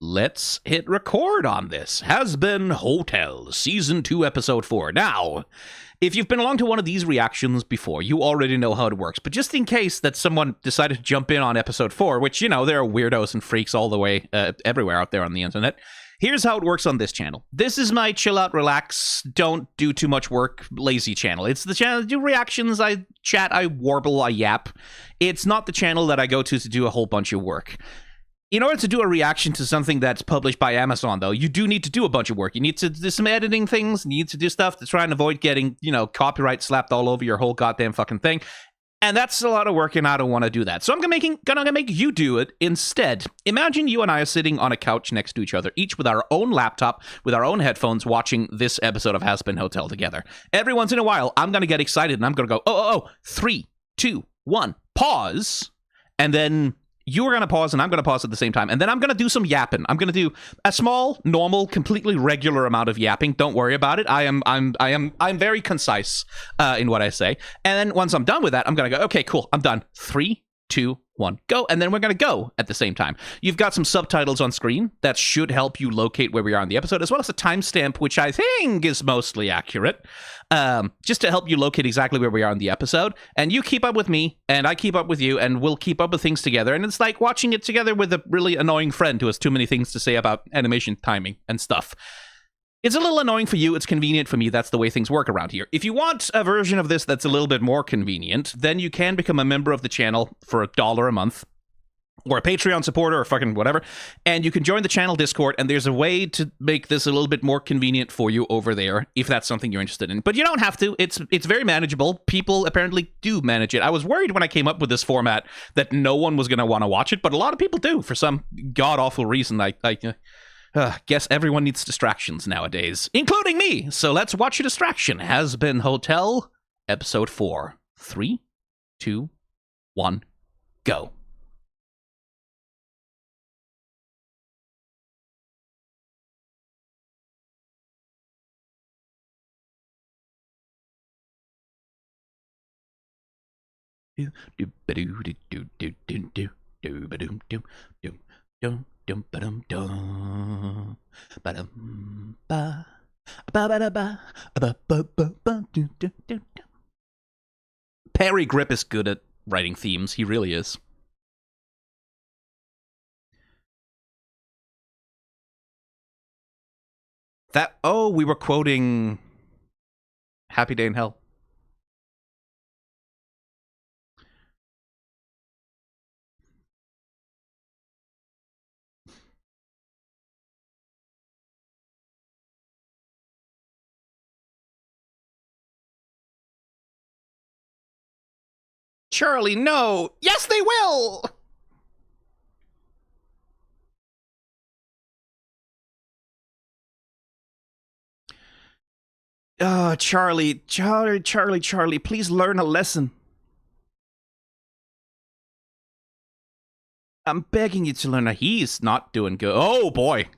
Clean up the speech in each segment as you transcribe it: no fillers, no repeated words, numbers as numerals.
let's hit record on this. Has Been Hotel, Season 2, Episode 4. Now, if you've been along to one of these reactions before, you already know how it works. But just in case that someone decided to jump in on Episode 4, which, you know, there are weirdos and freaks all the way everywhere out there on the internet, here's how it works on this channel. This is my chill out, relax, don't do too much work, lazy channel. It's the channel I do reactions, I chat, I warble, I yap. It's not the channel that I go to do a whole bunch of work. In order to do a reaction to something that's published by Amazon, though, you do need to do a bunch of work. You need to do some editing things, you need to do stuff to try and avoid getting, you know, copyright slapped all over your whole goddamn fucking thing. And that's a lot of work, and I don't want to do that. So I'm gonna make you do it instead. Imagine you and I are sitting on a couch next to each other, each with our own laptop, with our own headphones, watching this episode of Has Been Hotel together. Every once in a while, I'm gonna get excited, and I'm gonna go, oh, 3, 2, 1, pause, and then you're going to pause, and I'm going to pause at the same time. And then I'm going to do some yapping. I'm going to do a small, normal, completely regular amount of yapping. Don't worry about it. I'm very concise in what I say. And then once I'm done with that, I'm going to go, okay, cool, I'm done. 3, 2, 1, go. And then we're going to go at the same time. You've got some subtitles on screen that should help you locate where we are in the episode, as well as a timestamp, which I think is mostly accurate, just to help you locate exactly where we are in the episode. And you keep up with me, and I keep up with you, and we'll keep up with things together. And it's like watching it together with a really annoying friend who has too many things to say about animation timing and stuff. It's a little annoying for you, it's convenient for me, that's the way things work around here. If you want a version of this that's a little bit more convenient, then you can become a member of the channel for $1 a month, or a Patreon supporter, or fucking whatever, and you can join the channel Discord, and there's a way to make this a little bit more convenient for you over there, if that's something you're interested in. But you don't have to, it's very manageable. People apparently do manage it. I was worried when I came up with this format that no one was going to want to watch it, but a lot of people do, for some god-awful reason. Guess everyone needs distractions nowadays, including me. So let's watch a distraction. Has Been Hotel, Episode 4. 3, 2, 1, go. Perry Grip is good at writing themes. He really is. We were quoting Happy Day in Hell. Charlie, no! Yes, they will! Oh, Charlie, please learn a lesson. I'm begging you to learn a... He's not doing good. Oh, boy.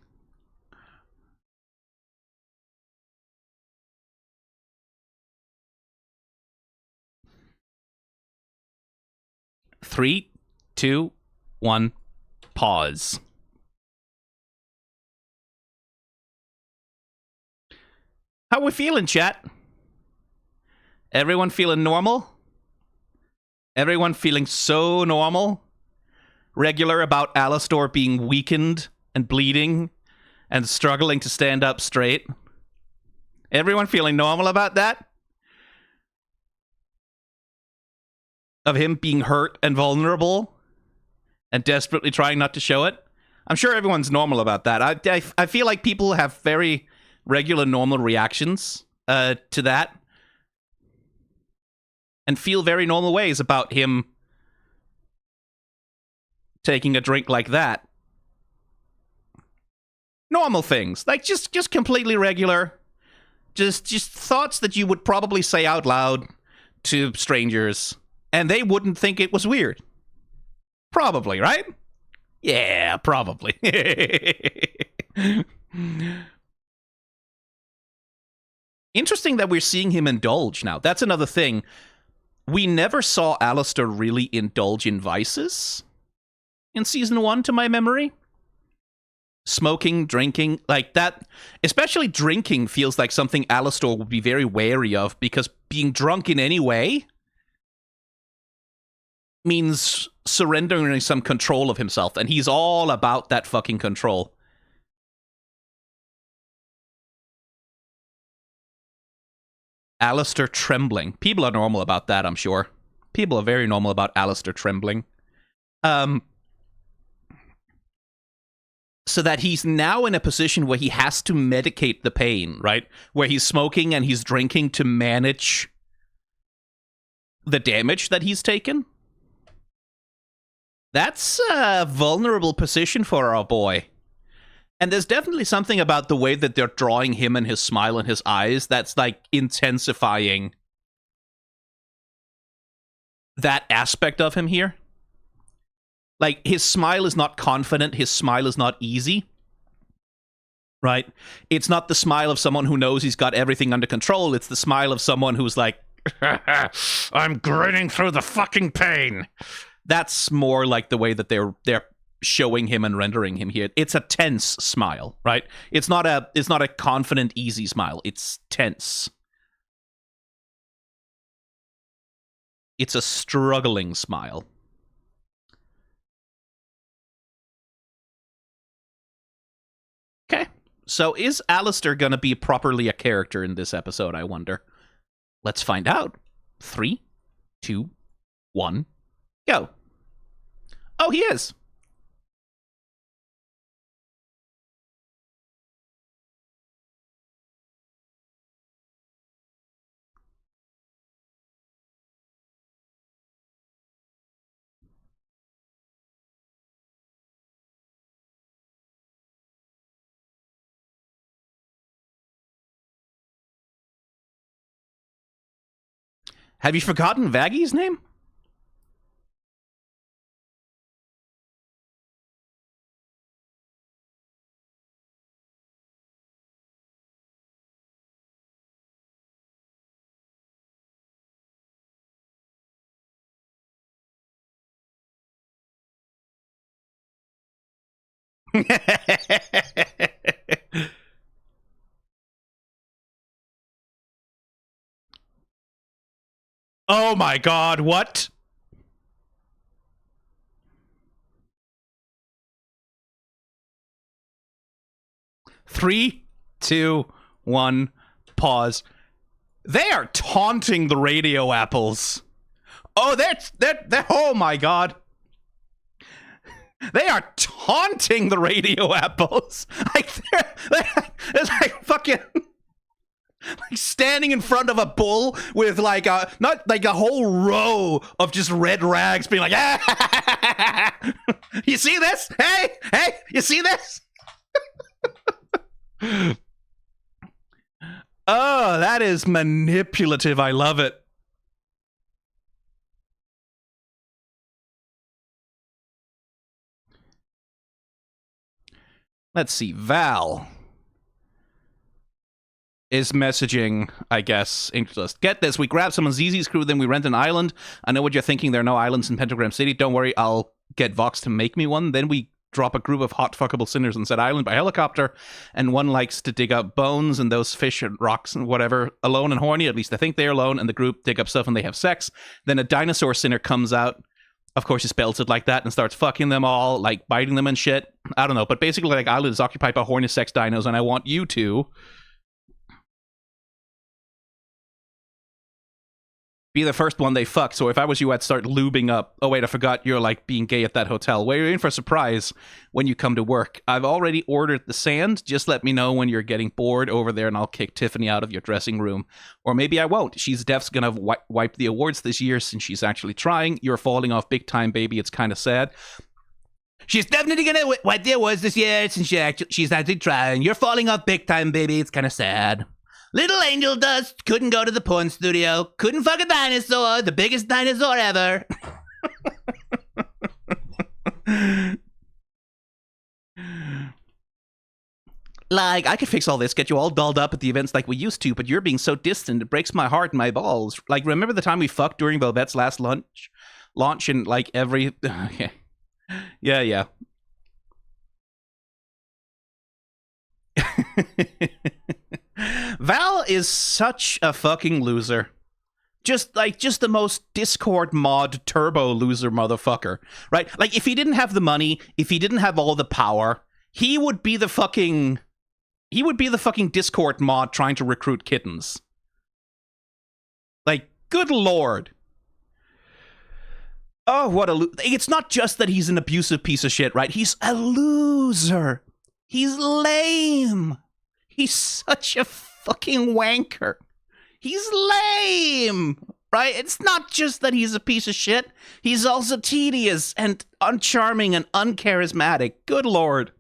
Three, 2, 1, pause. How we feeling, chat? Everyone feeling normal? Everyone feeling so normal? Regular about Alastor being weakened and bleeding and struggling to stand up straight? Everyone feeling normal about that? Of him being hurt and vulnerable and desperately trying not to show it? I'm sure everyone's normal about that. I feel like people have very regular, normal reactions to that and feel very normal ways about him taking a drink like that. Normal things, like just completely regular, just thoughts that you would probably say out loud to strangers, and they wouldn't think it was weird. Probably, right? Yeah, probably. Interesting that we're seeing him indulge now. That's another thing. We never saw Alastor really indulge in vices in Season 1, to my memory. Smoking, drinking, like that, especially drinking feels like something Alastor would be very wary of, because being drunk in any way means surrendering some control of himself, and he's all about that fucking control. Alastor trembling. People are normal about that, I'm sure. People are very normal about Alastor trembling. So that he's now in a position where he has to medicate the pain, right? Where he's smoking and he's drinking to manage the damage that he's taken. That's a vulnerable position for our boy. And there's definitely something about the way that they're drawing him and his smile and his eyes that's like intensifying that aspect of him here. Like, his smile is not confident, his smile is not easy. Right? It's not the smile of someone who knows he's got everything under control, it's the smile of someone who's like, I'm grinning through the fucking pain. That's more like the way that they're showing him and rendering him here. It's a tense smile, right? It's not a confident, easy smile. It's tense. It's a struggling smile. Okay. So is Alastor gonna be properly a character in this episode, I wonder? Let's find out. 3, 2, 1, go. Oh, he is. Have you forgotten Vaggy's name? Oh my god, what? Three, two, one, pause. They are taunting the radio apples. Oh, they're oh my god. They are taunting the radio apples. Like, they're like fucking like standing in front of a bull with like a not like a whole row of just red rags being like, ah! You see this? Hey, you see this? Oh, that is manipulative. I love it. Let's see. Val is messaging, I guess, interest. Get this, we grab some of ZZ's crew, then we rent an island. I know what you're thinking, there are no islands in Pentagram City. Don't worry, I'll get Vox to make me one. Then we drop a group of hot fuckable sinners on said island by helicopter, and one likes to dig up bones and those fish and rocks and whatever, alone and horny, at least I think they're alone, and the group dig up stuff and they have sex. Then a dinosaur sinner comes out, of course he spells it like that, and starts fucking them all, like biting them and shit. I don't know, but basically like island is occupied by horny sex dinos, and I want you to be the first one they fuck. So if I was you, I'd start lubing up. Oh wait, I forgot you're like being gay at that hotel. Well, you're in for a surprise when you come to work. I've already ordered the sand. Just let me know when you're getting bored over there and I'll kick Tiffany out of your dressing room. Or maybe I won't. She's def's gonna wipe the awards this year since she's actually trying. You're falling off big time, baby. It's kind of sad. She's definitely gonna wipe the awards this year since she's actually trying. You're falling off big time, baby. It's kind of sad. Little angel dust, couldn't go to the porn studio, couldn't fuck a dinosaur, the biggest dinosaur ever. Like, I could fix all this, get you all dolled up at the events like we used to, but you're being so distant, it breaks my heart and my balls. Like, remember the time we fucked during Velvet's last launch and like every... Okay. Yeah. Val is such a fucking loser. Just the most Discord mod turbo loser motherfucker, right? Like, if he didn't have the money, if he didn't have all the power, he would be the fucking Discord mod trying to recruit kittens. Like, good lord. Oh, what a it's not just that he's an abusive piece of shit, right? He's a loser. He's lame. He's such a fucking wanker. He's lame, right? It's not just that he's a piece of shit. He's also tedious and uncharming and uncharismatic. Good lord.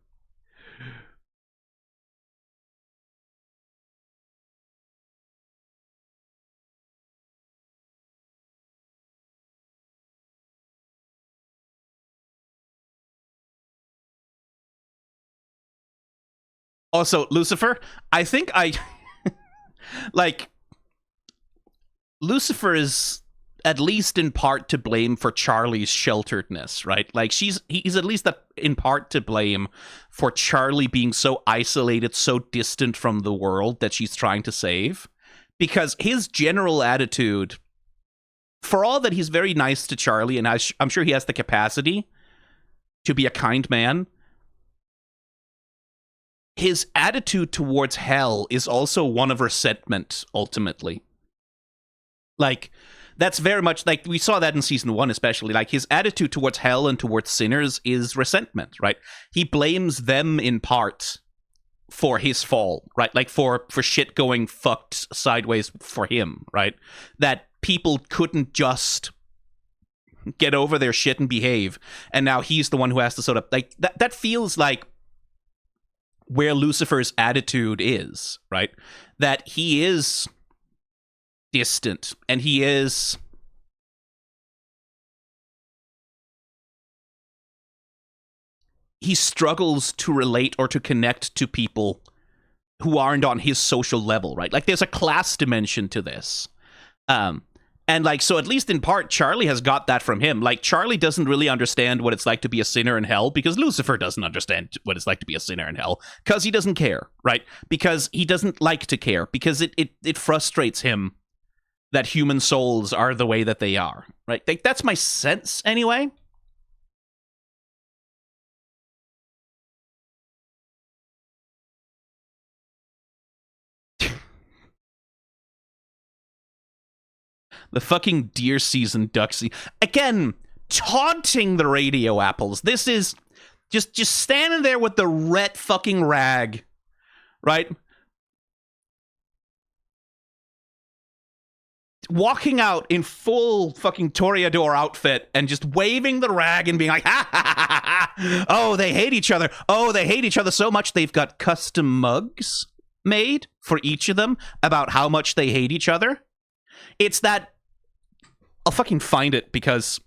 Also, Lucifer, I think like, Lucifer is at least in part to blame for Charlie's shelteredness, right? Like, he's at least in part to blame for Charlie being so isolated, so distant from the world that she's trying to save. Because his general attitude, for all that he's very nice to Charlie, and I'm sure he has the capacity to be a kind man, his attitude towards hell is also one of resentment, ultimately. Like, that's very much, like, we saw that in season 1 especially. Like, his attitude towards hell and towards sinners is resentment, right? He blames them in part for his fall, right? Like, for shit going fucked sideways for him, right? That people couldn't just get over their shit and behave, and now he's the one who has to sort of, like, that feels like where Lucifer's attitude is, right? That he is distant, and he struggles to relate or to connect to people who aren't on his social level, right? Like, there's a class dimension to this. And, like, so at least in part, Charlie has got that from him. Like, Charlie doesn't really understand what it's like to be a sinner in hell because Lucifer doesn't understand what it's like to be a sinner in hell because he doesn't care, right? Because he doesn't like to care, because it frustrates him that human souls are the way that they are, right? Like, that's my sense, anyway. The fucking deer season ducksy. Again, taunting the radio apples. This is just standing there with the red fucking rag, right? Walking out in full fucking Toreador outfit and just waving the rag and being like, ha ha ha ha. Oh, they hate each other. Oh, they hate each other so much they've got custom mugs made for each of them about how much they hate each other. It's that... I'll fucking find it because...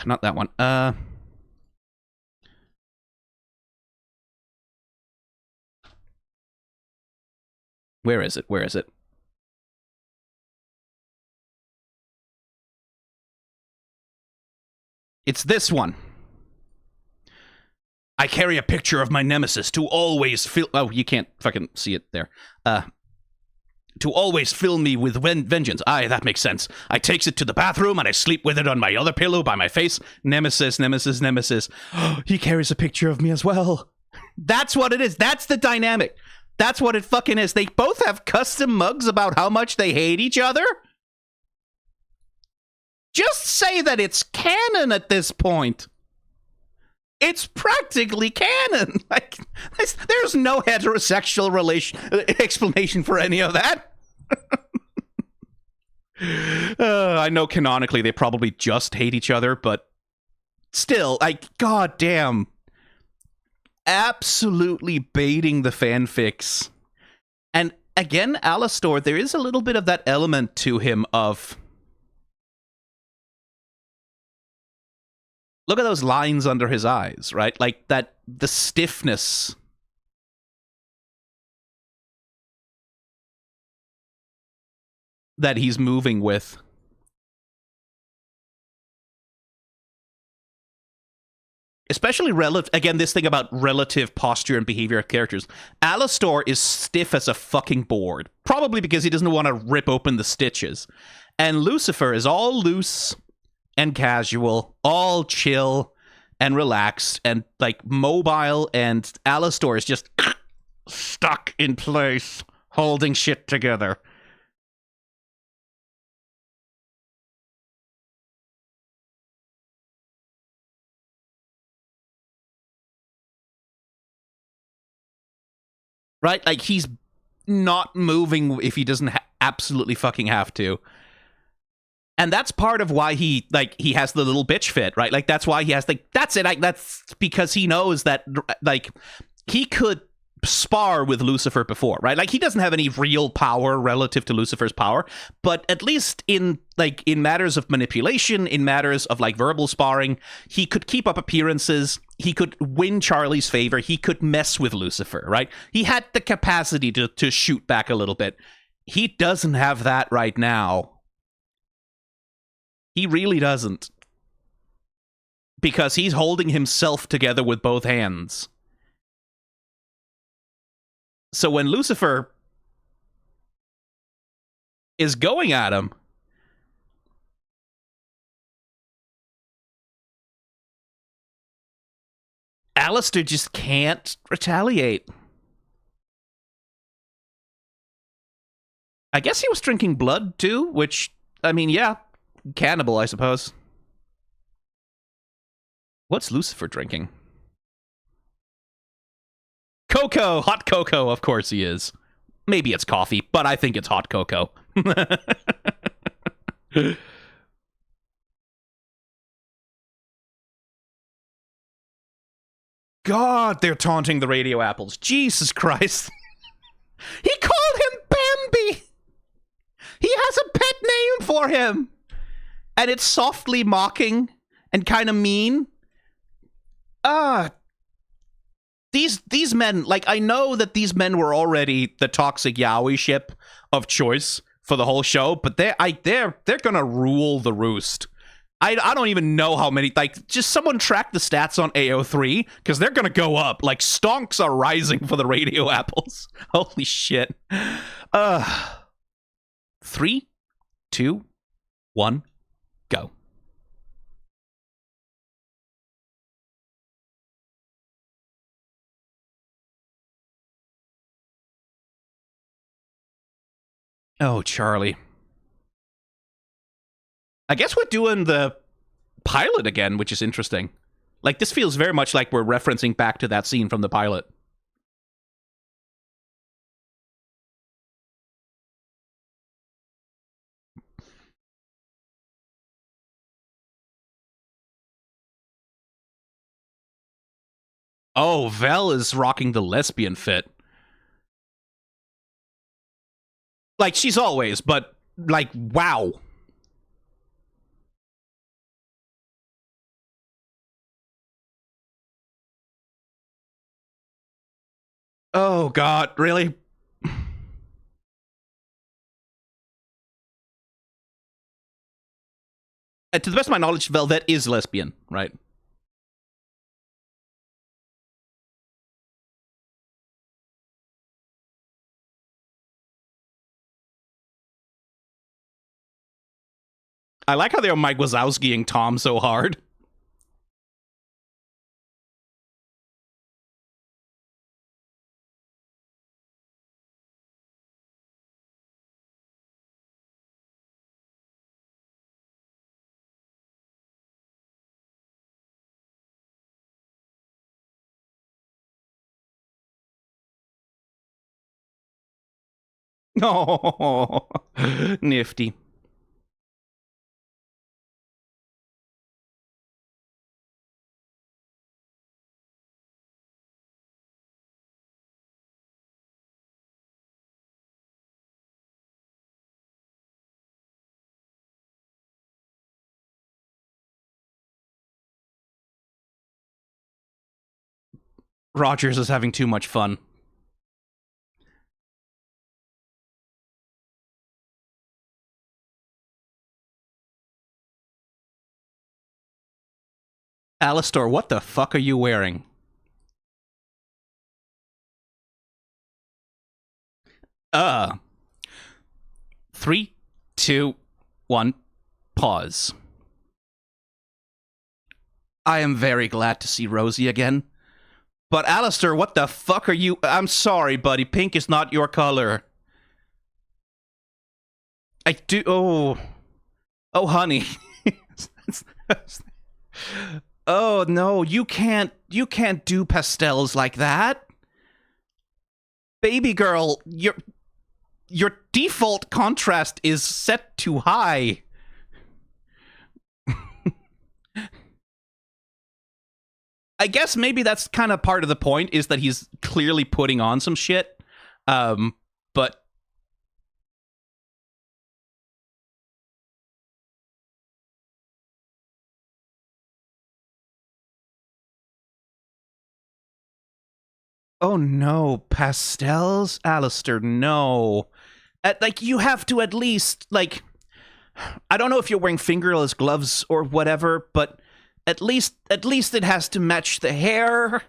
Not that one. Where is it? Where is it? It's this one. I carry a picture of my nemesis to always fill... Oh, you can't fucking see it there. To always fill me with vengeance. Aye, that makes sense. I takes it to the bathroom and I sleep with it on my other pillow by my face. Nemesis, nemesis, nemesis. He carries a picture of me as well. That's what it is. That's the dynamic. That's what it fucking is. They both have custom mugs about how much they hate each other. Just say that it's canon at this point. It's practically canon. Like, there's no heterosexual explanation for any of that. I know canonically they probably just hate each other, but still, like, goddamn, absolutely baiting the fanfics. And again, Alastor, there is a little bit of that element to him of... Look at those lines under his eyes, right? Like, that, the stiffness. That he's moving with. especially relative. Again, this thing about relative posture and behavior of characters. Alastor is stiff as a fucking board, probably because he doesn't want to rip open the stitches, and Lucifer is all loose and casual, all chill and relaxed and like mobile, and Alastor is just stuck in place, holding shit together. Right? Like, he's not moving if he doesn't absolutely fucking have to. And that's part of why he has the little bitch fit, right? Like, that's why he has that's it. That's because he knows that like he could spar with Lucifer before, right? Like, he doesn't have any real power relative to Lucifer's power, but at least in matters of manipulation, in matters of like verbal sparring, he could keep up appearances. He could win Charlie's favor. He could mess with Lucifer, right? He had the capacity to shoot back a little bit. He doesn't have that right now. He really doesn't. Because he's holding himself together with both hands. So when Lucifer is going at him, Alastor just can't retaliate. I guess he was drinking blood too, which, I mean, yeah, cannibal, I suppose. What's Lucifer drinking? Cocoa! Hot cocoa, of course he is. Maybe it's coffee, but I think it's hot cocoa. God, they're taunting the radio apples. Jesus Christ. He called him Bambi! He has a pet name for him! And it's softly mocking and kind of mean. These men, like, I know that these men were already the toxic yaoi ship of choice for the whole show, but they're gonna rule the roost. I don't even know how many, like, just someone track the stats on AO3, because they're gonna go up. Like, stonks are rising for the radio apples. Holy shit. 3, 2, 1, go. Oh, Charlie. I guess we're doing the pilot again, which is interesting. Like, this feels very much like we're referencing back to that scene from the pilot. Oh, Vel is rocking the lesbian fit. Like, she's always, but, like, wow. Oh, God, really? And to the best of my knowledge, Velvet is lesbian, right? I like how they're Mike Wazowskiing Tom so hard. Oh, nifty. Rogers is having too much fun. Alastor, what the fuck are you wearing? 3, 2, 1, pause. I am very glad to see Rosie again. But Alastor, what the fuck are you? I'm sorry, buddy. Pink is not your color. I do. Oh, honey. Oh no, you can't do pastels like that. Baby girl, your default contrast is set too high. I guess maybe that's kind of part of the point, is that he's clearly putting on some shit. But oh no, pastels, Alastor, no. Like, you have to at least, like, I don't know if you're wearing fingerless gloves or whatever, but at least it has to match the hair.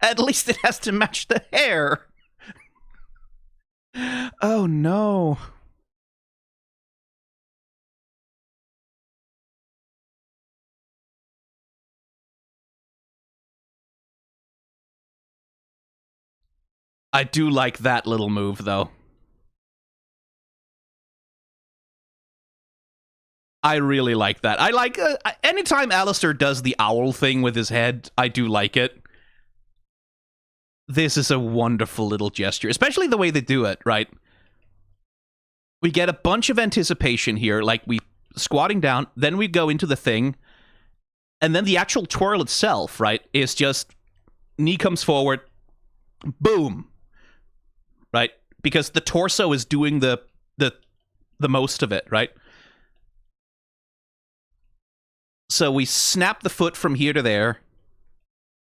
At least it has to match the hair. Oh no. I do like that little move, though. I really like that. I like anytime Alastor does the owl thing with his head, I do like it. This is a wonderful little gesture, especially the way they do it, right? We get a bunch of anticipation here, like we squatting down, then we go into the thing, and then the actual twirl itself, right, is just knee comes forward, boom, right? Because the torso is doing the most of it, right? So we snap the foot from here to there,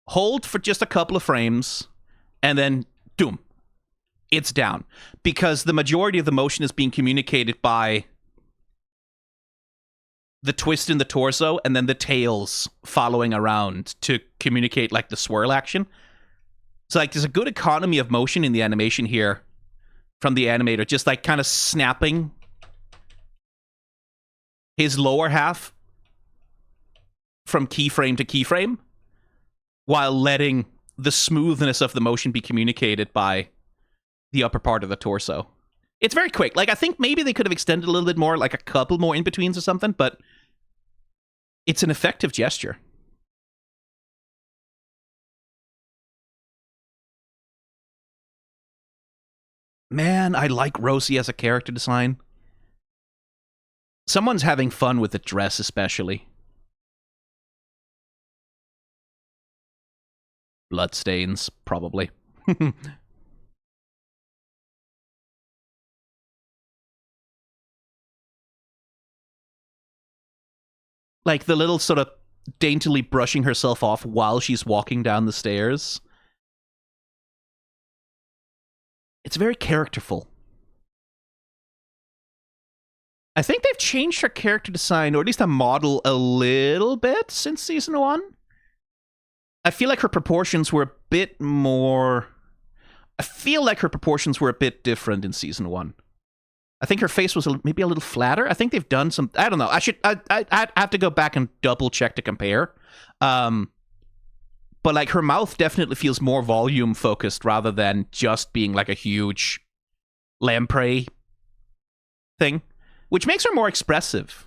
hold for just a couple of frames, and then, doom, it's down. Because the majority of the motion is being communicated by the twist in the torso and then the tails following around to communicate, like, the swirl action. So, like, there's a good economy of motion in the animation here from the animator, just, like, kind of snapping his lower half from keyframe to keyframe, while letting the smoothness of the motion be communicated by the upper part of the torso. It's very quick. Like, I think maybe they could have extended a little bit more, like a couple more in-betweens or something, but it's an effective gesture. Man, I like Rosie as a character design. Someone's having fun with the dress, especially. Bloodstains, probably. Like, the little sort of daintily brushing herself off while she's walking down the stairs. It's very characterful. I think they've changed her character design, or at least a model, a little bit since Season 1. I feel like her proportions were a bit more... I feel like her proportions were a bit different in Season 1. I think her face was maybe a little flatter. I think they've done some... I don't know. I'd have to go back and double check to compare. But, like, her mouth definitely feels more volume focused rather than just being like a huge lamprey thing, which makes her more expressive.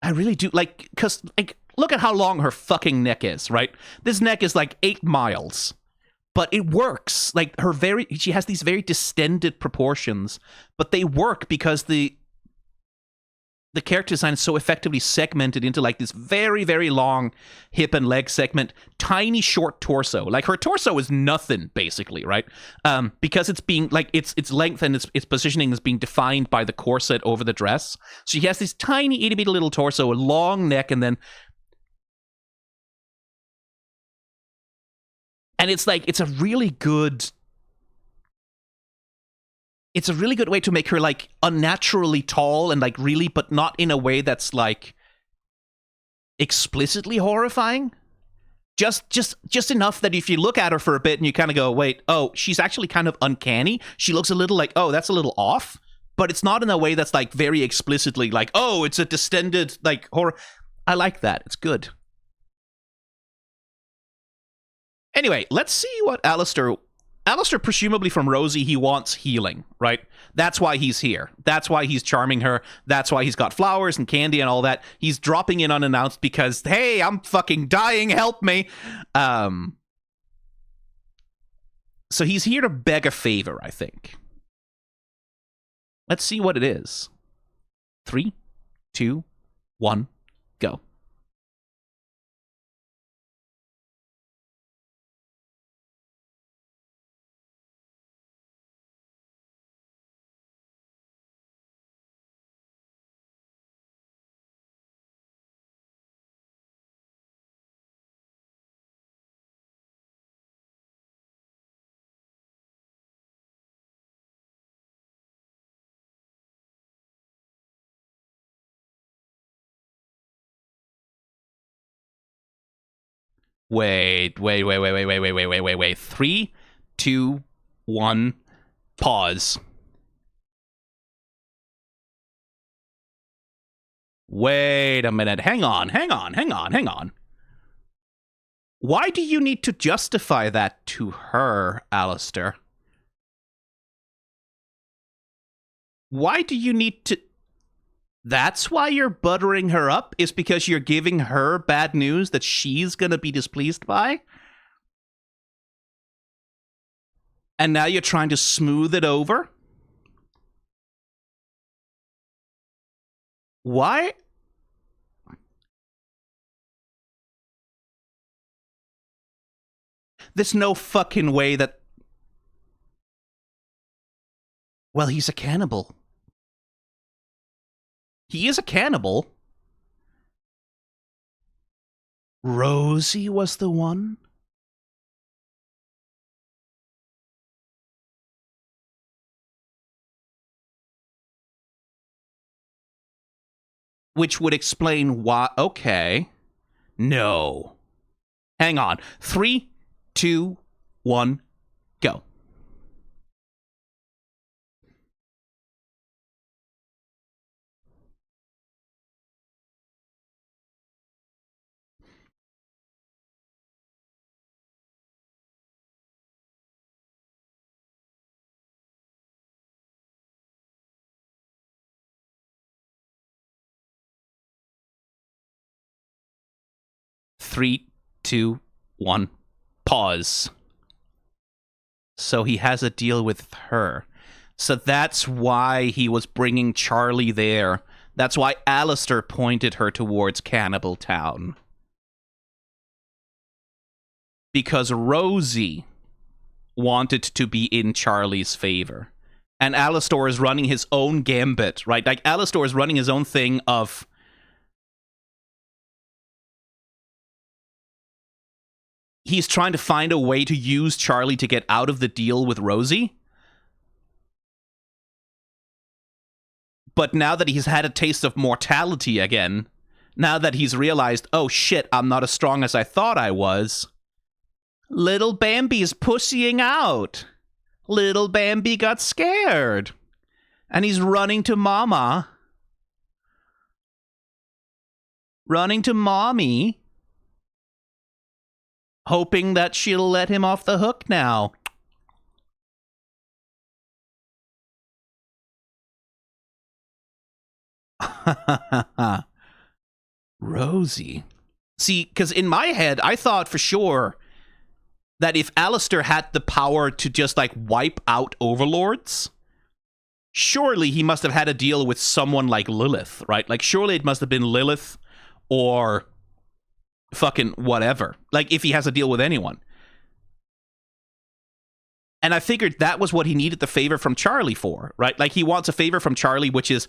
I really do, like, because, like, look at how long her fucking neck is, right? This neck is like 8 miles, but it works. Like, she has these very distended proportions, but they work because the character design is so effectively segmented into, like, this very, very long hip and leg segment, tiny short torso. Like, her torso is nothing, basically, right? Because it's being, like, its length and its positioning is being defined by the corset over the dress. So she has this tiny, itty-bitty little torso, a long neck, and then... And it's, like, it's a really good... it's a really good way to make her like unnaturally tall and like really, but not in a way that's like explicitly horrifying. Just enough that if you look at her for a bit and you kind of go, wait, oh, she's actually kind of uncanny. She looks a little like, oh, that's a little off. But it's not in a way that's like very explicitly like, oh, it's a distended like horror. I like that. It's good. Anyway, let's see what Alastor, presumably from Rosie, he wants healing, right? That's why he's here. That's why he's charming her. That's why he's got flowers and candy and all that. He's dropping in unannounced because, hey, I'm fucking dying, help me. So he's here to beg a favor, I think. Let's see what it is. 3, 2, 1, go. Wait. 3, 2, 1, pause. Wait a minute. Hang on. Why do you need to justify that to her, Alastor? Why do you need to... That's why you're buttering her up? Is because you're giving her bad news that she's gonna be displeased by? And now you're trying to smooth it over? Why? There's no fucking way that... Well, he's a cannibal. He is a cannibal. Rosie was the one? Which would explain why... Okay. No. Hang on. 3, 2, 1, go. Three, 2, 1, pause. So he has a deal with her. So that's why he was bringing Charlie there. That's why Alastor pointed her towards Cannibal Town. Because Rosie wanted to be in Charlie's favor. And Alastor is running his own gambit, right? Like, Alastor is running his own thing of... He's trying to find a way to use Charlie to get out of the deal with Rosie. But now that he's had a taste of mortality again, now that he's realized, oh shit, I'm not as strong as I thought I was, little Bambi's pussying out. Little Bambi got scared. And he's running to Mama. Running to Mommy. Hoping that she'll let him off the hook now. Rosie. See, because in my head, I thought for sure that if Alastor had the power to just, like, wipe out overlords, surely he must have had a deal with someone like Lilith, right? Like, surely it must have been Lilith or fucking whatever. Like, if he has a deal with anyone. And I figured that was what he needed the favor from Charlie for, right? Like, he wants a favor from Charlie, which is,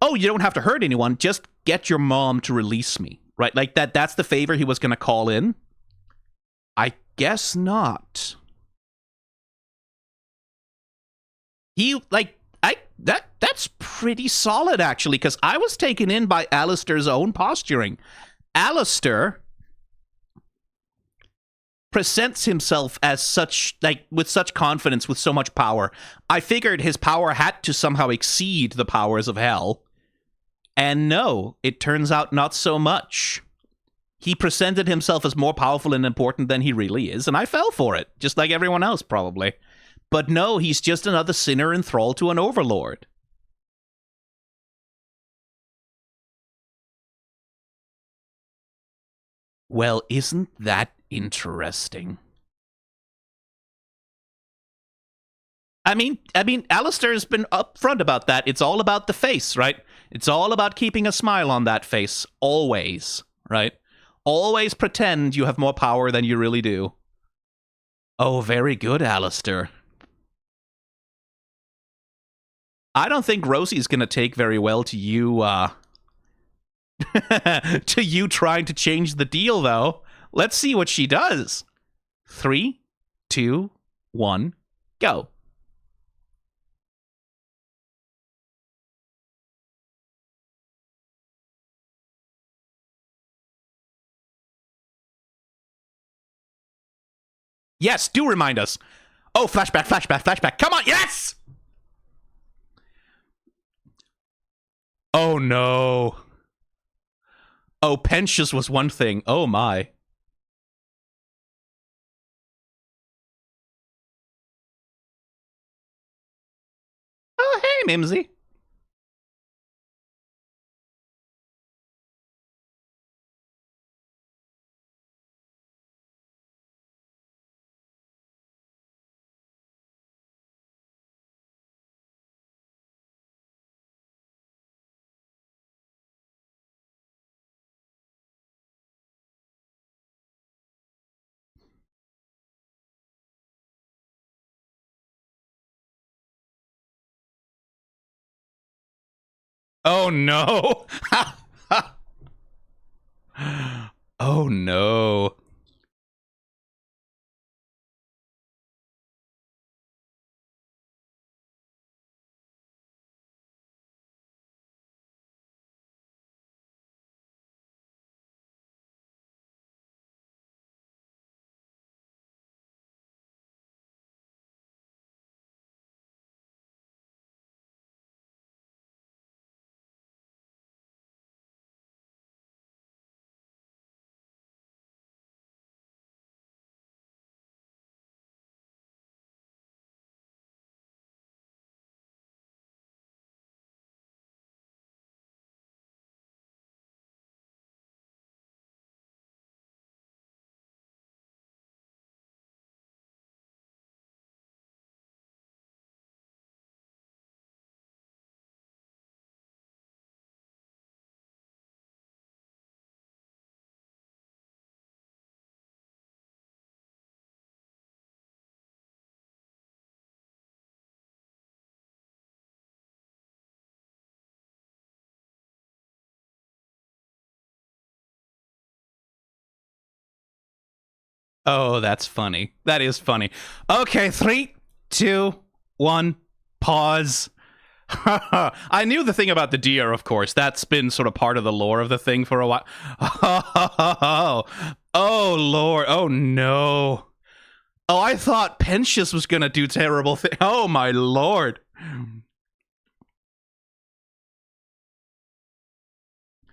oh, you don't have to hurt anyone, just get your mom to release me, right? Like, that's the favor he was going to call in. I guess not. That's pretty solid, actually, because I was taken in by Alastor's own posturing. Alastor presents himself as such, like, with such confidence, with so much power. I figured his power had to somehow exceed the powers of hell. And no, it turns out not so much. He presented himself as more powerful and important than he really is, and I fell for it, just like everyone else, probably. But no, he's just another sinner enthralled to an overlord. Well, isn't that interesting? I mean, Alastor's been upfront about that. It's all about the face, right? It's all about keeping a smile on that face, always, right? Always pretend you have more power than you really do. Oh, very good, Alastor. I don't think Rosie's gonna take very well to you, to you trying to change the deal, though. Let's see what she does. 3, 2, 1, go. Yes, do remind us. Oh, flashback, flashback, flashback. Come on, yes! Oh, no. Oh, Pentious was one thing. Oh, my. Oh, hey, Mimsy. Oh, no. Oh, no. Oh, that's funny. That is funny. Okay, 3, 2, 1, pause. I knew the thing about the deer, of course. That's been sort of part of the lore of the thing for a while. Oh, Lord. Oh, no. Oh, I thought Pentious was going to do terrible things. Oh, my Lord.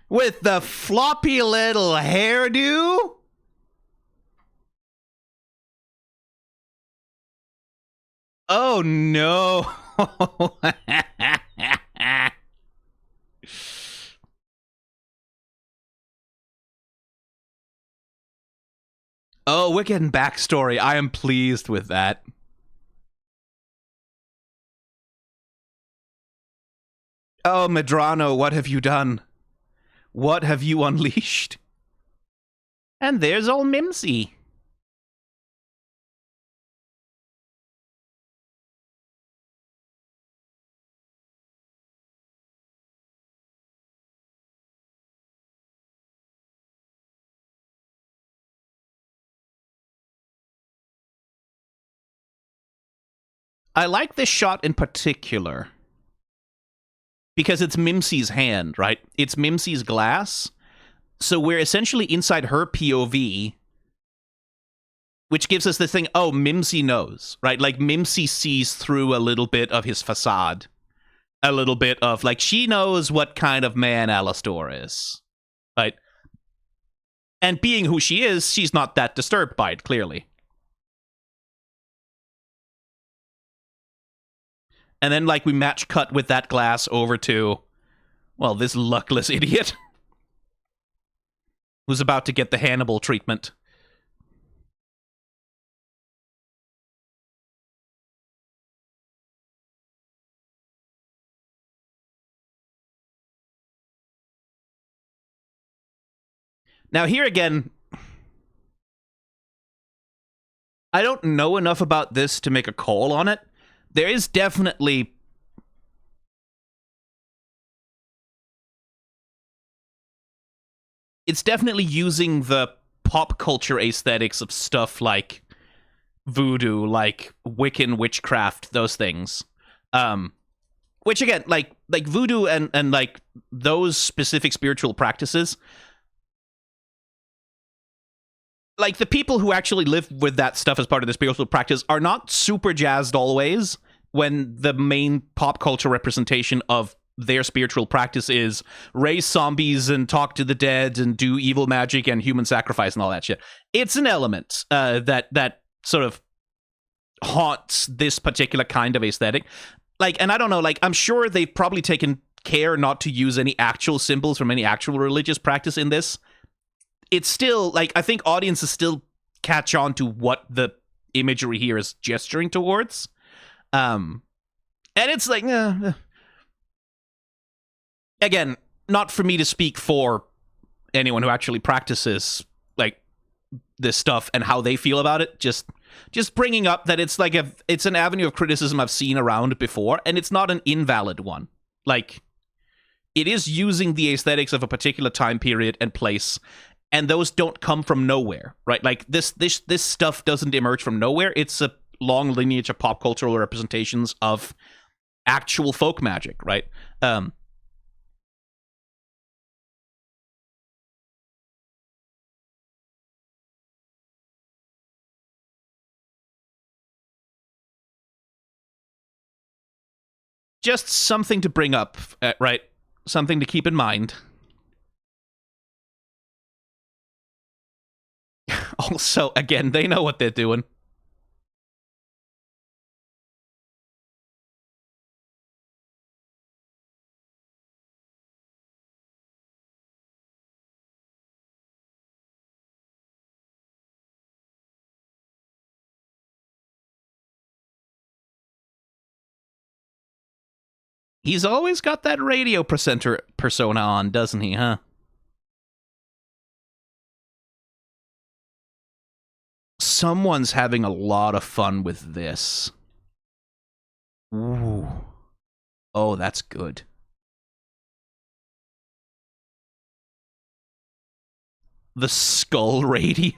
With the floppy little hairdo? Oh, no. Oh, we're getting backstory. I am pleased with that. Oh, Medrano, what have you done? What have you unleashed? And there's old Mimsy. I like this shot in particular because it's Mimsy's hand, right? It's Mimsy's glass. So we're essentially inside her POV, which gives us this thing, oh, Mimsy knows, right? Like, Mimsy sees through a little bit of his facade. A little bit of, like, she knows what kind of man Alastor is, right? And being who she is, she's not that disturbed by it, clearly. And then, like, we match cut with that glass over to, well, this luckless idiot who's about to get the Hannibal treatment. Now, here again, I don't know enough about this to make a call on it. There is definitely... It's definitely using the pop culture aesthetics of stuff like voodoo, like Wiccan witchcraft, those things. Which, again, like voodoo and like those specific spiritual practices... Like, the people who actually live with that stuff as part of the spiritual practice are not super jazzed always when the main pop culture representation of their spiritual practice is raise zombies and talk to the dead and do evil magic and human sacrifice and all that shit. It's an element that sort of haunts this particular kind of aesthetic. Like, and I don't know, like, I'm sure they've probably taken care not to use any actual symbols from any actual religious practice in this. It's still, like, I think audiences still catch on to what the imagery here is gesturing towards. And it's like, again, not for me to speak for anyone who actually practices, like, this stuff and how they feel about it. Just bringing up that it's like it's an avenue of criticism I've seen around before, and it's not an invalid one. Like, it is using the aesthetics of a particular time period and place. And those don't come from nowhere, right? Like, this stuff doesn't emerge from nowhere. It's a long lineage of pop cultural representations of actual folk magic, right? Just something to bring up, right? Something to keep in mind. Also, again, they know what they're doing. He's always got that radio presenter persona on, doesn't he, huh? Someone's having a lot of fun with this. Ooh. Oh, that's good. The skull radio.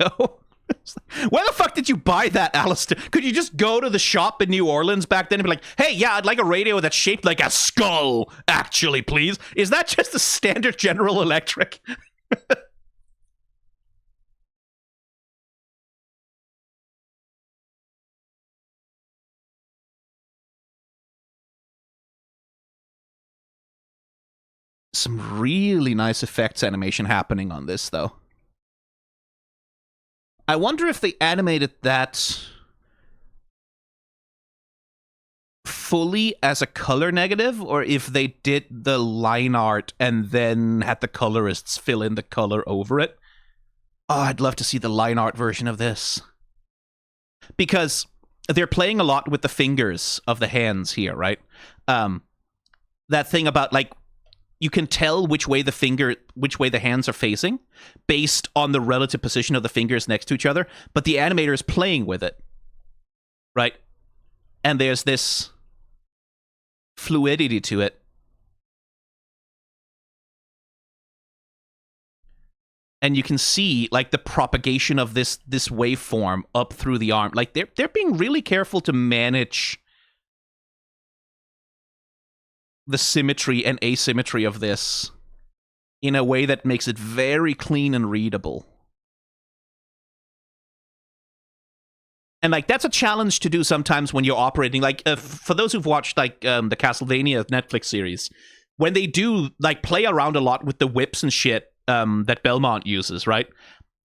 Where the fuck did you buy that, Alastor? Could you just go to the shop in New Orleans back then and be like, hey, yeah, I'd like a radio that's shaped like a skull, actually, please? Is that just a standard General Electric? Some really nice effects animation happening on this, though. I wonder if they animated that fully as a color negative, or if they did the line art and then had the colorists fill in the color over it. Oh, I'd love to see the line art version of this. Because they're playing a lot with the fingers of the hands here, right? That thing about, like, you can tell which way the hands are facing based on the relative position of the fingers next to each other, but the animator is playing with it, right? And there's this fluidity to it. And you can see, like, the propagation of this waveform up through the arm. Like, they're being really careful to manage the symmetry and asymmetry of this in a way that makes it very clean and readable. And, like, that's a challenge to do sometimes when you're operating. Like, for those who've watched, like, the Castlevania Netflix series, when they do, like, play around a lot with the whips and shit that Belmont uses, right?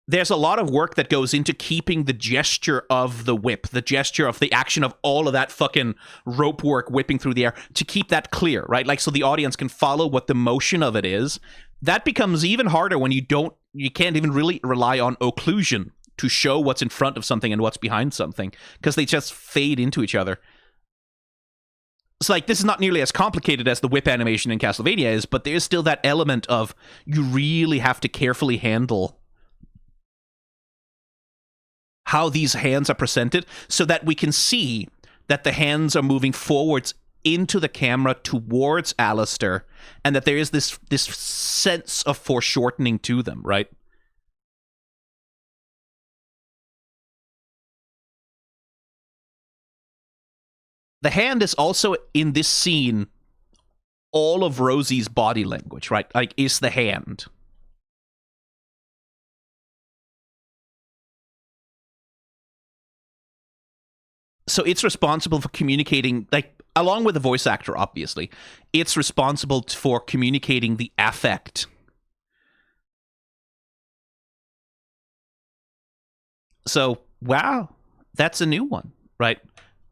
There's a lot of work that goes into keeping the gesture of the whip, the gesture of the action of all of that fucking rope work whipping through the air, to keep that clear, right? Like, so the audience can follow what the motion of it is. That becomes even harder when you can't even really rely on occlusion to show what's in front of something and what's behind something, because they just fade into each other. It's like, this is not nearly as complicated as the whip animation in Castlevania is, but there's still that element of you really have to carefully handle how these hands are presented so that we can see that the hands are moving forwards into the camera towards Alastor, and that there is this sense of foreshortening to them, right? The hand is also, in this scene, all of Rosie's body language, right? Like, is the hand. So it's responsible for communicating, like, along with the voice actor, obviously, it's responsible for communicating the affect. So, wow, that's a new one, right?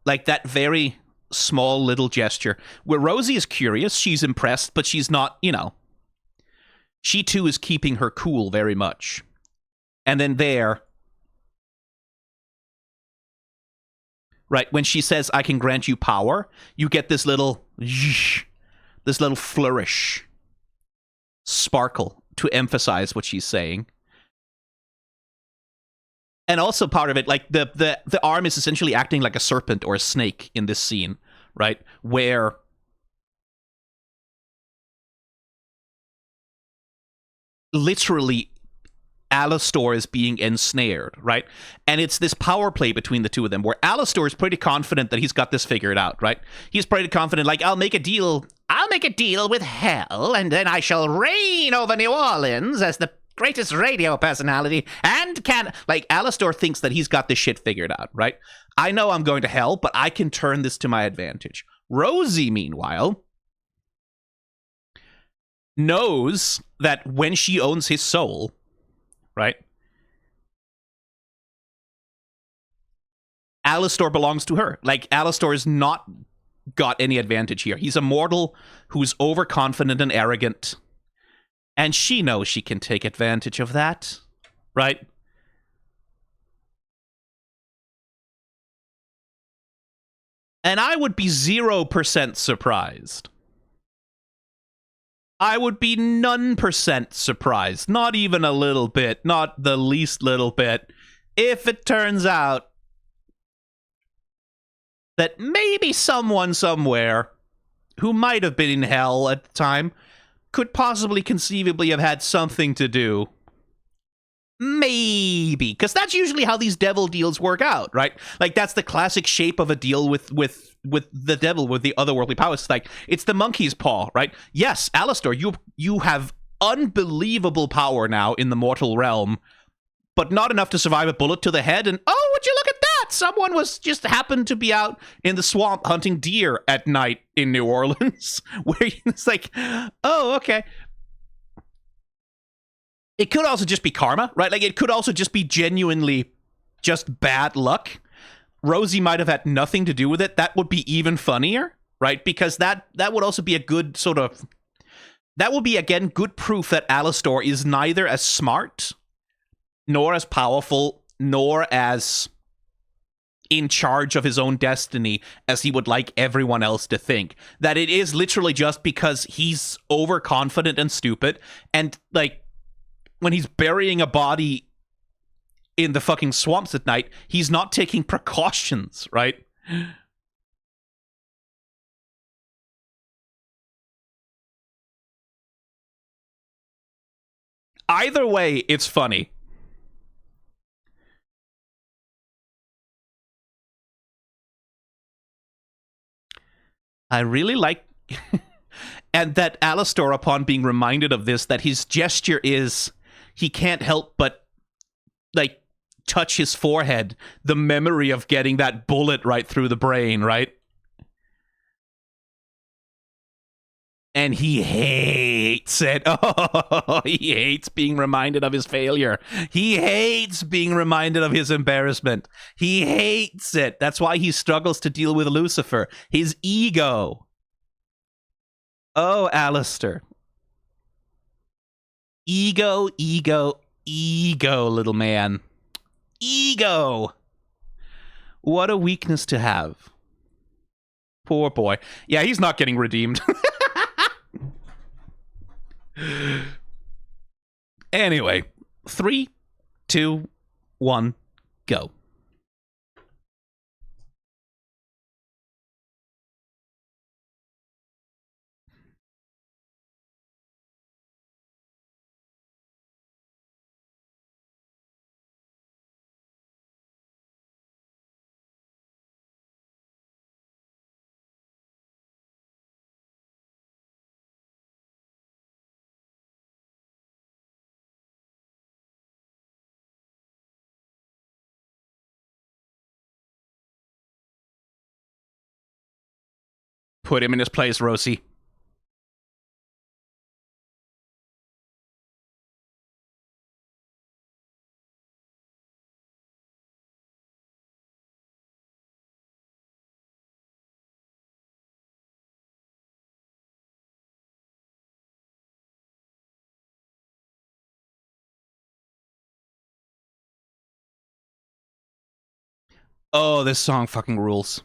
Like, that very small little gesture where Rosie is curious, she's impressed, but she's not, you know, she too is keeping her cool very much. And then there, right, when she says, I can grant you power, you get this little flourish, sparkle to emphasize what she's saying. And also part of it, like, the arm is essentially acting like a serpent or a snake in this scene, right? Where literally Alastor is being ensnared, right? And it's this power play between the two of them where Alastor is pretty confident that he's got this figured out, right? He's pretty confident, like, I'll make a deal with hell, and then I shall reign over New Orleans as the greatest radio personality, and Alastor thinks that he's got this shit figured out, right? I know I'm going to hell, but I can turn this to my advantage. Rosie, meanwhile, knows that when she owns his soul, right, Alastor belongs to her. Like, Alastor has not got any advantage here. He's a mortal who's overconfident and arrogant, and she knows she can take advantage of that, right? And I would be 0% surprised. I would be none percent surprised, not even a little bit, not the least little bit, if it turns out that maybe someone somewhere who might have been in hell at the time could possibly conceivably have had something to do. Maybe, because that's usually how these devil deals work out, right? Like, that's the classic shape of a deal with the devil, with the otherworldly powers. Like, it's the monkey's paw, right? Yes, Alastor, you have unbelievable power now in the mortal realm, but not enough to survive a bullet to the head. And oh, would you look at that? Someone was just happened to be out in the swamp hunting deer at night in New Orleans, where it's like, oh, okay. It could also just be karma, right? Like, it could also just be genuinely just bad luck. Rosie might have had nothing to do with it. That would be even funnier, right? Because that would also be a good sort of... That would be, again, good proof that Alastor is neither as smart, nor as powerful, nor as in charge of his own destiny as he would like everyone else to think. That it is literally just because he's overconfident and stupid, and, like, when he's burying a body in the fucking swamps at night, he's not taking precautions, right? Either way, it's funny. I really like And that Alastor, upon being reminded of this, that his gesture is, he can't help but, like, touch his forehead, the memory of getting that bullet right through the brain, right? And he hates it. Oh, he hates being reminded of his failure. He hates being reminded of his embarrassment. He hates it. That's why he struggles to deal with Lucifer. His ego. Oh, Alastor. Ego, ego, ego, little man. Ego. What a weakness to have. Poor boy. Yeah, he's not getting redeemed. Anyway, 3, 2, 1, go. Put him in his place, Rosie. Oh, this song fucking rules.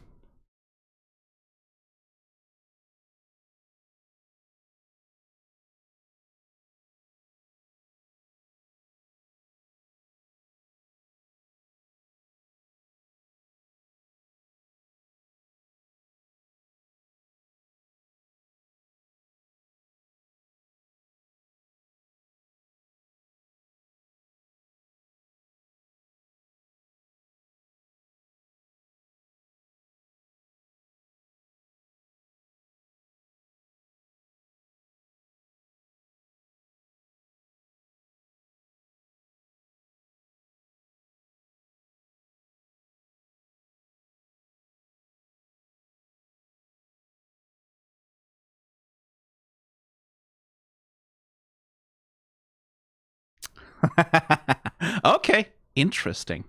Okay, interesting.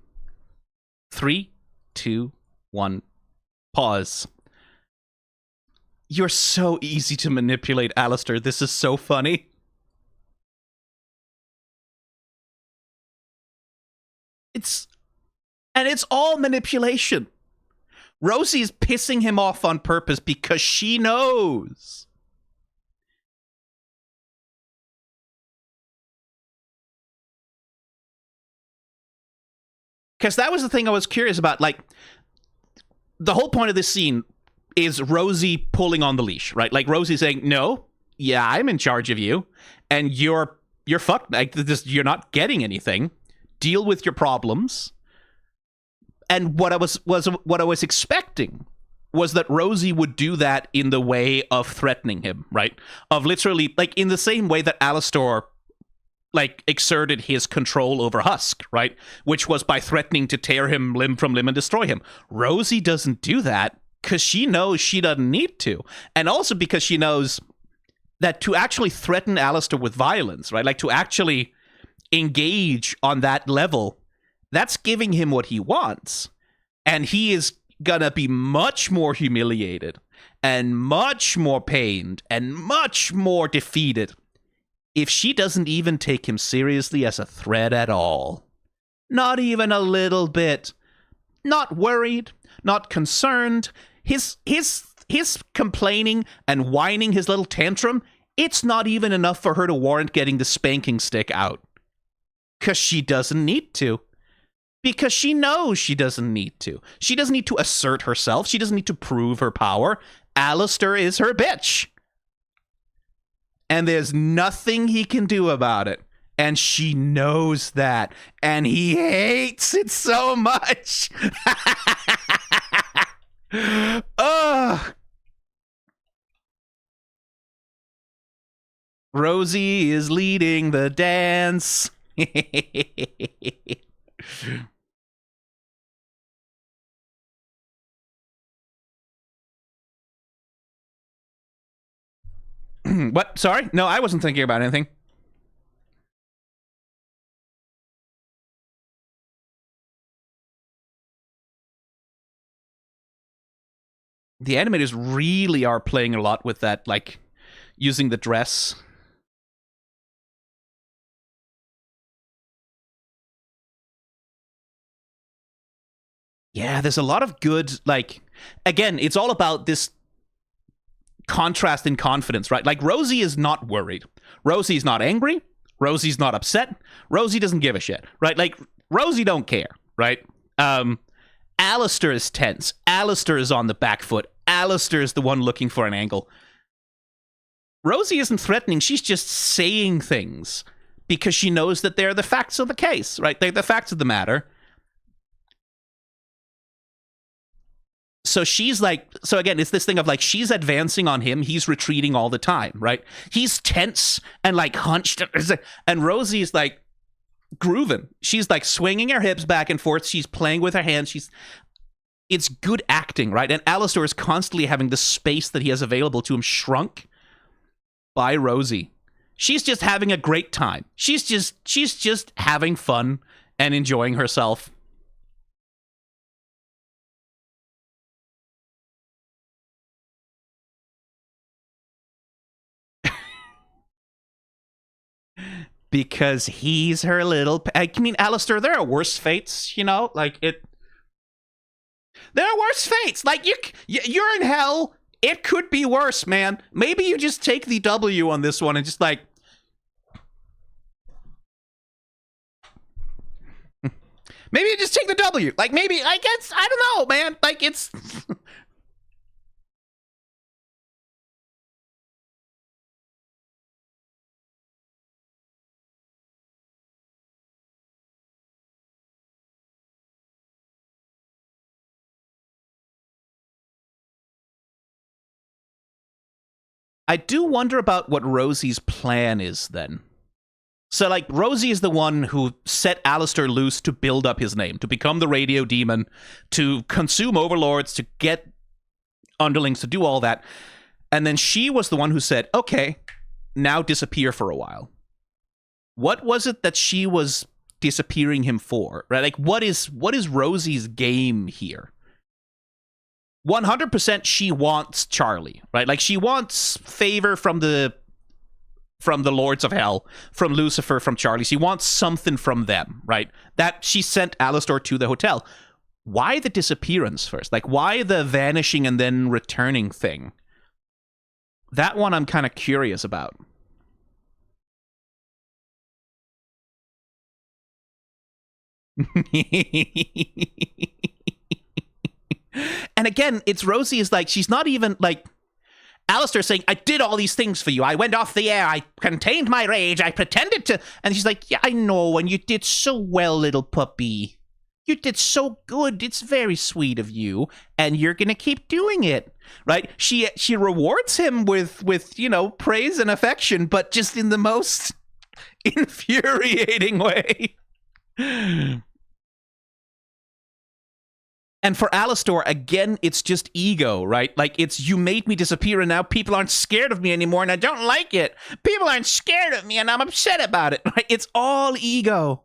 3, 2, 1, pause. You're so easy to manipulate, Alastor. This is so funny. It's all manipulation. Rosie's pissing him off on purpose because she knows. Because that was the thing I was curious about. Like, the whole point of this scene is Rosie pulling on the leash, right? Like, Rosie saying, no, yeah, I'm in charge of you, and you're fucked. Like, this, you're not getting anything. Deal with your problems. And what I was expecting was that Rosie would do that in the way of threatening him, right? Of literally, like, in the same way that Alastor, like, exerted his control over Husk, right? Which was by threatening to tear him limb from limb and destroy him. Rosie doesn't do that because she knows she doesn't need to. And also because she knows that to actually threaten Alastor with violence, right? Like, to actually engage on that level, that's giving him what he wants. And he is gonna be much more humiliated and much more pained and much more defeated if she doesn't even take him seriously as a threat at all. Not even a little bit. Not worried, not concerned. His complaining and whining his little tantrum, it's not even enough for her to warrant getting the spanking stick out. 'Cause she doesn't need to. Because she knows she doesn't need to. She doesn't need to assert herself. She doesn't need to prove her power. Alastor is her bitch. And there's nothing he can do about it. And she knows that. And he hates it so much. Ugh. Rosie is leading the dance. What? Sorry? No, I wasn't thinking about anything. The animators really are playing a lot with that, like, using the dress. Yeah, there's a lot of good, like, again, it's all about this contrast in confidence, right? Like, Rosie is not worried. Rosie's not angry. Rosie's not upset. Rosie doesn't give a shit, right? Like, Rosie don't care, right? Alastor is tense. Alastor is on the back foot. Alastor is the one looking for an angle. Rosie isn't threatening. She's just saying things because she knows that they're the facts of the case, right? They're the facts of the matter. So she's like, so again, it's this thing of like, she's advancing on him. He's retreating all the time, right? He's tense and like hunched. And Rosie's like grooving. She's like swinging her hips back and forth. She's playing with her hands. It's good acting, right? And Alastor is constantly having the space that he has available to him shrunk by Rosie. She's just having a great time. She's just having fun and enjoying herself. Because he's her little... I mean, Alastor, there are worse fates, you know? Like, there are worse fates. Like, you're in hell. It could be worse, man. Maybe you just take the W on this one and just, like... Maybe you just take the W. Like, maybe, I guess, I don't know, man. Like, it's... I do wonder about what Rosie's plan is then. So, like, Rosie is the one who set Alastor loose to build up his name, to become the radio demon, to consume overlords, to get underlings, to do all that. And then she was the one who said, okay, now disappear for a while. What was it that she was disappearing him for? Right? Like, what is Rosie's game here? 100% she wants Charlie, right? Like, she wants favor from the Lords of Hell, from Lucifer, from Charlie. She wants something from them, right? That she sent Alastor to the hotel. Why the disappearance first? Like, why the vanishing and then returning thing? That one I'm kind of curious about. And again, it's Rosie is like, she's not even like Alastor saying, I did all these things for you. I went off the air. I contained my rage. I pretended to. And she's like, yeah, I know. And you did so well, little puppy. You did so good. It's very sweet of you. And you're going to keep doing it. Right? She rewards him with, you know, praise and affection, but just in the most infuriating way. And for Alastor, again, it's just ego, right? Like, it's, you made me disappear and now people aren't scared of me anymore and I don't like it. People aren't scared of me and I'm upset about it, right? It's all ego.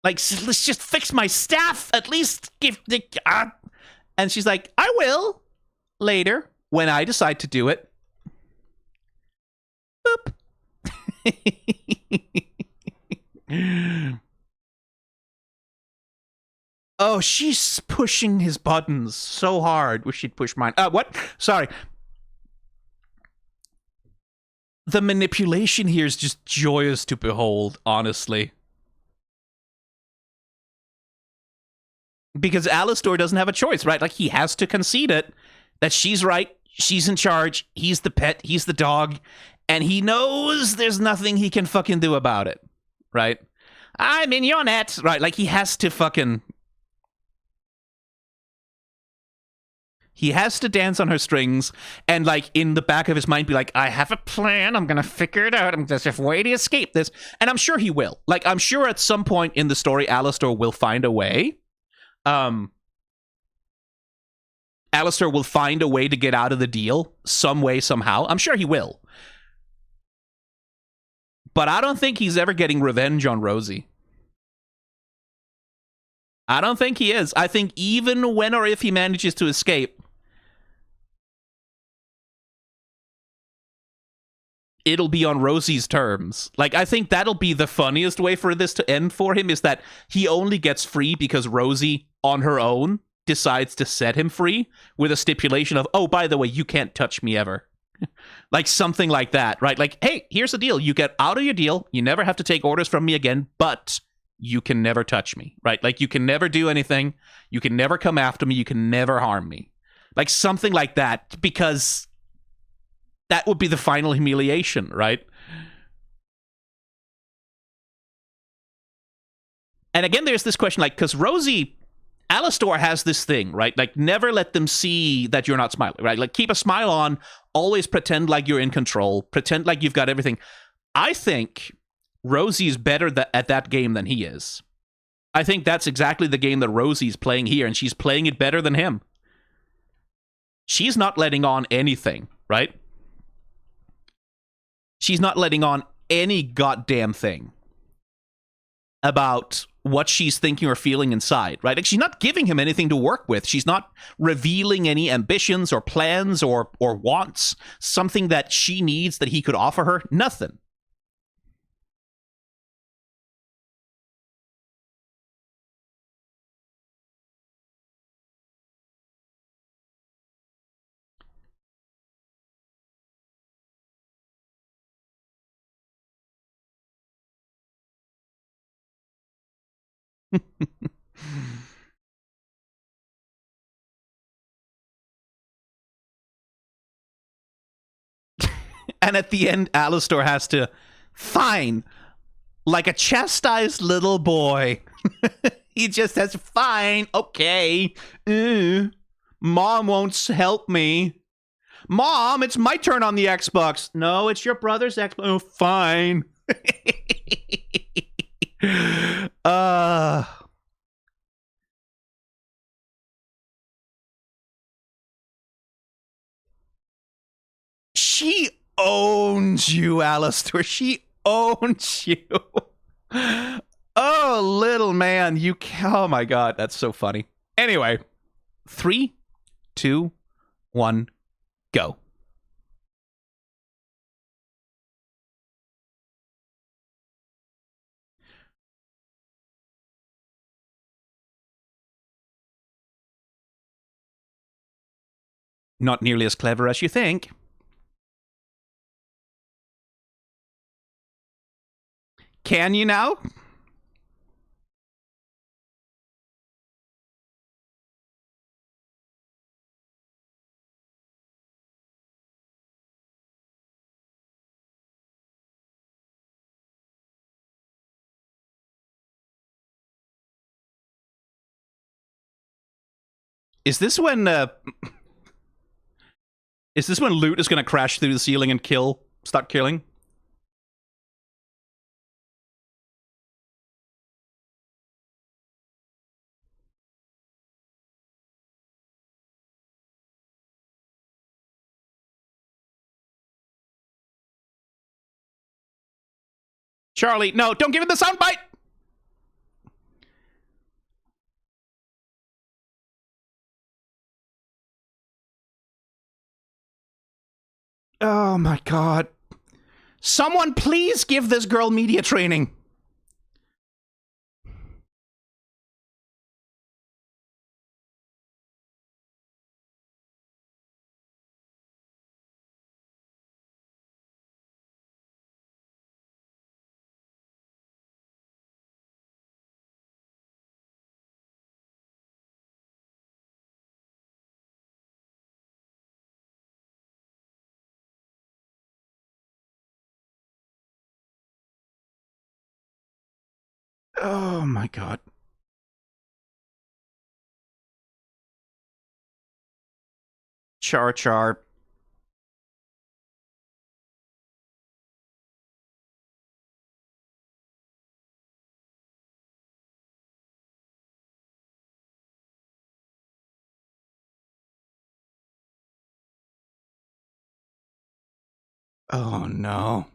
Like, let's just fix my staff. At least give the... And she's like, I will. Later, when I decide to do it. Boop. Oh, she's pushing his buttons so hard. Wish she'd push mine. What? Sorry. The manipulation here is just joyous to behold, honestly. Because Alastor doesn't have a choice, right? Like, he has to concede it. That she's right. She's in charge. He's the pet. He's the dog. And he knows there's nothing he can fucking do about it. Right? I'm in your net. Right? Like, he has to fucking... He has to dance on her strings and, like, in the back of his mind be like, I have a plan. I'm going to figure it out. There's a way to escape this. And I'm sure he will. Like, I'm sure at some point in the story, Alastor will find a way. Alastor will find a way to get out of the deal some way, somehow. I'm sure he will. But I don't think he's ever getting revenge on Rosie. I don't think he is. I think even when or if he manages to escape, it'll be on Rosie's terms. Like, I think that'll be the funniest way for this to end for him, is that he only gets free because Rosie, on her own, decides to set him free with a stipulation of, oh, by the way, you can't touch me ever. Like, something like that, right? Like, hey, here's the deal. You get out of your deal. You never have to take orders from me again, but you can never touch me, right? Like, you can never do anything. You can never come after me. You can never harm me. Like, something like that, because that would be the final humiliation, right? And again, there's this question, like, because Alastor has this thing, right? Like, never let them see that you're not smiling, right? Like, keep a smile on, always pretend like you're in control, pretend like you've got everything. I think Rosie's better at that game than he is. I think that's exactly the game that Rosie's playing here, and she's playing it better than him. She's not letting on anything, right? She's not letting on any goddamn thing about what she's thinking or feeling inside, right? Like, she's not giving him anything to work with. She's not revealing any ambitions or plans or wants, something that she needs that he could offer her. Nothing. And at the end, Alastor has to, fine, like a chastised little boy. He just says, fine, okay. Mom won't help me. Mom, it's my turn on the Xbox. No, it's your brother's Xbox. Oh, fine. She owns you, Alastor. She owns you. Oh, little man, you. Oh my god, that's so funny. Anyway, 3, 2, 1, go. Not nearly as clever as you think. Can you now? Is this when Loot is going to crash through the ceiling and start killing? Charlie, no, don't give it the soundbite! Oh my god. Someone please give this girl media training. Oh my god. Char char. Oh no.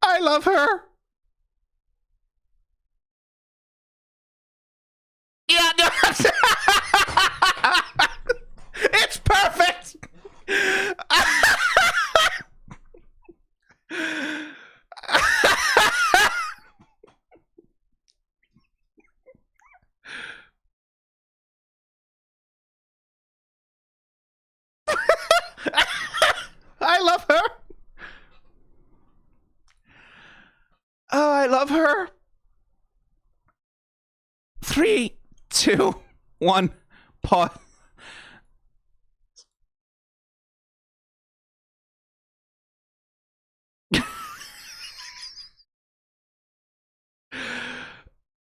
I love her. Yeah, no. It's perfect. I love her. Oh, I love her. 3, 2, 1, pause.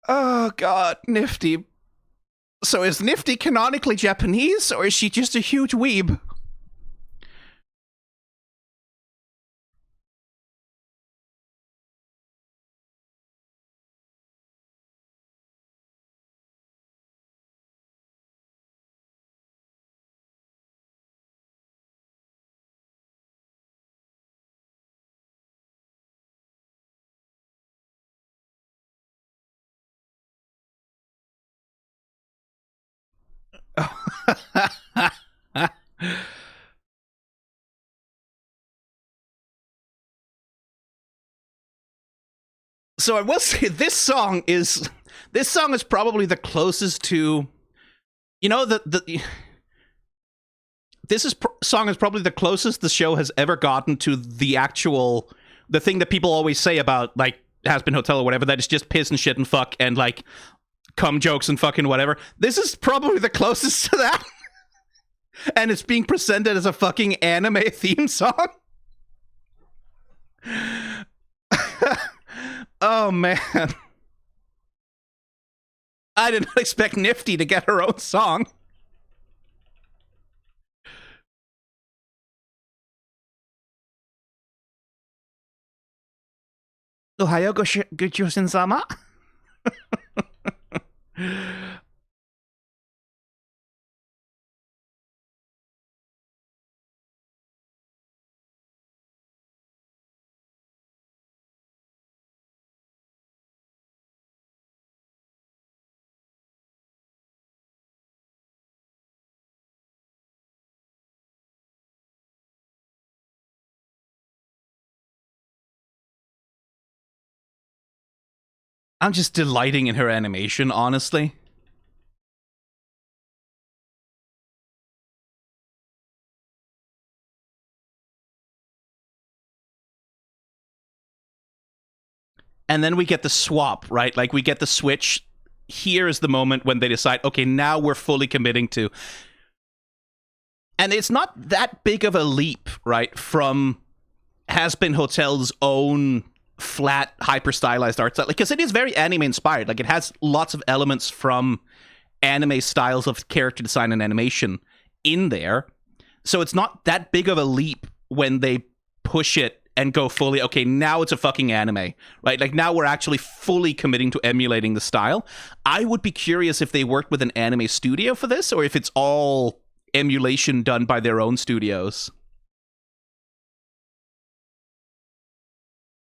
Oh god, Nifty. So is Nifty canonically Japanese, or is she just a huge weeb? So I will say this song is probably the closest to, you know, song is probably the closest the show has ever gotten to the thing that people always say about like Has Been Hotel or whatever, that it's just piss and shit and fuck and like cum jokes and fucking whatever. This is probably the closest to that. And it's being presented as a fucking anime theme song. Oh man. I did not expect Nifty to get her own song. Ohayo Goshushin-sama? I'm just delighting in her animation, honestly. And then we get the swap, right? Like, we get the switch. Here is the moment when they decide, okay, now we're fully committing to... And it's not that big of a leap, right, from Has Been Hotel's own flat, hyper-stylized art style. Because it is very anime-inspired. Like, it has lots of elements from anime styles of character design and animation in there. So it's not that big of a leap when they push it and go fully, okay, now it's a fucking anime, right? Like, now we're actually fully committing to emulating the style. I would be curious if they worked with an anime studio for this, or if it's all emulation done by their own studios.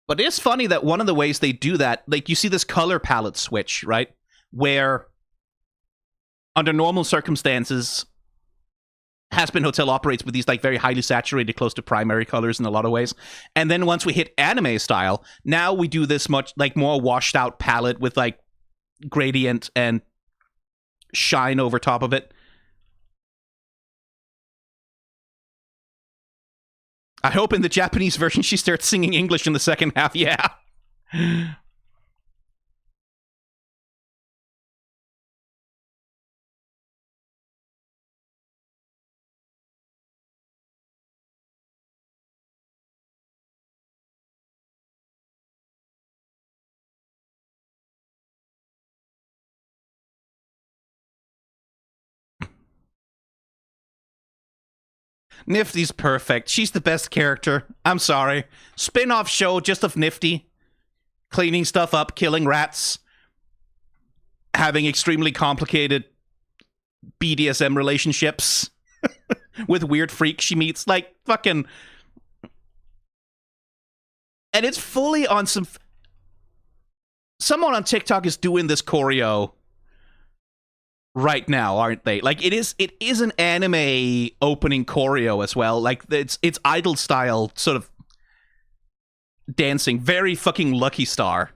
But it is funny that one of the ways they do that, like, you see this color palette switch, right? Where, under normal circumstances, Has Been Hotel operates with these like very highly saturated, close to primary colors in a lot of ways. And then once we hit anime style, now we do this much like more washed out palette with like gradient and shine over top of it. I hope in the Japanese version she starts singing English in the second half, yeah. Nifty's perfect. She's the best character. I'm sorry. Spin-off show just of Nifty. Cleaning stuff up, killing rats. Having extremely complicated BDSM relationships. With weird freaks she meets. Like, fucking... And it's fully on some... Someone on TikTok is doing this choreo right now, aren't they? Like, it is an anime opening choreo as well. Like, it's idol style sort of dancing. Very fucking Lucky Star.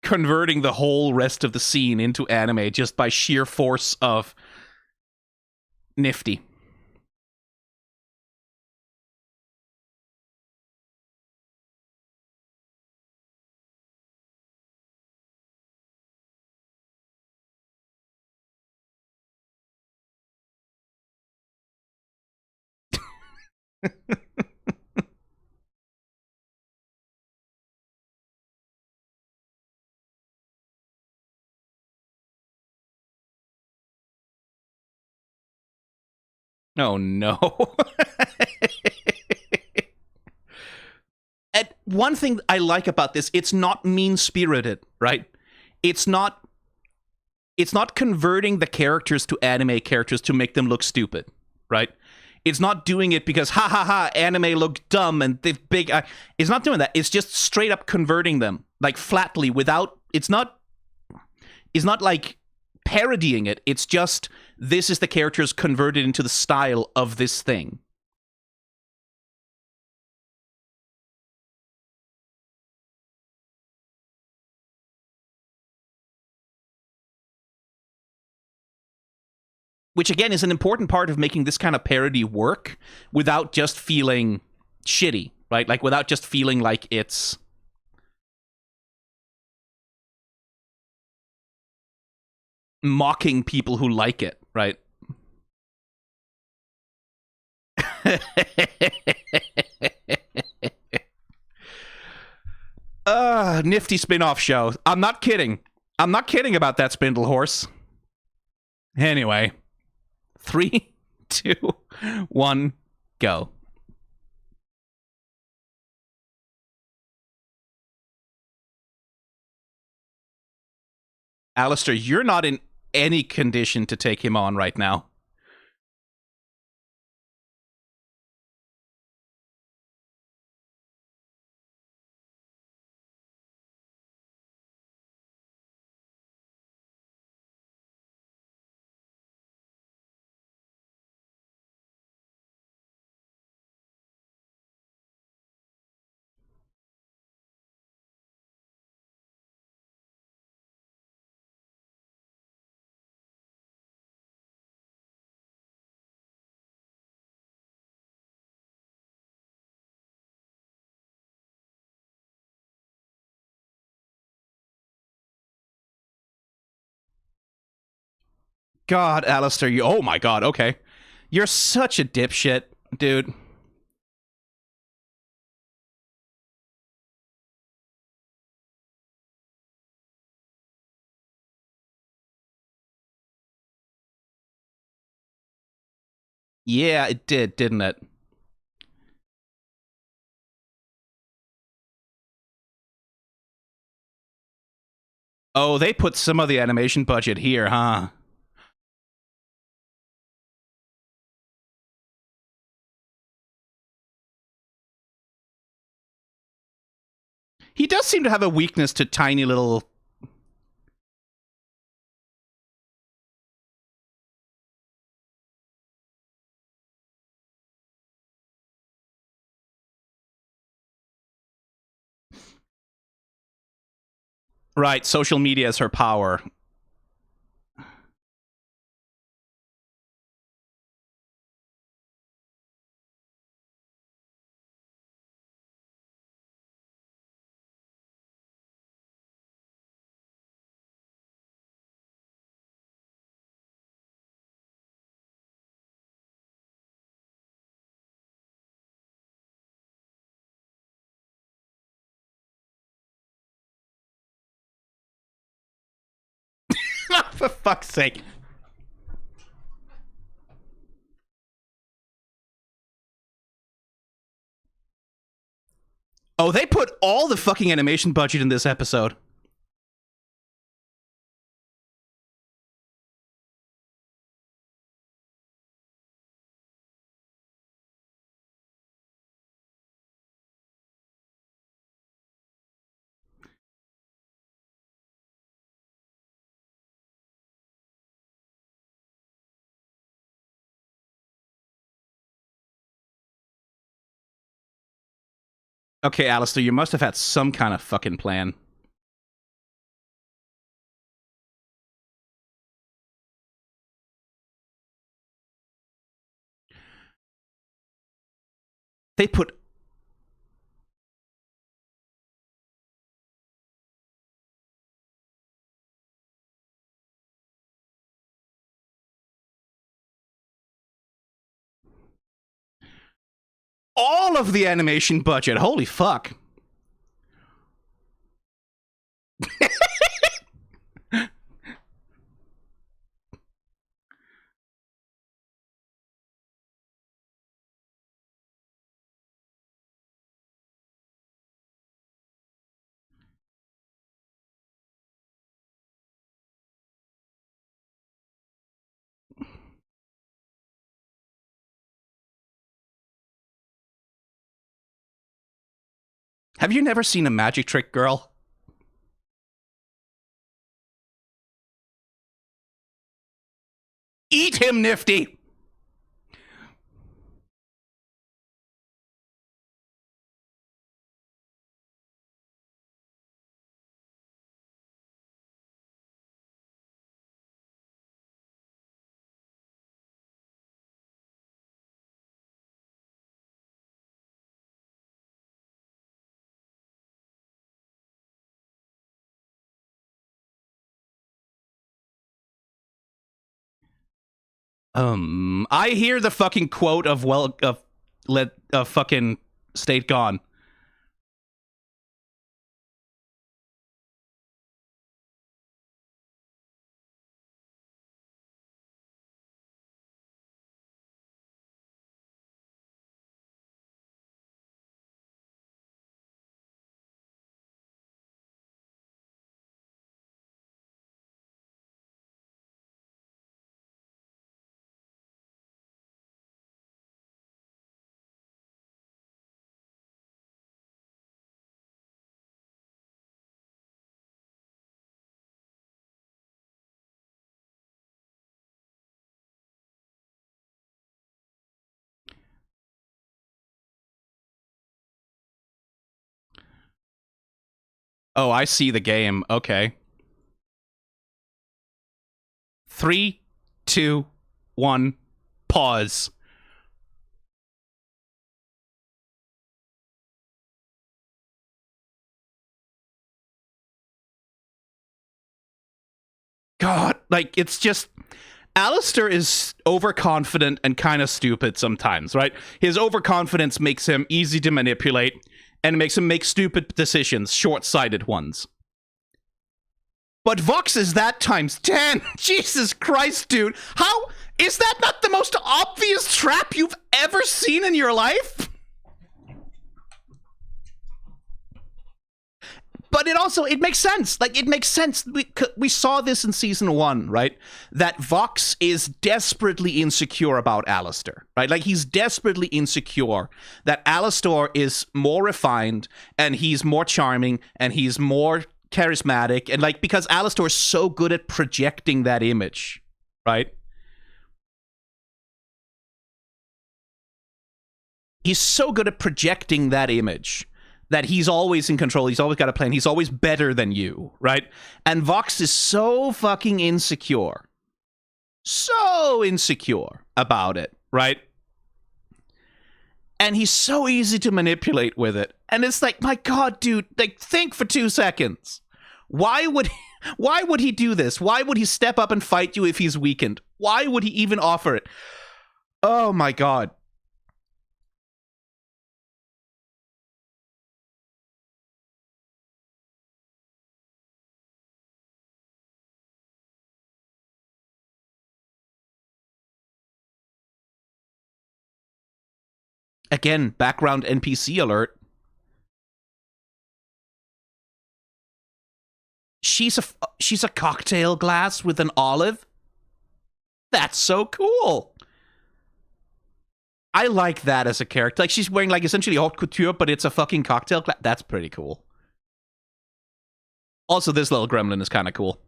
Converting the whole rest of the scene into anime just by sheer force of Nifty. Oh no. And one thing I like about this, it's not mean-spirited, right? It's not converting the characters to anime characters to make them look stupid, right? It's not doing it because ha ha ha, anime look dumb and they've big. It's not doing that. It's just straight up converting them, like flatly, without. It's not like parodying it. It's just this is the characters converted into the style of this thing. Which again is an important part of making this kind of parody work without just feeling shitty, right? Like without just feeling like it's mocking people who like it, right? Nifty spin-off show. I'm not kidding. I'm not kidding about that spindle horse. Anyway, 3, 2, 1, go. Alastor, you're not in any condition to take him on right now. God, Alastor, you. Oh my god, okay. You're such a dipshit, dude. Yeah, it did, didn't it? Oh, they put some of the animation budget here, huh? He does seem to have a weakness to tiny little... Right, social media is her power. For fuck's sake. Oh, they put all the fucking animation budget in this episode. Okay, Alastor, you must have had some kind of fucking plan. They put... all of the animation budget. Holy fuck. Have you never seen a magic trick, girl? Eat him, Nifty! I hear the fucking quote of let fucking state gone. Oh, I see the game. Okay. 3, 2, 1, pause. God, like, it's just... Alastor is overconfident and kind of stupid sometimes, right? His overconfidence makes him easy to manipulate and makes him make stupid decisions, short-sighted ones. But Vox is that times 10. Jesus Christ, dude. How is that not the most obvious trap you've ever seen in your life? But it makes sense. Like, it makes sense. We saw this in season 1, right? That Vox is desperately insecure about Alastor, right? Like, he's desperately insecure that Alastor is more refined and he's more charming and he's more charismatic. And, like, because Alastor is so good at projecting that image, right? He's so good at projecting that image that he's always in control, he's always got a plan, he's always better than you, right? And Vox is so fucking insecure. So insecure about it, right? And he's so easy to manipulate with it. And it's like, my God, dude, like, think for 2 seconds. Why would he do this? Why would he step up and fight you if he's weakened? Why would he even offer it? Oh my God. Again, background NPC alert. She's a cocktail glass with an olive? That's so cool. I like that as a character. Like, she's wearing, like, essentially haute couture, but it's a fucking cocktail glass. That's pretty cool. Also, this little gremlin is kind of cool.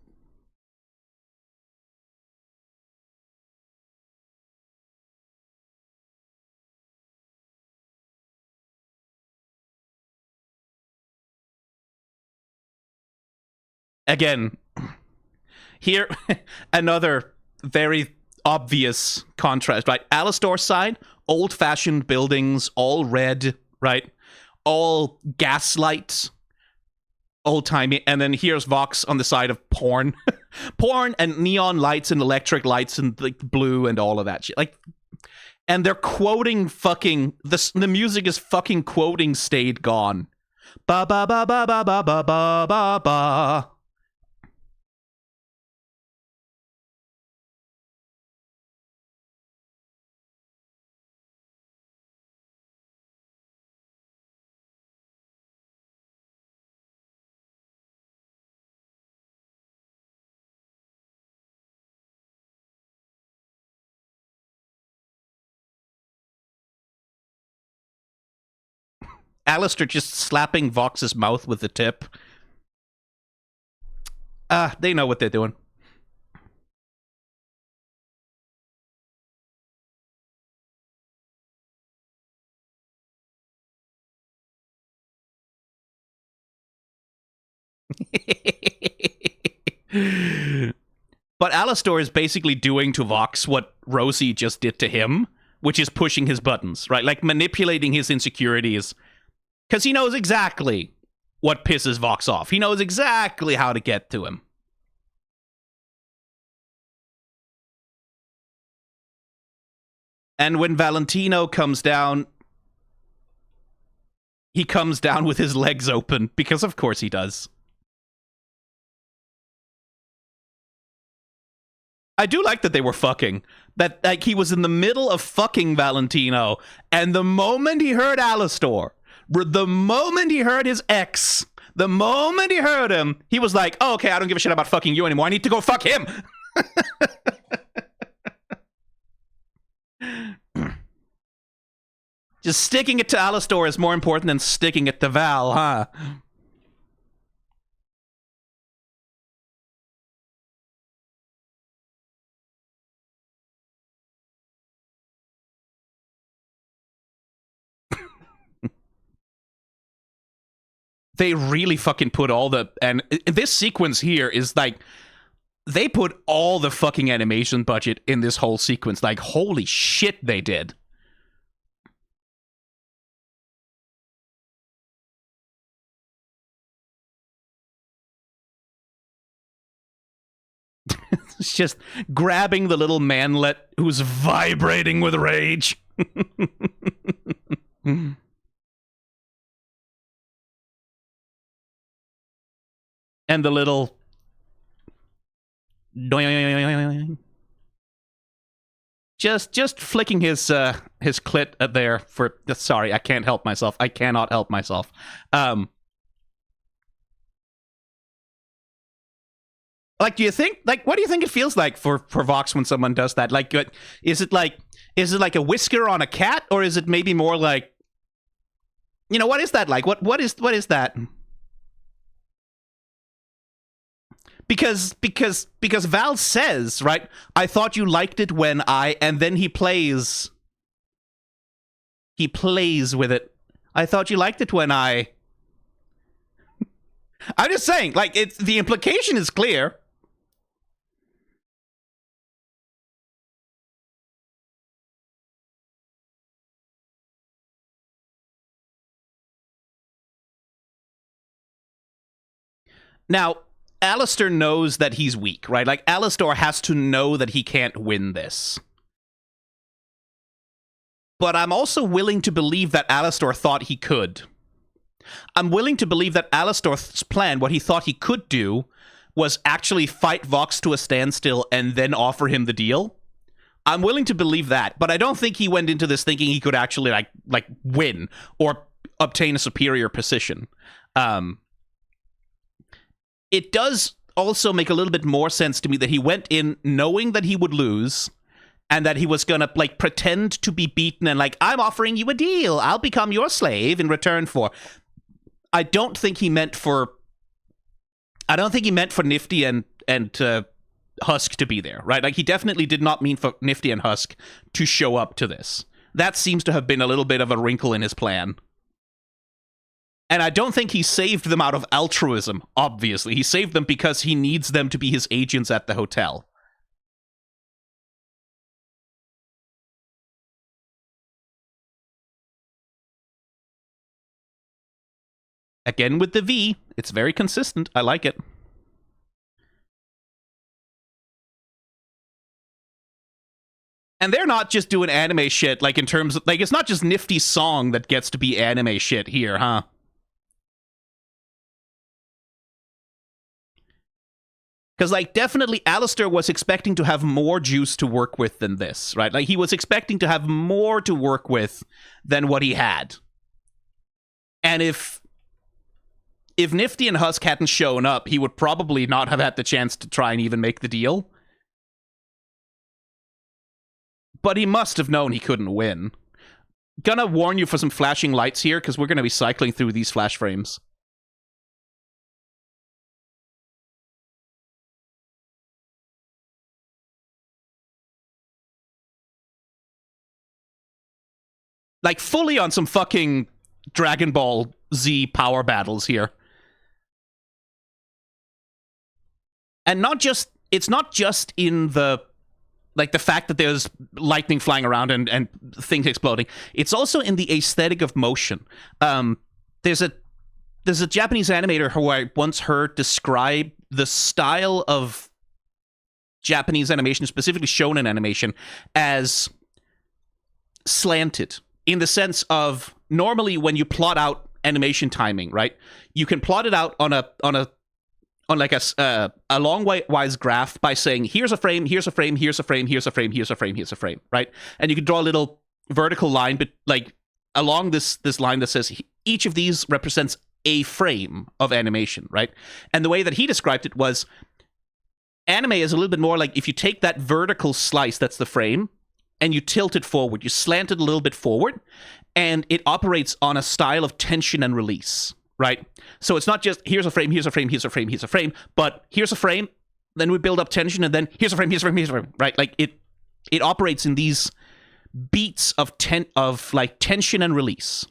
Again, here, another very obvious contrast, right? Alastor's side, old-fashioned buildings, all red, right? All gaslight, old-timey. And then here's Vox on the side of porn. Porn and neon lights and electric lights and like blue and all of that shit. Like, and they're quoting fucking, the music is fucking quoting Stayed Gone. Ba ba ba ba ba ba ba ba ba ba. Alastor just slapping Vox's mouth with the tip. They know what they're doing. But Alastor is basically doing to Vox what Rosie just did to him, which is pushing his buttons, right? Like manipulating his insecurities. Because he knows exactly what pisses Vox off. He knows exactly how to get to him. And when Valentino comes down, he comes down with his legs open, because of course he does. I do like that they were fucking. That, like, he was in the middle of fucking Valentino, and the moment he heard Alastor, the moment he heard his ex, the moment he heard him, he was like, oh, okay, I don't give a shit about fucking you anymore. I need to go fuck him. Just sticking it to Alastor is more important than sticking it to Val, huh? They really fucking put all the... And this sequence here is like... They put all the fucking animation budget in this whole sequence. Like, holy shit, they did. It's just grabbing the little manlet who's vibrating with rage. And the little... Just flicking his clit there for... Sorry, I can't help myself. I cannot help myself. Like, do you think... Like, what do you think it feels like for Vox when someone does that? Like, is it like a whisker on a cat? Or is it maybe more like... You know, what is that like? What is that? Because Val says, right, I thought you liked it when I... And then he plays with it. I thought you liked it when I... I'm just saying, like, it's the implication is clear. Now, Alastor knows that he's weak, right? Like, Alastor has to know that he can't win this. But I'm also willing to believe that Alastor thought he could. I'm willing to believe that Alastor's plan, what he thought he could do, was actually fight Vox to a standstill and then offer him the deal. I'm willing to believe that, but I don't think he went into this thinking he could actually, like win or obtain a superior position. It does also make a little bit more sense to me that he went in knowing that he would lose and that he was gonna, like, pretend to be beaten and, like, I'm offering you a deal. I'll become your slave in return for... I don't think he meant for Nifty and Husk to be there, right? Like, he definitely did not mean for Nifty and Husk to show up to this. That seems to have been a little bit of a wrinkle in his plan. And I don't think he saved them out of altruism, obviously. He saved them because he needs them to be his agents at the hotel. Again with the V, it's very consistent. I like it. And they're not just doing anime shit, like, in terms of... Like, it's not just Nifty's song that gets to be anime shit here, huh? Because, like, definitely Alastor was expecting to have more juice to work with than this, right? Like, he was expecting to have more to work with than what he had. And if Nifty and Husk hadn't shown up, he would probably not have had the chance to try and even make the deal. But he must have known he couldn't win. Gonna warn you for some flashing lights here, because we're gonna be cycling through these flash frames. Like, fully on some fucking Dragon Ball Z power battles here. And it's not just in the, like, the fact that there's lightning flying around and things exploding. It's also in the aesthetic of motion. There's a Japanese animator who I once heard describe the style of Japanese animation, specifically shonen animation, as slanted. In the sense of, normally when you plot out animation timing, right? You can plot it out on a long-wise graph by saying, here's a frame, here's a frame, here's a frame, here's a frame, here's a frame, here's a frame, right? And you can draw a little vertical line, but, like, along this line that says each of these represents a frame of animation, right? And the way that he described it was, anime is a little bit more like if you take that vertical slice, that's the frame, and you tilt it forward, you slant it a little bit forward, and it operates on a style of tension and release, right? So it's not just, here's a frame, here's a frame, here's a frame, here's a frame, but here's a frame, then we build up tension, and then here's a frame, here's a frame, here's a frame, right? Like, it operates in these beats of like tension and release.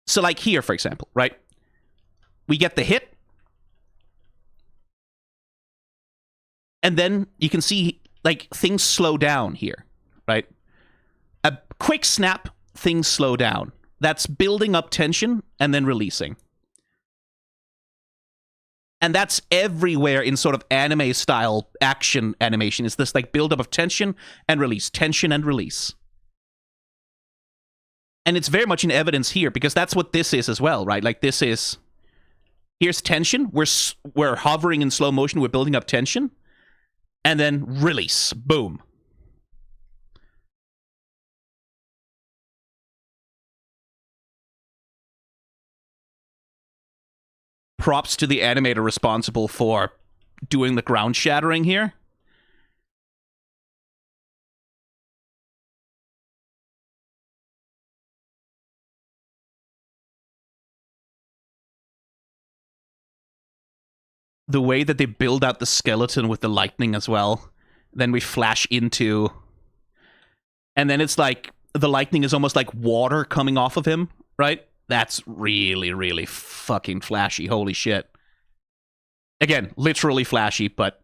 So, like, here, for example, right? We get the hit, and then you can see, like, things slow down here, right? A quick snap, things slow down. That's building up tension and then releasing. And that's everywhere in sort of anime-style action animation. It's this, like, buildup of tension and release, tension and release. And it's very much in evidence here, because that's what this is as well, right? Like, this is... Here's tension. We're hovering in slow motion. We're building up tension. And then release. Boom. Props to the animator responsible for doing the ground shattering here. The way that they build out the skeleton with the lightning as well. Then we flash into... And then it's like, the lightning is almost like water coming off of him, right? That's really, really fucking flashy. Holy shit. Again, literally flashy, but...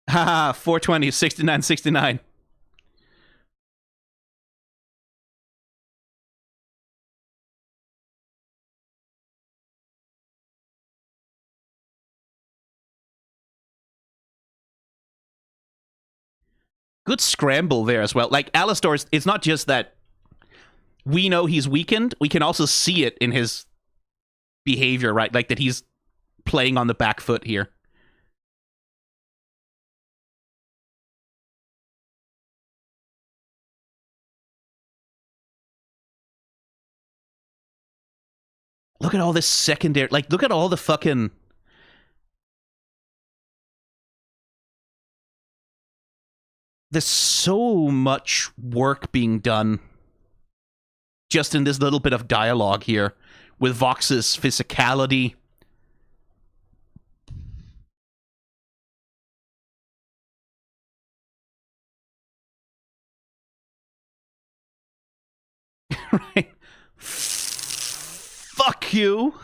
Haha, 420, 69, 69. Good scramble there as well. Like, Alastor, it's not just that we know he's weakened, we can also see it in his behavior, right? Like, that he's playing on the back foot here. Look at all this secondary... Like, look at all the fucking... There's so much work being done just in this little bit of dialogue here with Vox's physicality. Right? Fuck you.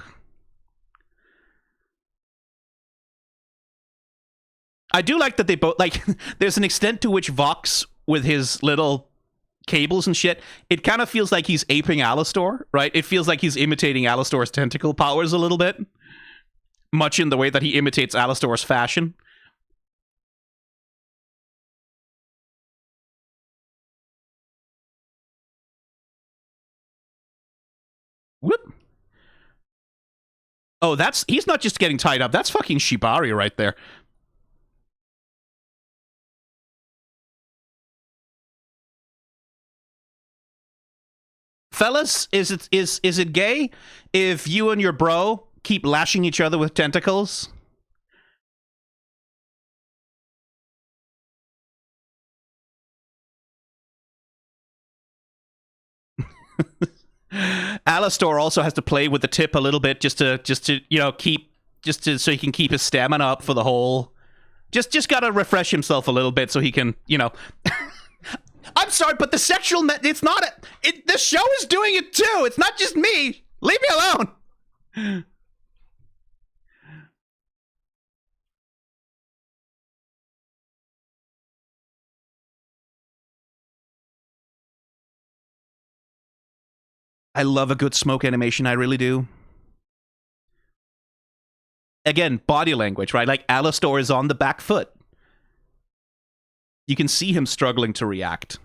I do like that they both, like, there's an extent to which Vox, with his little cables and shit, it kind of feels like he's aping Alastor, right? It feels like he's imitating Alastor's tentacle powers a little bit. Much in the way that he imitates Alastor's fashion. Whoop. Oh, he's not just getting tied up, that's fucking Shibari right there. Fellas, is it gay if you and your bro keep lashing each other with tentacles? Alastor also has to play with the tip a little bit just to you know so he can keep his stamina up for the whole. Just gotta refresh himself a little bit so he can, you know. I'm sorry, but the sexual it's not the show is doing it too. It's not just me. Leave me alone. I love a good smoke animation, I really do. Again, body language, right? Like, Alastor is on the back foot. You can see him struggling to react.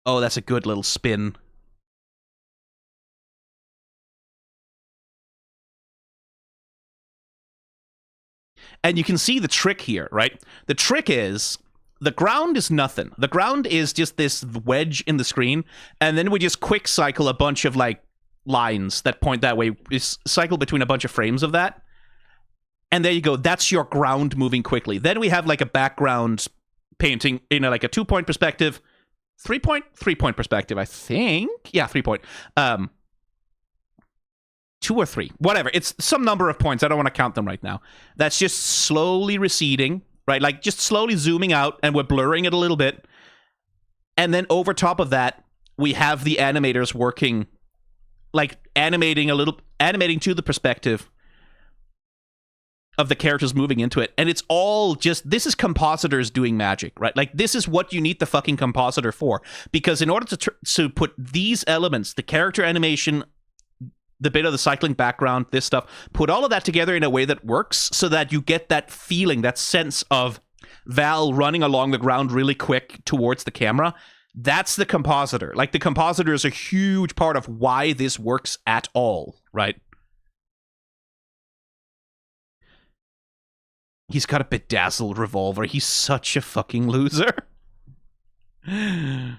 Oh, that's a good little spin. And you can see the trick here, right? The trick is, the ground is nothing. The ground is just this wedge in the screen, and then we just quick cycle a bunch of, like, lines that point that way. We cycle between a bunch of frames of that. And there you go. That's your ground moving quickly. Then we have, like, a background painting in like a 2-point perspective. 3-point perspective, I think. Yeah, 3-point. 2 or 3. Whatever. It's some number of points. I don't want to count them right now. That's just slowly receding, right? Like, just slowly zooming out, and we're blurring it a little bit. And then over top of that, we have the animators working, like, animating to the perspective of the characters moving into it. And it's all just, this is compositors doing magic, right? Like, this is what you need the fucking compositor for. Because in order to put these elements, the character animation, the bit of the cycling background, this stuff, put all of that together in a way that works so that you get that feeling, that sense of Val running along the ground really quick towards the camera. That's the compositor. Like, the compositor is a huge part of why this works at all, right? He's got a bedazzled revolver. He's such a fucking loser. And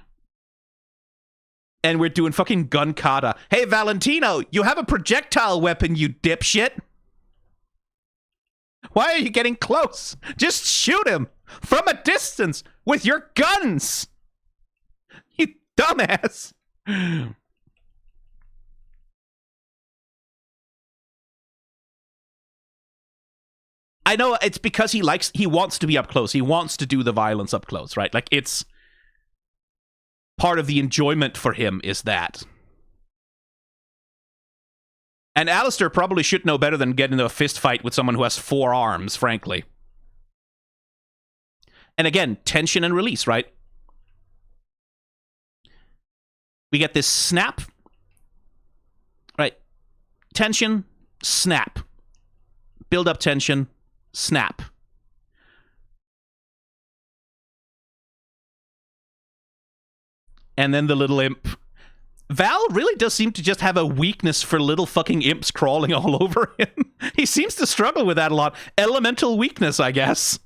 we're doing fucking gun kata. Hey, Valentino, you have a projectile weapon, you dipshit. Why are you getting close? Just shoot him from a distance with your guns. You dumbass. I know it's because he wants to be up close. He wants to do the violence up close, right? Like, it's part of the enjoyment for him is that. And Alastor probably should know better than get into a fist fight with someone who has 4 arms, frankly. And again, tension and release, right? We get this snap, right? Tension, snap. Build up tension, snap. And then the little imp. Val really does seem to just have a weakness for little fucking imps crawling all over him. He seems to struggle with that a lot. Elemental weakness, I guess.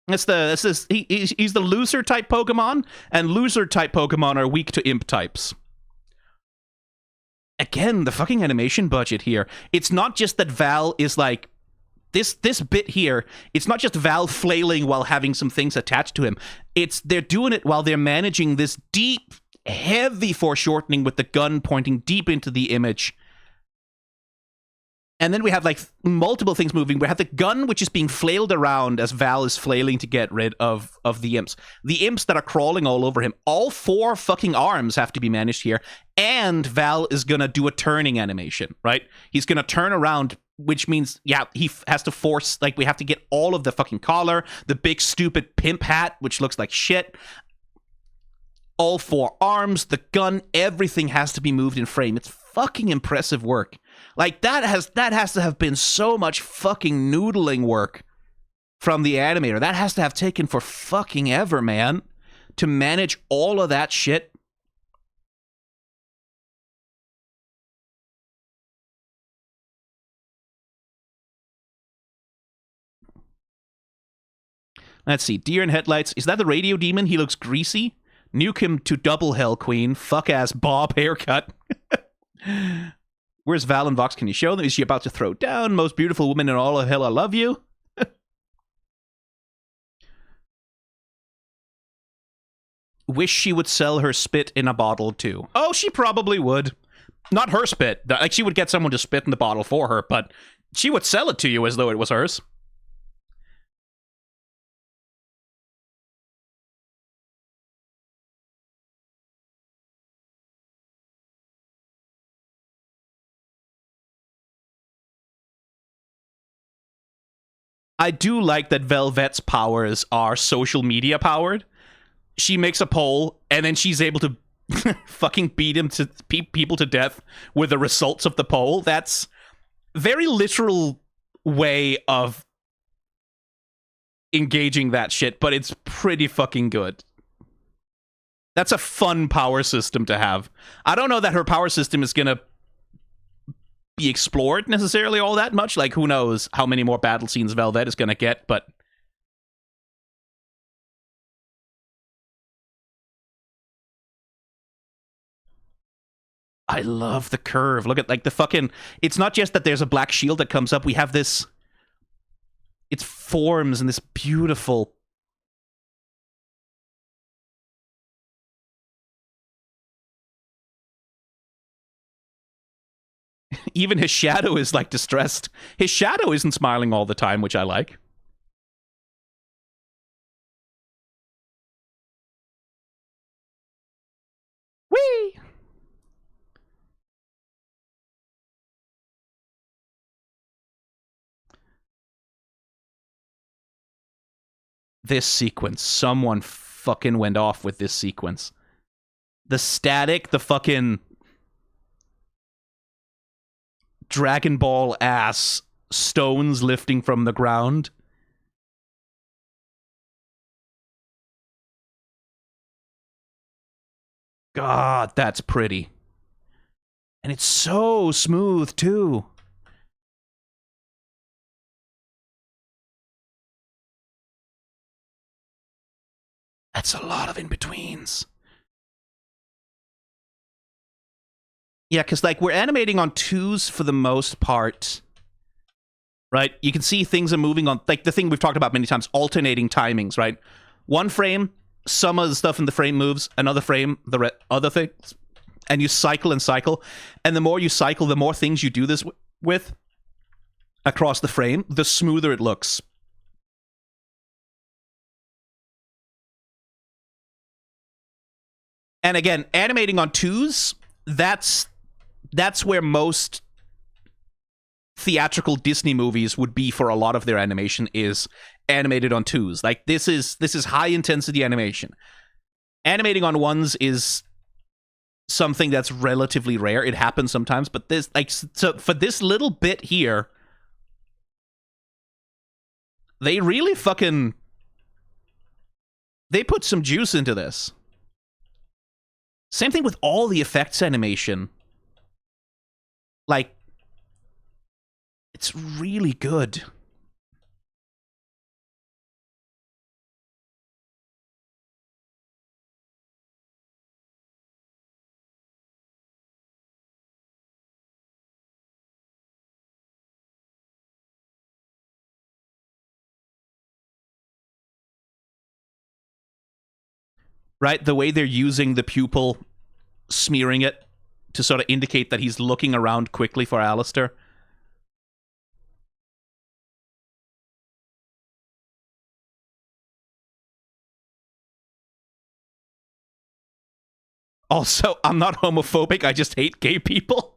He's the loser type Pokemon, and loser type Pokemon are weak to imp types. Again, the fucking animation budget here. It's not just that Val is like this bit here. It's not just Val flailing while having some things attached to him. They're doing it while they're managing this deep, heavy foreshortening with the gun pointing deep into the image. And then we have, like, multiple things moving. We have the gun, which is being flailed around as Val is flailing to get rid of the imps. The imps that are crawling all over him. All 4 fucking arms have to be managed here. And Val is going to do a turning animation, right? He's going to turn around, which means, yeah, he has to force, like, we have to get all of the fucking collar, the big stupid pimp hat, which looks like shit. All 4 arms, the gun, everything has to be moved in frame. It's fucking impressive work. Like, that has to have been so much fucking noodling work from the animator. That has to have taken for fucking ever, man, to manage all of that shit. Let's see. Deer in headlights. Is that the radio demon? He looks greasy. Nuke him to double hell queen. Fuck-ass bob haircut. Where's Val and Vox? Can you show them? Is she about to throw down? Most beautiful woman in all of hell, I love you. Wish she would sell her spit in a bottle too. Oh, she probably would. Not her spit. Like, she would get someone to spit in the bottle for her, but she would sell it to you as though it was hers. I do like that Velvet's powers are social media powered. She makes a poll, and then she's able to fucking beat people to death with the results of the poll. That's very literal way of engaging that shit, but it's pretty fucking good. That's a fun power system to have. I don't know that her power system is gonna be explored necessarily all that much. Like, who knows how many more battle scenes Velvet is gonna get, but I love the curve. Look at, like, the fucking... It's not just that there's a black shield that comes up. We have this... It forms in this beautiful... Even his shadow is, like, distressed. His shadow isn't smiling all the time, which I like. Whee! This sequence. Someone fucking went off with this sequence. The static, the fucking... Dragon Ball ass stones lifting from the ground. God, that's pretty. And it's so smooth, too. That's a lot of in-betweens. Yeah, because, like, we're animating on 2s for the most part. Right? You can see things are moving on, like, the thing we've talked about many times, alternating timings, right? 1 frame, some of the stuff in the frame moves, another frame, the other things, and you cycle and cycle. And the more you cycle, the more things you do this with across the frame, the smoother it looks. And again, animating on 2s, that's where most theatrical Disney movies would be for a lot of their animation, is animated on 2s. Like, this is high intensity animation. Animating on 1s is something that's relatively rare. It happens sometimes, but this, like, so for this little bit here, they really fucking, they put some juice into this. Same thing with all the effects animation. Like, it's really good. Right? The way they're using the pupil, smearing it to sort of indicate that he's looking around quickly for Alastor. Also, I'm not homophobic, I just hate gay people.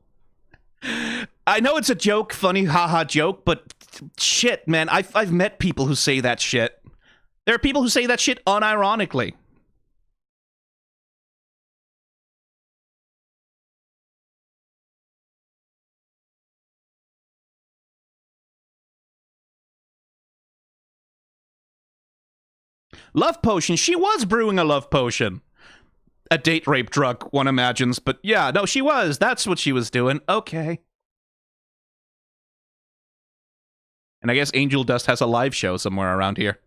I know it's a joke, funny haha joke, but shit, man, I've met people who say that shit. There are people who say that shit unironically. Love potion. She was brewing a love potion. A date rape drug, one imagines. But yeah, no, she was. That's what she was doing. Okay. And I guess Angel Dust has a live show somewhere around here.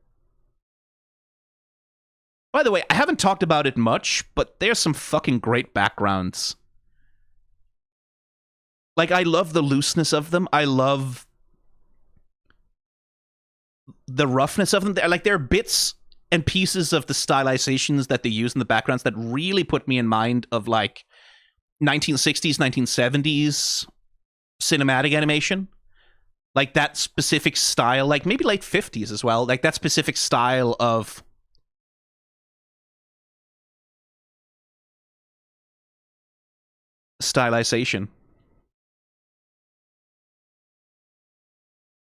By the way, I haven't talked about it much, but there's some fucking great backgrounds. Like, I love the looseness of them. I love the roughness of them. Like, there are bits and pieces of the stylizations that they use in the backgrounds that really put me in mind of, like, 1960s, 1970s cinematic animation. Like, that specific style, like, maybe late 50s as well. Like, that specific style of stylization.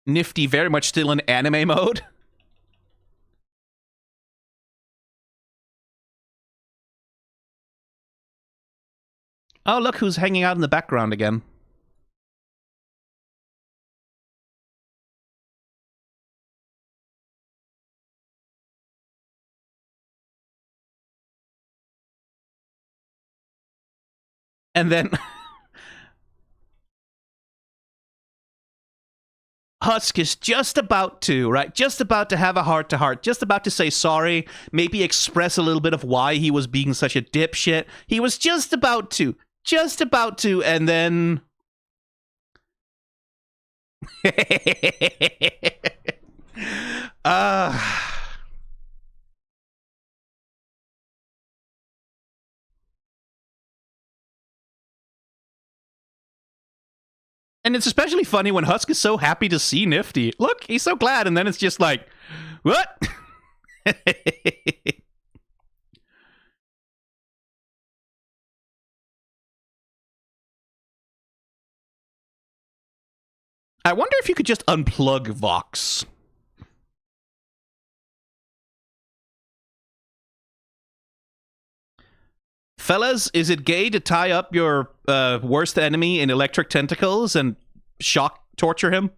Nifty very much still in anime mode. Oh, look who's hanging out in the background again. And then Husk is just about to, right? Just about to have a heart-to-heart. Just about to say sorry. Maybe express a little bit of why he was being such a dipshit. He was just about to. Just about to, and then... And it's especially funny when Husk is so happy to see Nifty. Look, he's so glad, and then it's just like, what? I wonder if you could just unplug Vox. Fellas, is it gay to tie up your worst enemy in electric tentacles and shock torture him?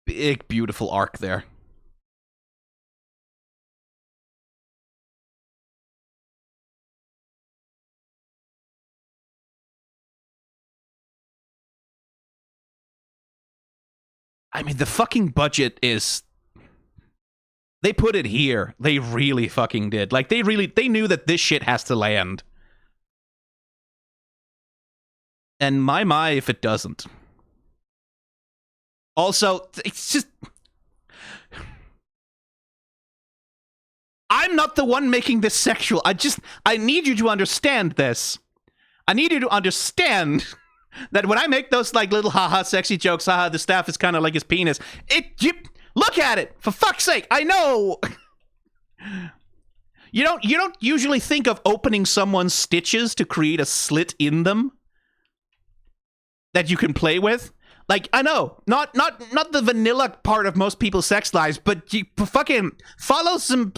Big, beautiful arc there. I mean, the fucking budget is... They put it here. They really fucking did. Like, they knew that this shit has to land. And my if it doesn't. Also, it's just... I'm not the one making this sexual. I need you to understand this. I need you to understand that when I make those, like, little haha sexy jokes, haha, the staff is kind of like his penis, look at it! For fuck's sake, I know! You don't usually think of opening someone's stitches to create a slit in them that you can play with. Like, I know, not the vanilla part of most people's sex lives, but you fucking follow some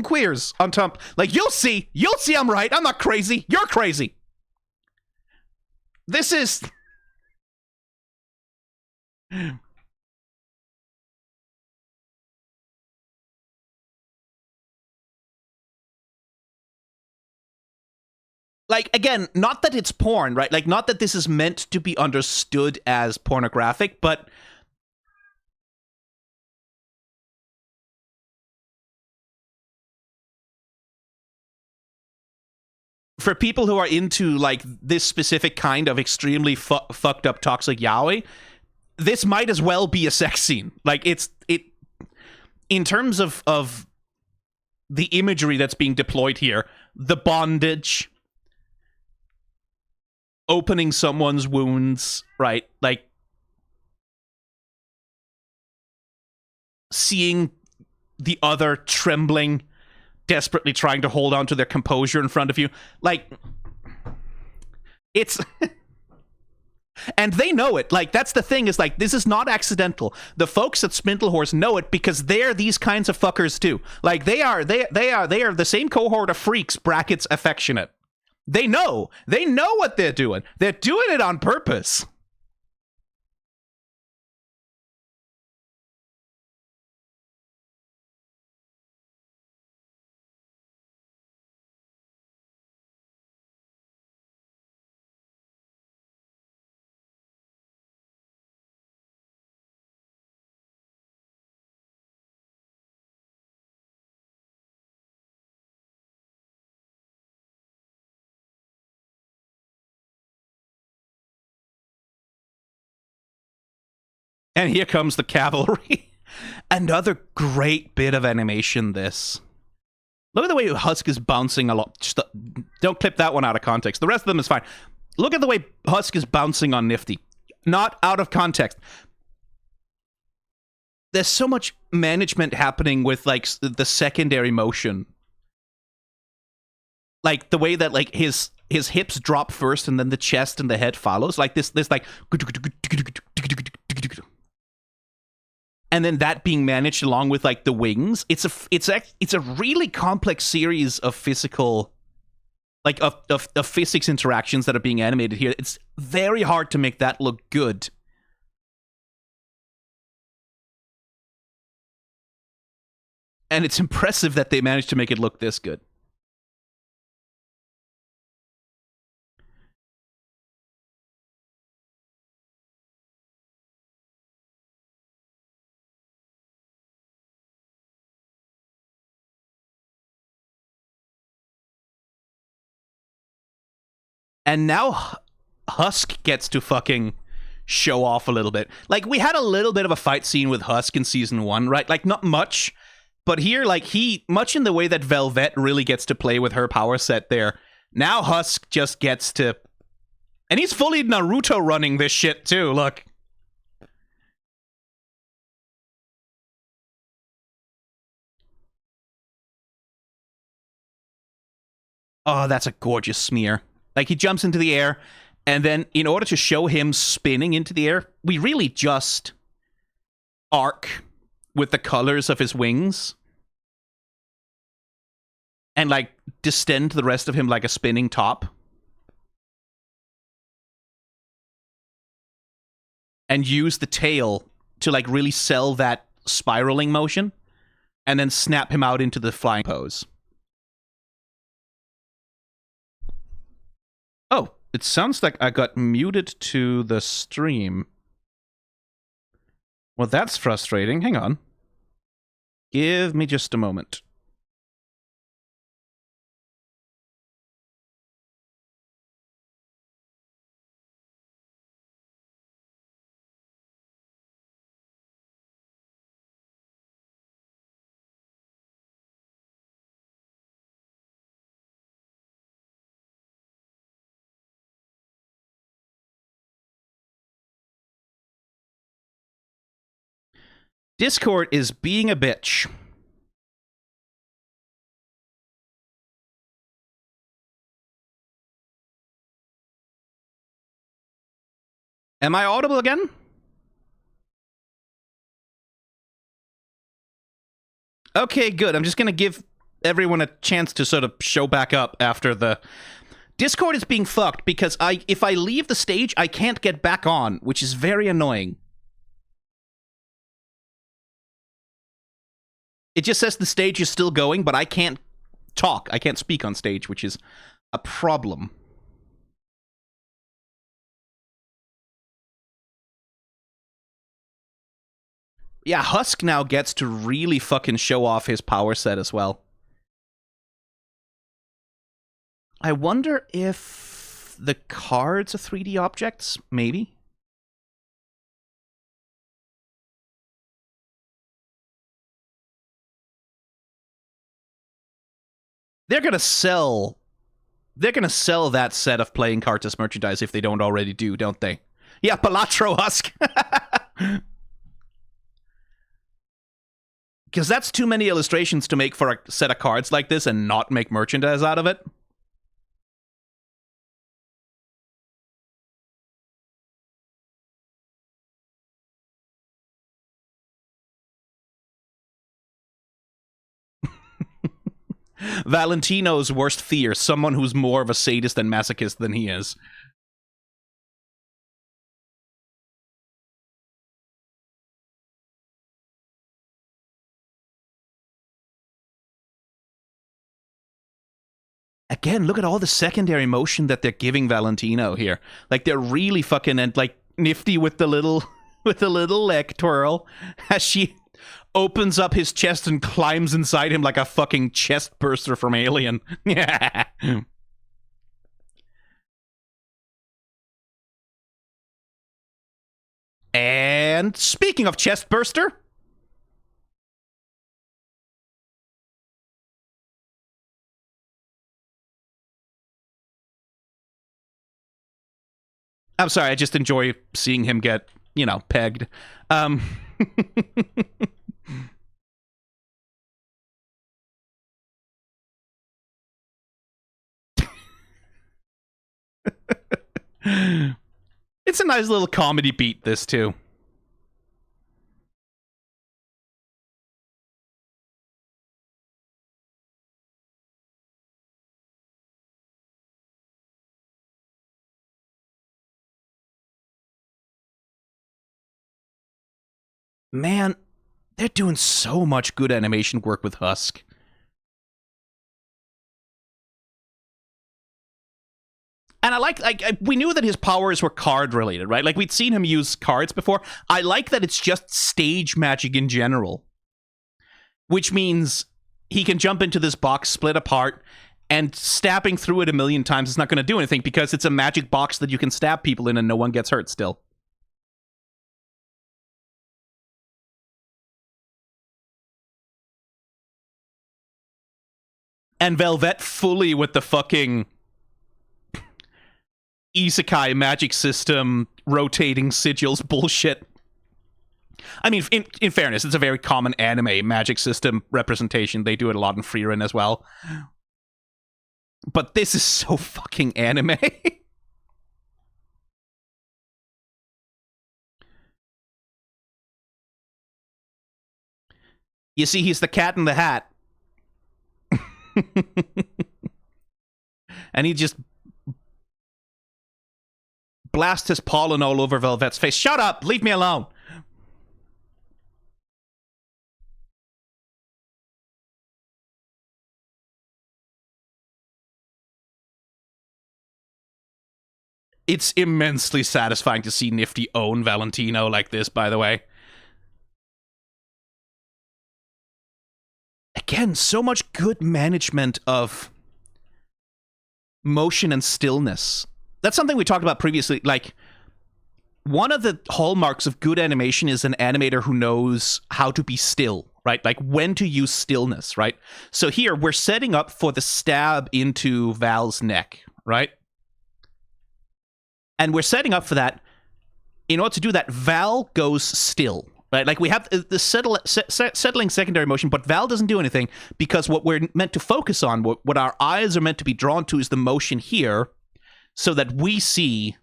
queers on top. Like, you'll see I'm right. I'm not crazy. You're crazy. This is... Like, again, not that it's porn, right? Like, not that this is meant to be understood as pornographic, but... for people who are into, like, this specific kind of extremely fucked up toxic yaoi, this might as well be a sex scene. Like, it in terms of the imagery that's being deployed here, the bondage, opening someone's wounds, right? Like, seeing the other trembling, desperately trying to hold on to their composure in front of you. Like, it's... and they know it. Like, that's the thing, is, like, this is not accidental. The folks at Spindlehorse know it because they're these kinds of fuckers too. Like, they are the same cohort of freaks, brackets affectionate. They know what they're doing. They're doing it on purpose. And here comes the cavalry. Another great bit of animation, this. Look at the way Husk is bouncing a lot. Just don't clip that one out of context. The rest of them is fine. Look at the way Husk is bouncing on Nifty. Not out of context. There's so much management happening with, like, the secondary motion. Like, the way that, like, his hips drop first and then the chest and the head follows. Like, this like... and then that being managed along with, like, the wings. It's a really complex series of physical, like, of physics interactions that are being animated here. It's very hard to make that look good. And it's impressive that they managed to make it look this good. And now Husk gets to fucking show off a little bit. Like, we had a little bit of a fight scene with Husk in season 1, right? Like, not much. But here, like, much in the way that Velvet really gets to play with her power set there, now Husk just gets to... and he's fully Naruto running this shit, too, look. Oh, that's a gorgeous smear. Like, he jumps into the air, and then in order to show him spinning into the air, we really just arc with the colors of his wings and, like, distend the rest of him like a spinning top. And use the tail to, like, really sell that spiraling motion, and then snap him out into the flying pose. Oh, it sounds like I got muted to the stream. Well, that's frustrating. Hang on. Give me just a moment. Discord is being a bitch. Am I audible again? Okay, good. I'm just going to give everyone a chance to sort of show back up after the... Discord is being fucked because if I leave the stage, I can't get back on, which is very annoying. It just says the stage is still going, but I can't talk. I can't speak on stage, which is a problem. Yeah, Husk now gets to really fucking show off his power set as well. I wonder if the cards are 3D objects? Maybe? They're gonna sell that set of playing cards as merchandise if they don't already do, don't they? Yeah, Palatro Husk! Because that's too many illustrations to make for a set of cards like this and not make merchandise out of it. Valentino's worst fear, someone who's more of a sadist and masochist than he is. Again, look at all the secondary motion that they're giving Valentino here. Like, they're really fucking, and like, Nifty with the little leg twirl as she opens up his chest and climbs inside him like a fucking chest burster from Alien. Yeah. And speaking of chest burster, I'm sorry, I just enjoy seeing him get, you know, pegged. It's a nice little comedy beat, this, too. Man, they're doing so much good animation work with Husk. And I like we knew that his powers were card related, right? Like, we'd seen him use cards before. I like that it's just stage magic in general. Which means he can jump into this box, split apart, and stabbing through it a million times is not going to do anything because it's a magic box that you can stab people in and no one gets hurt still. And Velvet fully with the fucking isekai magic system rotating sigils bullshit. I mean, in fairness, it's a very common anime magic system representation. They do it a lot in Frieren as well. But this is so fucking anime. You see, he's the cat in the hat. And he just blasts his pollen all over Velvet's face. Shut up! Leave me alone! It's immensely satisfying to see Nifty own Valentino like this, by the way. Again, so much good management of motion and stillness. That's something we talked about previously. Like, one of the hallmarks of good animation is an animator who knows how to be still, right? Like, when to use stillness, right? So here, we're setting up for the stab into Val's neck, right? And we're setting up for that. In order to do that, Val goes still. Right? Like we have the settling secondary motion, but Val doesn't do anything because what we're meant to focus on, what our eyes are meant to be drawn to, is the motion here, so that we see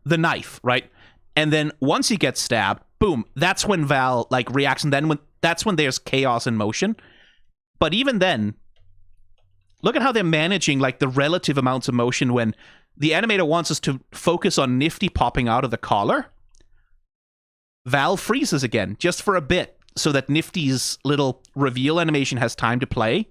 the knife, right? And then once he gets stabbed, boom, that's when Val like reacts, and then that's when there's chaos in motion. But even then, look at how they're managing like the relative amounts of motion when the animator wants us to focus on Nifty popping out of the collar. Val freezes again, just for a bit, so that Nifty's little reveal animation has time to play.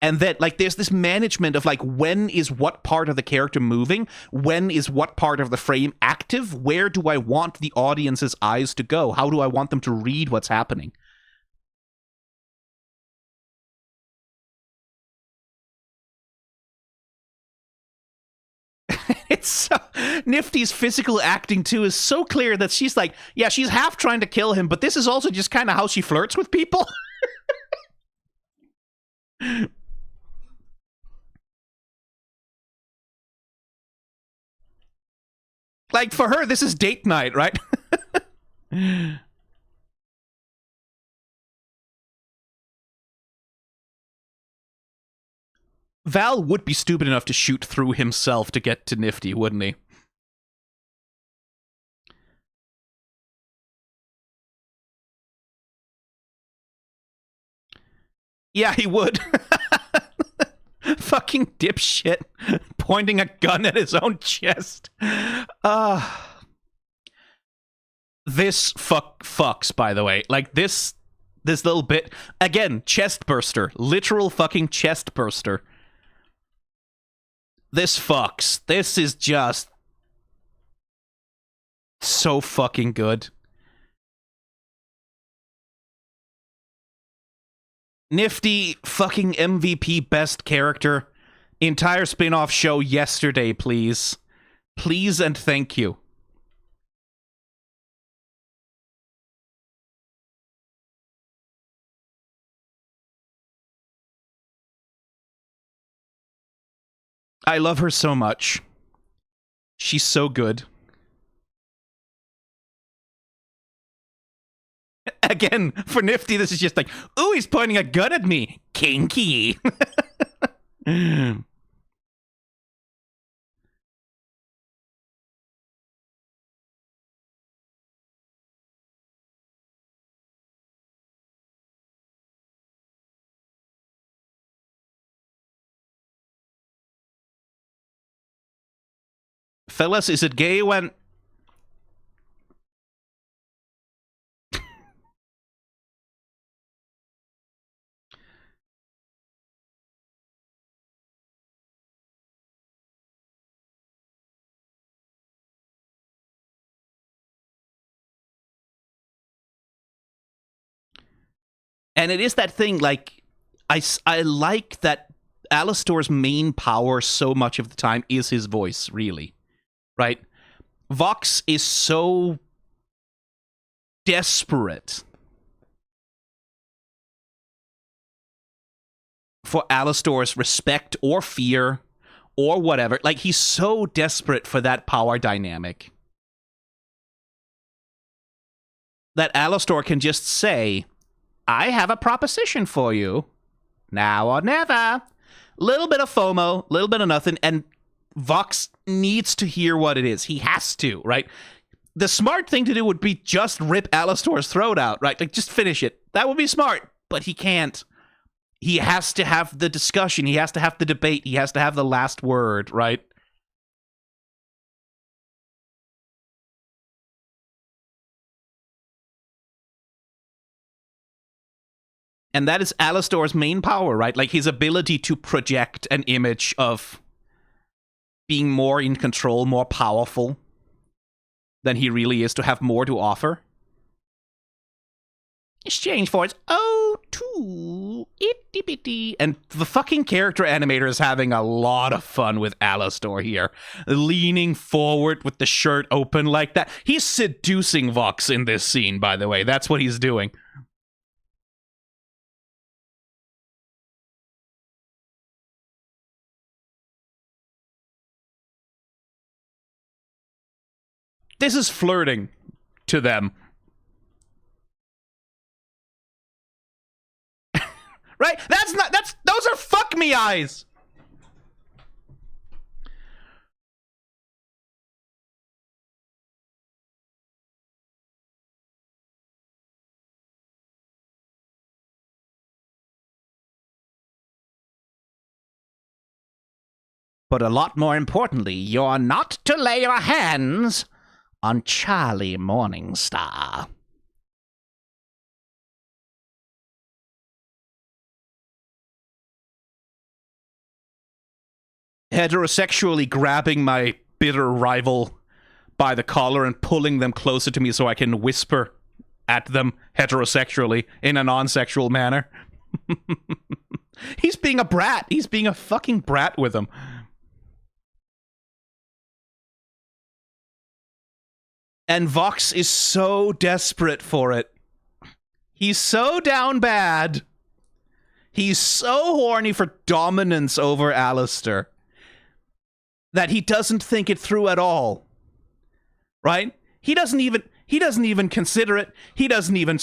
And then, like, there's this management of, like, when is what part of the character moving? When is what part of the frame active? Where do I want the audience's eyes to go? How do I want them to read what's happening? It's so, Nifty's physical acting too is so clear that she's like, yeah, she's half trying to kill him, but this is also just kind of how she flirts with people. Like, for her, this is date night, right? Val would be stupid enough to shoot through himself to get to Nifty, wouldn't he? Yeah, he would. Fucking dipshit. Pointing a gun at his own chest. This fucks, by the way. Like, this little bit. Again, chest burster. Literal fucking chest burster. This fucks. This is just so fucking good. Nifty, fucking MVP best character. Entire spin-off show yesterday, please. Please and thank you. I love her so much. She's so good. Again, for Nifty, this is just like, ooh, he's pointing a gun at me. Kinky. Fellas, is it gay when... And it is that thing, like, I like that Alastor's main power so much of the time is his voice, really. Right? Vox is so desperate for Alastor's respect or fear or whatever. Like, he's so desperate for that power dynamic that Alastor can just say, I have a proposition for you. Now or never. Little bit of FOMO, little bit of nothing, and Vox needs to hear what it is. He has to, right? The smart thing to do would be just rip Alastor's throat out, right? Like, just finish it. That would be smart, but he can't. He has to have the discussion. He has to have the debate. He has to have the last word, right? And that is Alastor's main power, right? Like, his ability to project an image of being more in control, more powerful than he really is, to have more to offer. Exchange for its O2 itty bitty. And the fucking character animator is having a lot of fun with Alastor here. Leaning forward with the shirt open like that. He's seducing Vox in this scene, by the way. That's what he's doing. This is flirting to them. Right? Those are fuck me eyes. But a lot more importantly, you're not to lay your hands on Charlie Morningstar. Heterosexually grabbing my bitter rival by the collar and pulling them closer to me so I can whisper at them heterosexually in a non-sexual manner. He's being a brat. He's being a fucking brat with him. And Vox is so desperate for it. He's so down bad. He's so horny for dominance over Alastor that he doesn't think it through at all. Right? He doesn't even consider it. He doesn't even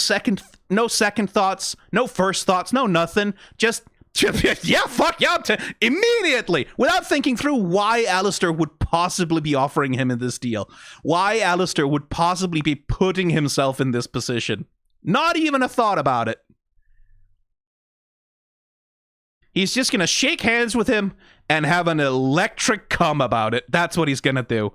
no second thoughts, no first thoughts, no nothing. Just yeah, fuck yeah, immediately, without thinking through why Alastor would possibly be offering him in this deal. Why Alastor would possibly be putting himself in this position. Not even a thought about it. He's just gonna shake hands with him and have an electric cum about it. That's what he's gonna do.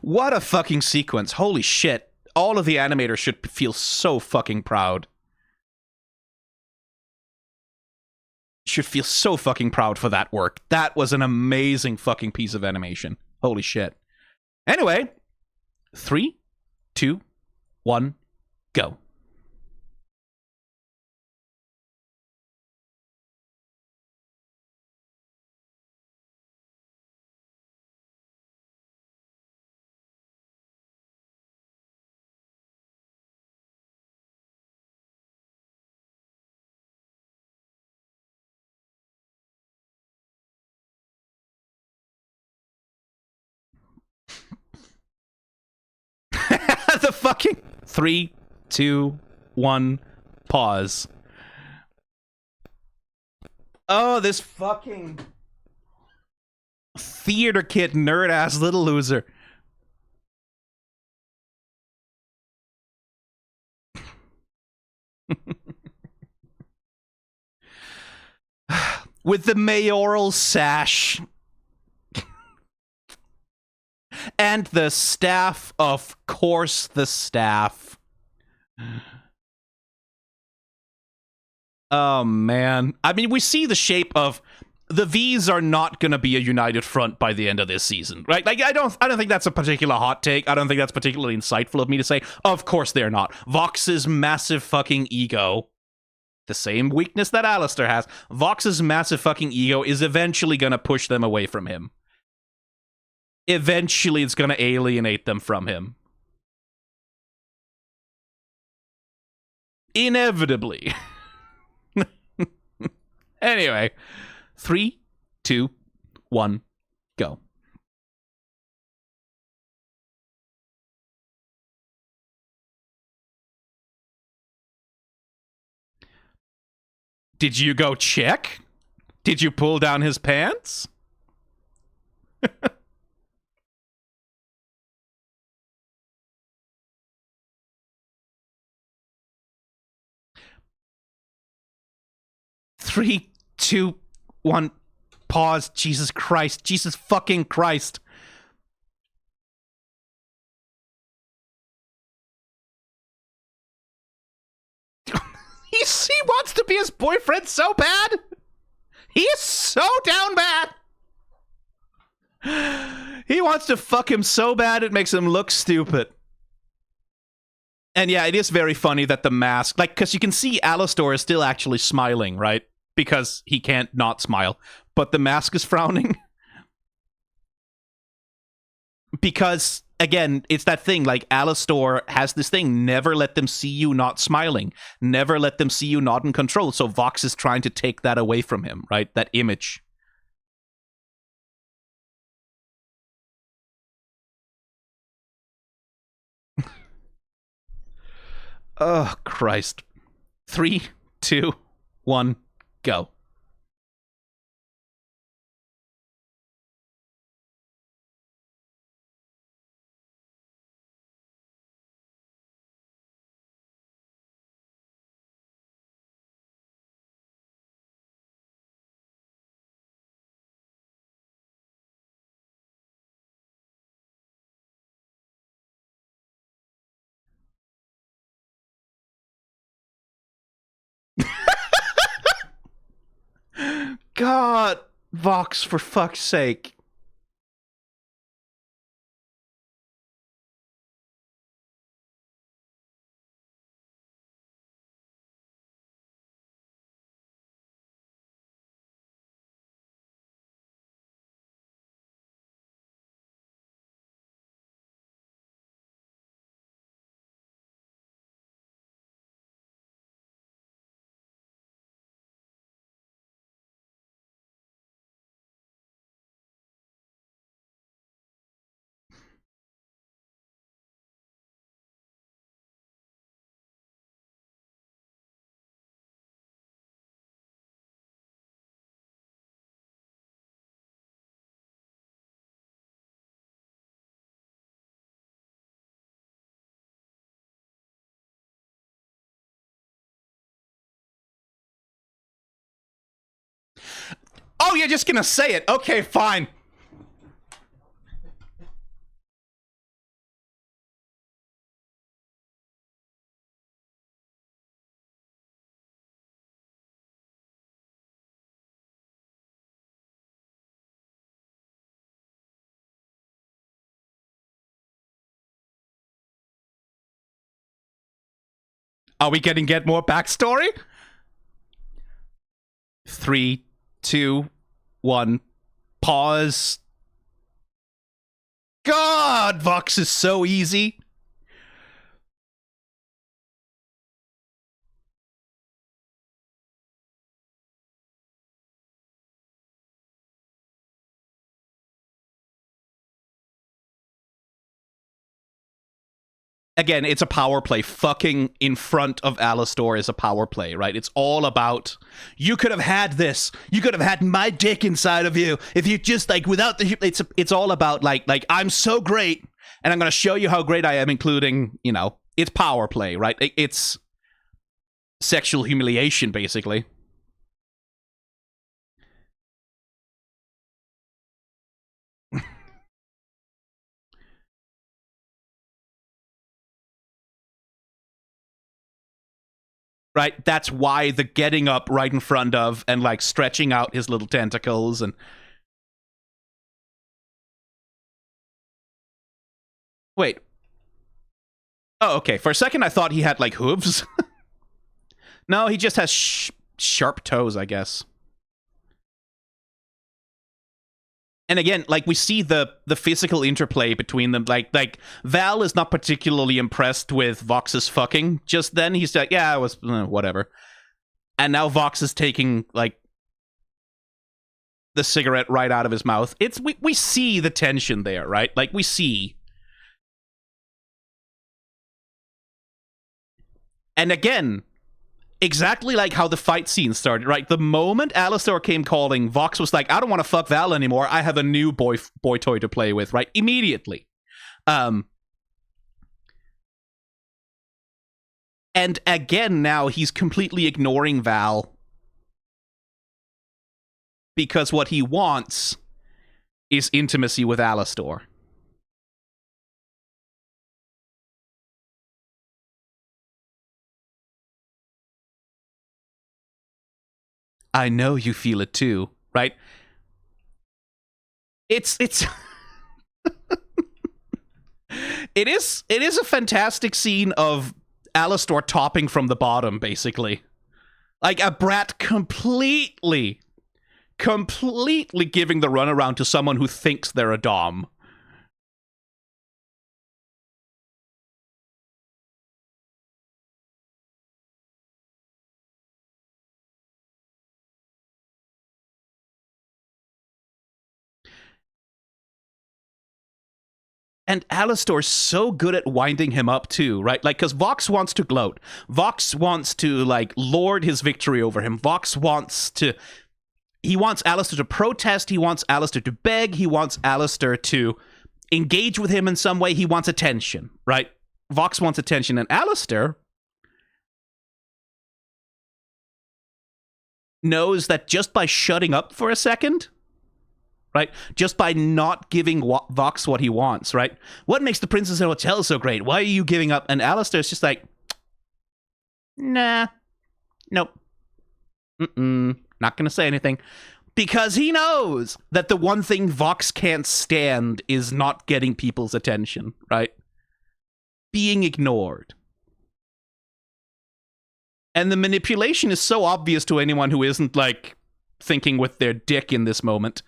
What a fucking sequence. Holy shit. All of the animators should feel so fucking proud. Should feel so fucking proud for that work. That was an amazing fucking piece of animation. Holy shit. Anyway, 3, 2, 1, go. The fucking 3, 2, 1, pause. Oh, this fucking theater kid nerd ass little loser. With the mayoral sash. And the staff, of course, the staff. Oh, man. I mean, we see the shape of... The Vees are not going to be a united front by the end of this season, right? Like, I don't think that's a particular hot take. I don't think that's particularly insightful of me to say. Of course they're not. Vox's massive fucking ego, the same weakness that Alastor has, Vox's massive fucking ego is eventually going to push them away from him. Eventually, it's going to alienate them from him. Inevitably. Anyway, 3, 2, 1, go. Did you go check? Did you pull down his pants? 3, 2, 1, pause. Jesus Christ. Jesus fucking Christ. He wants to be his boyfriend so bad. He is so down bad. He wants to fuck him so bad it makes him look stupid. And yeah, it is very funny that the mask, like, because you can see Alastor is still actually smiling, right? Because he can't not smile. But the mask is frowning. Because again, it's that thing, like, Alastor has this thing, never let them see you not smiling. Never let them see you not in control. So Vox is trying to take that away from him, right? That image. Oh, Christ. 3, 2, 1, go. God, Vox, for fuck's sake. Oh, you're just gonna say it. Okay, fine. Are we getting more backstory? 3, 2, 1, pause. God, Vox is so easy. Again, it's a power play. Fucking in front of Alastor is a power play, right? It's all about, you could have had this. You could have had my dick inside of you if you just, like, without the... It's all about, like I'm so great, and I'm going to show you how great I am, including, you know, it's power play, right? It's sexual humiliation, basically. Right? That's why the getting up right in front of and, like, stretching out his little tentacles and... Wait. Oh, okay. For a second, I thought he had, like, hooves. No, he just has sharp toes, I guess. And again, like, we see the physical interplay between them. Like Val is not particularly impressed with Vox's fucking. Just then, he's like, yeah, it was whatever. And now Vox is taking, like, the cigarette right out of his mouth. We see the tension there, right? Like, we see. And again, exactly like how the fight scene started, right? The moment Alastor came calling, Vox was like, I don't want to fuck Val anymore. I have a new boy toy to play with, right? Immediately. And again, now he's completely ignoring Val because what he wants is intimacy with Alastor. I know you feel it too, right? It's it is a fantastic scene of Alastor topping from the bottom, basically. Like, a brat completely giving the runaround to someone who thinks they're a dom. And Alastor's so good at winding him up too, right? Like, because Vox wants to gloat. Vox wants to, like, lord his victory over him. Vox wants to... He wants Alastor to protest. He wants Alastor to beg. He wants Alastor to engage with him in some way. He wants attention, right? Vox wants attention. And Alastor knows that just by shutting up for a second, right? Just by not giving Vox what he wants, right? What makes the Princess and Hotel so great? Why are you giving up? And Alastor's just like, nah, nope, not gonna say anything. Because he knows that the one thing Vox can't stand is not getting people's attention, right? Being ignored. And the manipulation is so obvious to anyone who isn't, like, thinking with their dick in this moment.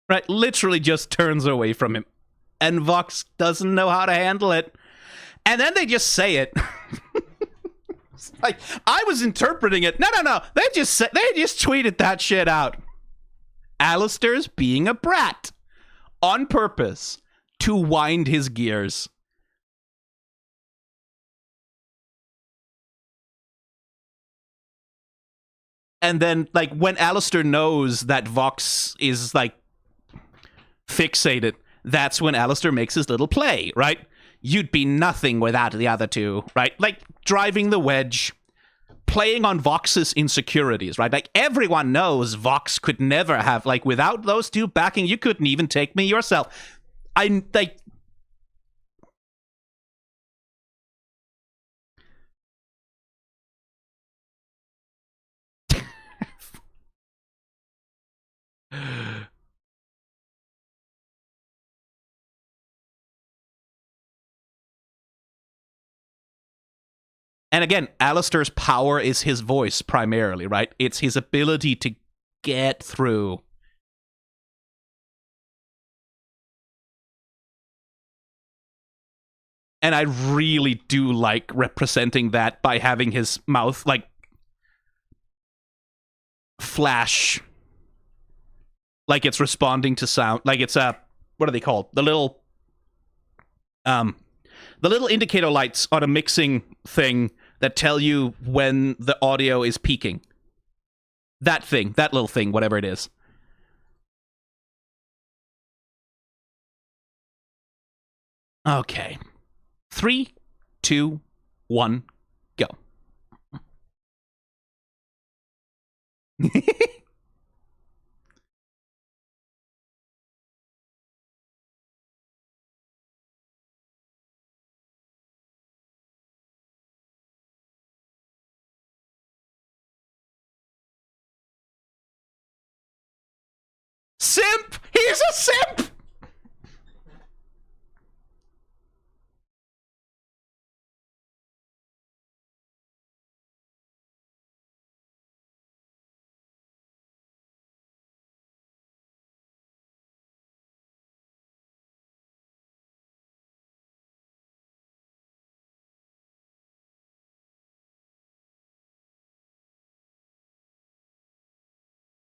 Right? Literally just turns away from him. And Vox doesn't know how to handle it. And then they just say it. Like, I was interpreting it. No. They just tweeted that shit out. Alastor's being a brat on purpose to wind his gears. And then, like, when Alastor knows that Vox is, like, fixated, that's when Alastor makes his little play, right? You'd be nothing without the other two, right? Like, driving the wedge, playing on Vox's insecurities, right? Like, everyone knows Vox could never have, like, without those two backing, you couldn't even take me yourself. Like... And again, Alastor's power is his voice primarily, right? It's his ability to get through. And I really do like representing that by having his mouth, like, flash. Like it's responding to sound. Like it's a... What are they called? The little indicator lights on a mixing thing that tell you when the audio is peaking. That thing, that little thing, whatever it is. Okay. 3, 2, 1, go. Simp! He's a simp!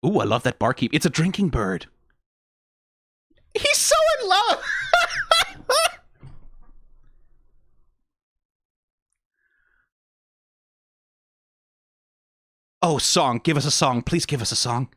Ooh, I love that barkeep. It's a drinking bird. He's so in love! Oh, song. Give us a song. Please give us a song.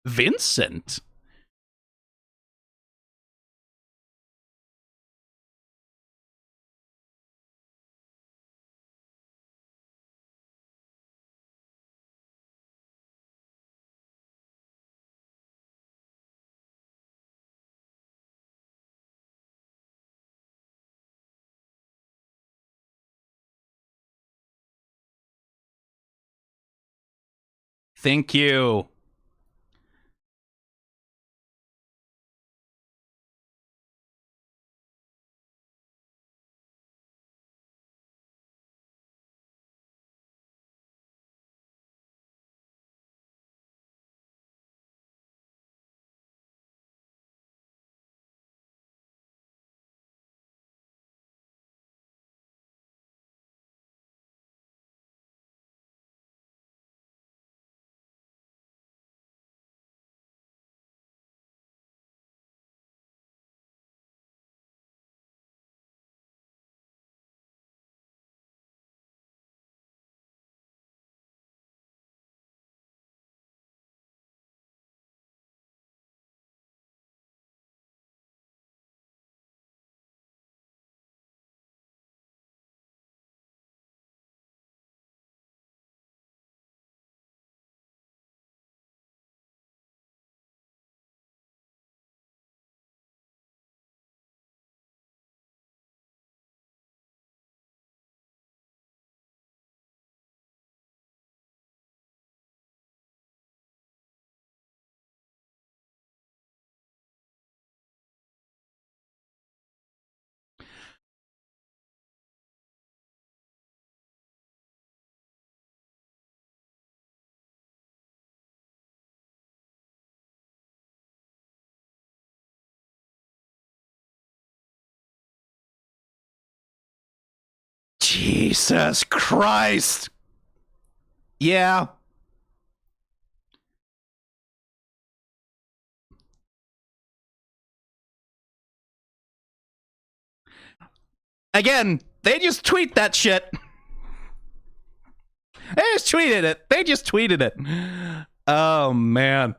Vincent? Thank you. Jesus Christ. Yeah. Again, they just tweet that shit. They just tweeted it. They just tweeted it. Oh, man.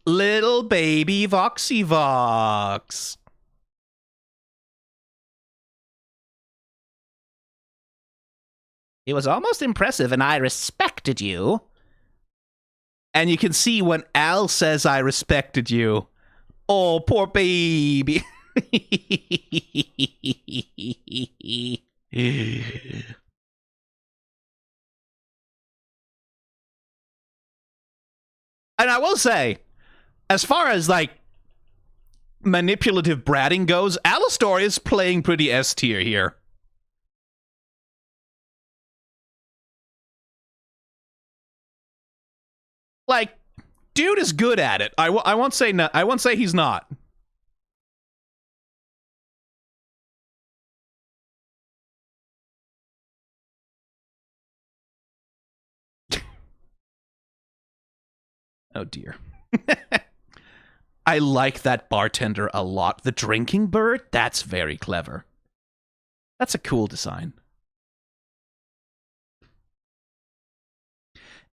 Little baby Voxy Vox. It was almost impressive, and I respected you. And you can see when Al says, I respected you. Oh, poor baby. And I will say, as far as, like, manipulative bratting goes, Alastor is playing pretty S tier here. Like, dude is good at it. I won't say no. I won't say he's not. Oh dear. I like that bartender a lot. The drinking bird? That's very clever. That's a cool design.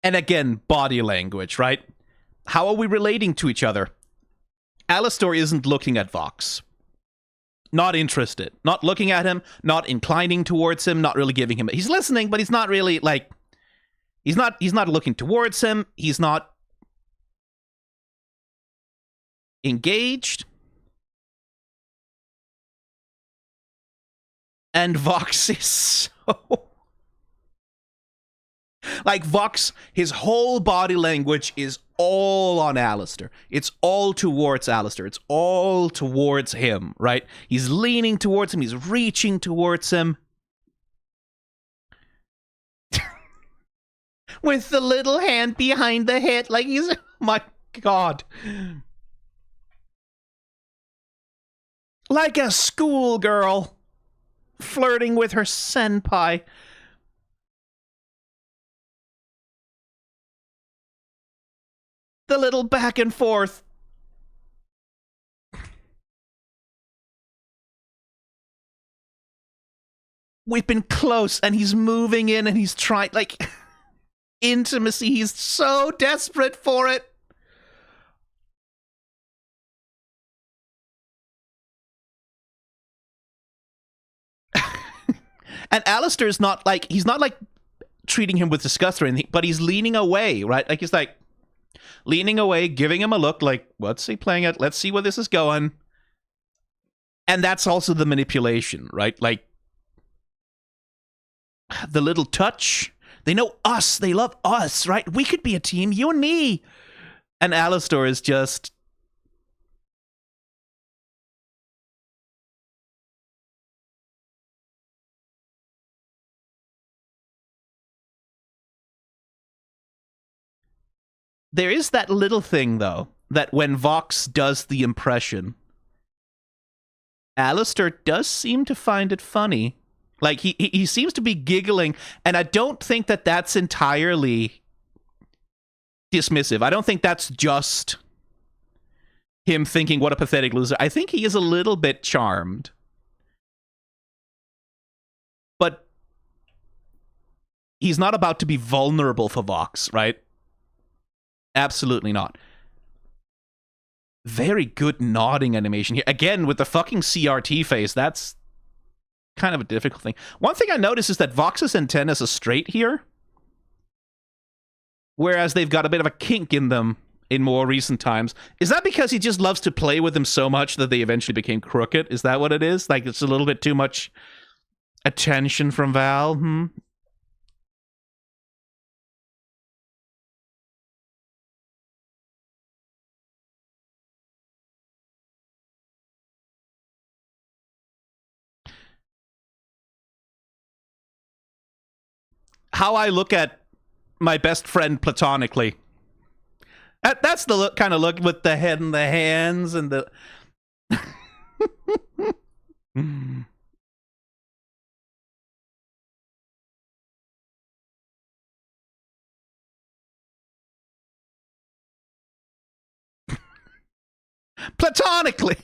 And again, body language, right? How are we relating to each other? Alastor isn't looking at Vox. Not interested. Not looking at him, not inclining towards him, not really giving him... He's listening, but he's not really, like... He's not looking towards him. He's not engaged. And Vox is so... Like, Vox, his whole body language is all on Alastor. It's all towards Alastor. It's all towards him, right? He's leaning towards him. He's reaching towards him. With the little hand behind the head. Like, he's... My God. Like a schoolgirl flirting with her senpai. The little back and forth. We've been close, and he's moving in, and he's trying, like... intimacy. He's so desperate for it. And Alastor's not like, he's not like treating him with disgust or anything, but he's leaning away, right? Like, he's like leaning away, giving him a look like, what's he playing at? Let's see where this is going. And that's also the manipulation, right? Like, the little touch. They know us. They love us, right? We could be a team, you and me. And Alastor is just... There is that little thing, though, that when Vox does the impression, Alastor does seem to find it funny. Like, he seems to be giggling, and I don't think that that's entirely dismissive. I don't think that's just him thinking, what a pathetic loser. I think he is a little bit charmed. But he's not about to be vulnerable for Vox, right? Absolutely not. Very good nodding animation here. Again, with the fucking CRT face, that's kind of a difficult thing. One thing I noticed is that Vox's antennas are straight here, whereas they've got a bit of a kink in them in more recent times. Is that because he just loves to play with them so much that they eventually became crooked? Is that what it is? Like, it's a little bit too much attention from Val? How I look at my best friend platonically. That's the look, kind of look with the head and the hands and the... Platonically.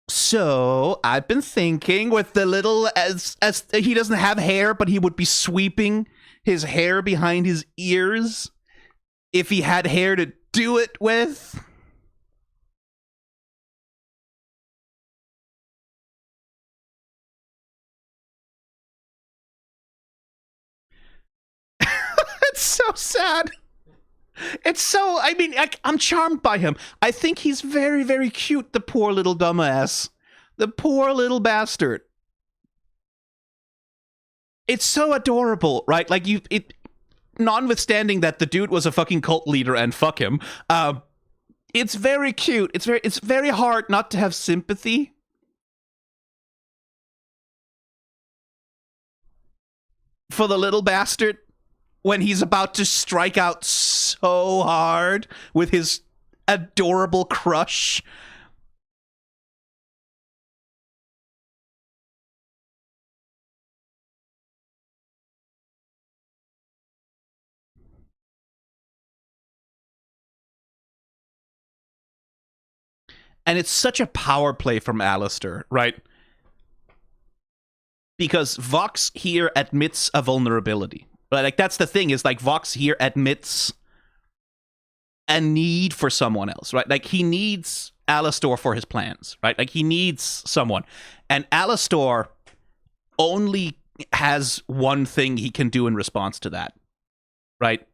So, I've been thinking with the little, as he doesn't have hair, but he would be sweeping his hair behind his ears if he had hair to do it with. It's so sad. It's so, I mean, I'm charmed by him. I think he's very, very cute, the poor little dumbass. The poor little bastard. It's so adorable, right? Like, notwithstanding that the dude was a fucking cult leader and fuck him, it's very cute. It's very hard not to have sympathy for the little bastard when he's about to strike out so hard with his adorable crush. And it's such a power play from Alastor, right? Because Vox here admits a vulnerability. Right? Like, that's the thing, is like Vox here admits a need for someone else, right? Like, he needs Alastor for his plans, right? Like, he needs someone. And Alastor only has one thing he can do in response to that, right?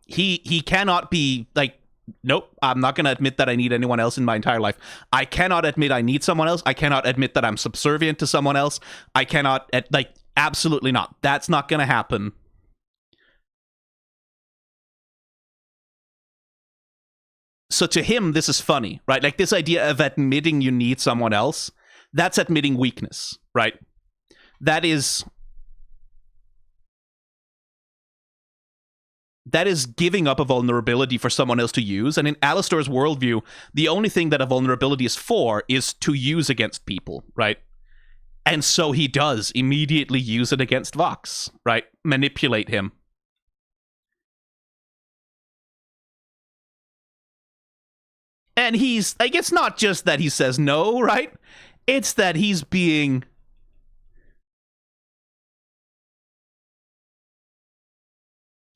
He cannot be like, nope, I'm not going to admit that I need anyone else in my entire life. I cannot admit I need someone else. I cannot admit that I'm subservient to someone else. I cannot, like, absolutely not. That's not going to happen. So to him, this is funny, right? Like, this idea of admitting you need someone else, that's admitting weakness, right? That is giving up a vulnerability for someone else to use. And in Alastor's worldview, the only thing that a vulnerability is for is to use against people, right? And so he does immediately use it against Vox, right? Manipulate him. And he's, like, it's not just that he says no, right? It's that he's being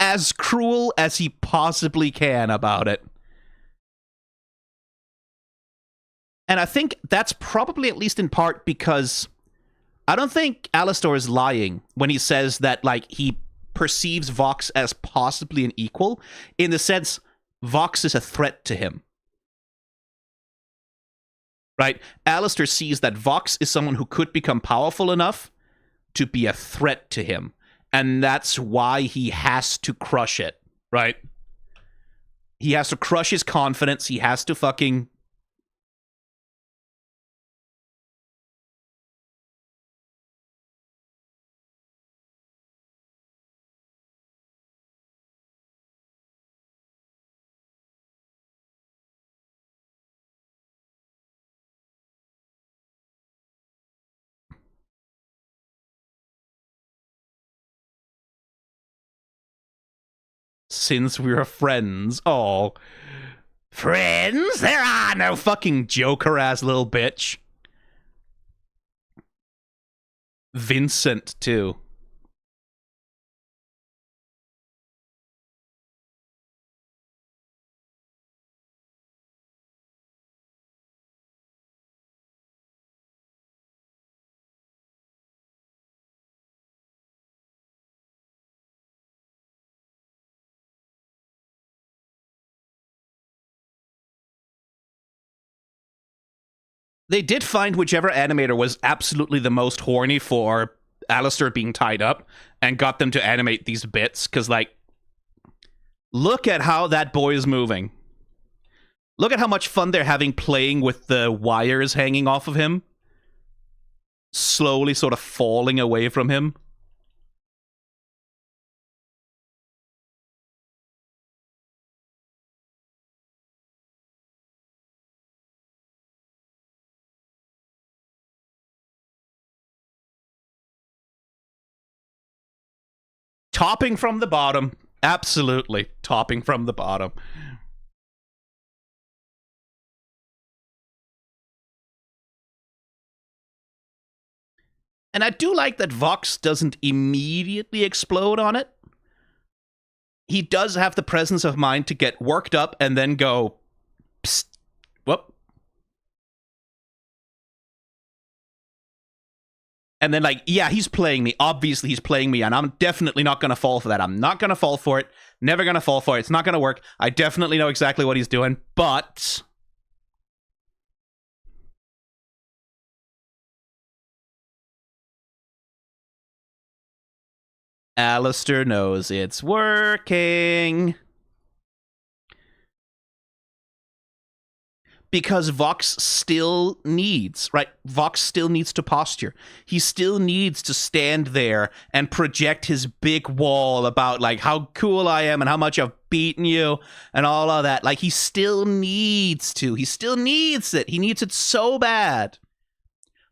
as cruel as he possibly can about it. And I think that's probably at least in part because I don't think Alastor is lying when he says that, like, he perceives Vox as possibly an equal, in the sense Vox is a threat to him. Right? Alastor sees that Vox is someone who could become powerful enough to be a threat to him. And that's why he has to crush it, right? He has to crush his confidence. He has to fucking... Since we're friends. Oh. Friends? There are no fucking Joker-ass little bitch. Vincent, too. They did find whichever animator was absolutely the most horny for Alastor being tied up and got them to animate these bits, because, like, look at how that boy is moving. Look at how much fun they're having playing with the wires hanging off of him. Slowly sort of falling away from him. Topping from the bottom. Absolutely. Topping from the bottom. And I do like that Vox doesn't immediately explode on it. He does have the presence of mind to get worked up and then go, psst, whoop. And then, like, yeah, he's playing me. Obviously, he's playing me, and I'm definitely not going to fall for that. I'm not going to fall for it. Never going to fall for it. It's not going to work. I definitely know exactly what he's doing, but... Alastor knows it's working. Because Vox still needs, right? Vox still needs to posture. He still needs to stand there and project his big wall about, like, how cool I am and how much I've beaten you and all of that. Like, he still needs to. He still needs it. He needs it so bad.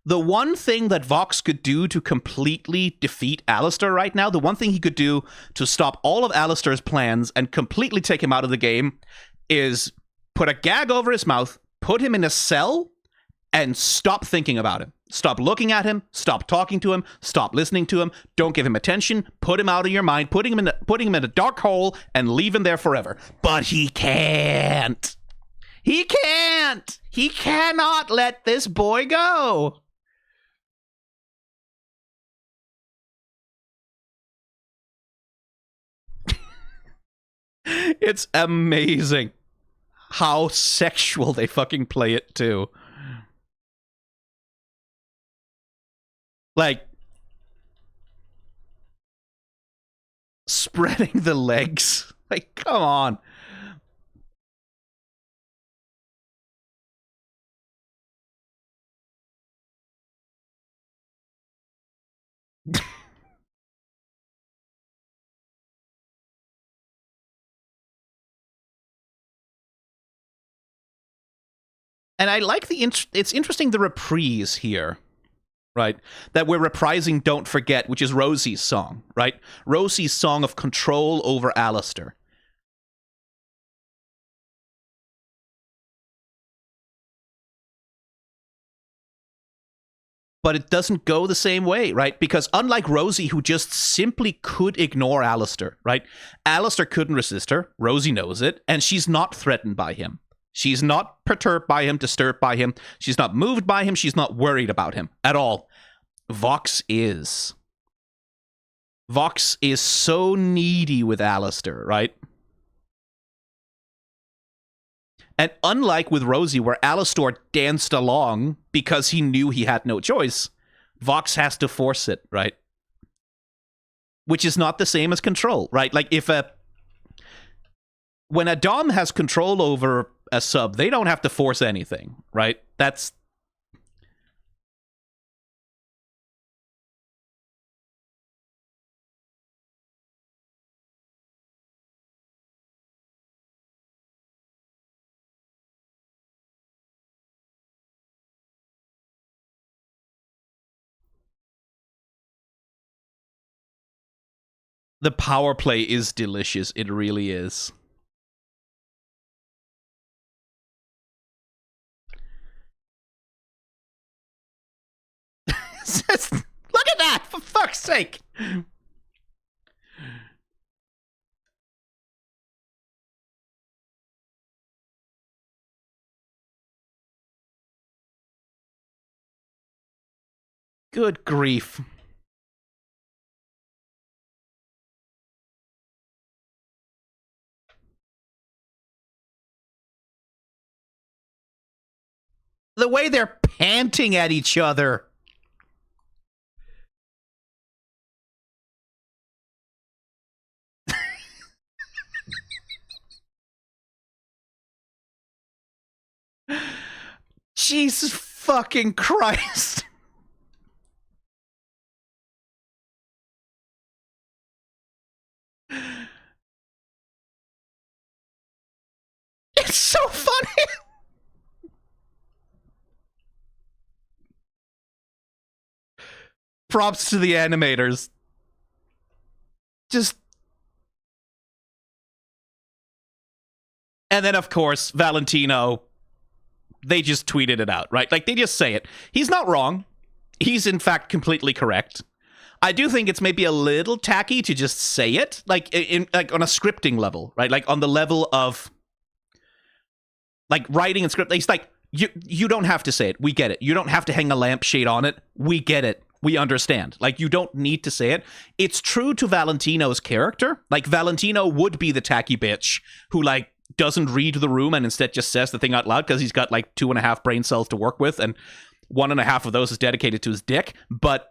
The one thing that Vox could do to completely defeat Alastor right now, the one thing he could do to stop all of Alastor's plans and completely take him out of the game, is put a gag over his mouth, put him in a cell, and stop thinking about him. Stop looking at him, stop talking to him, stop listening to him, don't give him attention, put him out of your mind, putting him in a dark hole, and leave him there forever. But he can't. He can't. He cannot let this boy go. It's amazing how sexual they fucking play it too. Like, spreading the legs. Like, come on. And I like it's interesting, the reprise here, right? That we're reprising Don't Forget, which is Rosie's song, right? Rosie's song of control over Alastor. But it doesn't go the same way, right? Because unlike Rosie, who just simply could ignore Alastor, right? Alastor couldn't resist her. Rosie knows it, and she's not threatened by him. She's not perturbed by him, disturbed by him. She's not moved by him. She's not worried about him at all. Vox is. Vox is so needy with Alastor, right? And unlike with Rosie, where Alastor danced along because he knew he had no choice, Vox has to force it, right? Which is not the same as control, right? Like when a Dom has control over a sub, they don't have to force anything, right? That's... The power play is delicious. It really is. Look at that, for fuck's sake. Good grief. The way they're panting at each other. Jesus fucking Christ. It's so funny. Props to the animators. Just... And then, of course, Valentino, they just tweeted it out, right? Like, they just say it. He's not wrong. He's, in fact, completely correct. I do think it's maybe a little tacky to just say it, like like on a scripting level, right? Like on the level of like writing and script. It's like you don't have to say it. We get it. You don't have to hang a lampshade on it. We get it. We understand. Like, you don't need to say it. It's true to Valentino's character. Like, Valentino would be the tacky bitch who, like, doesn't read the room and instead just says the thing out loud because he's got, like, 2.5 brain cells to work with, and 1.5 of those is dedicated to his dick. But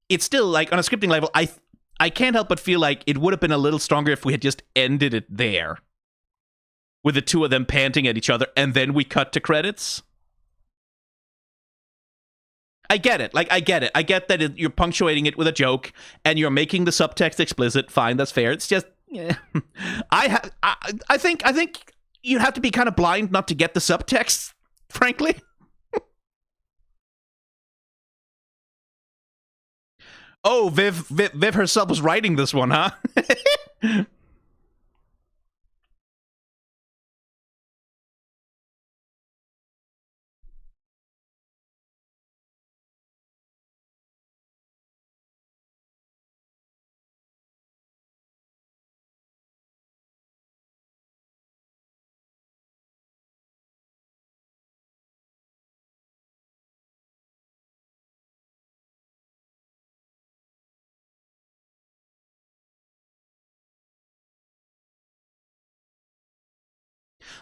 it's still, like, on a scripting level, I can't help but feel like it would have been a little stronger if we had just ended it there, with the two of them panting at each other, and then we cut to credits. I get it. Like, I get it. I get that you're punctuating it with a joke, and you're making the subtext explicit. Fine, that's fair. It's just, yeah. I think you have to be kind of blind not to get the subtext, frankly. Oh, Viv herself was writing this one, huh?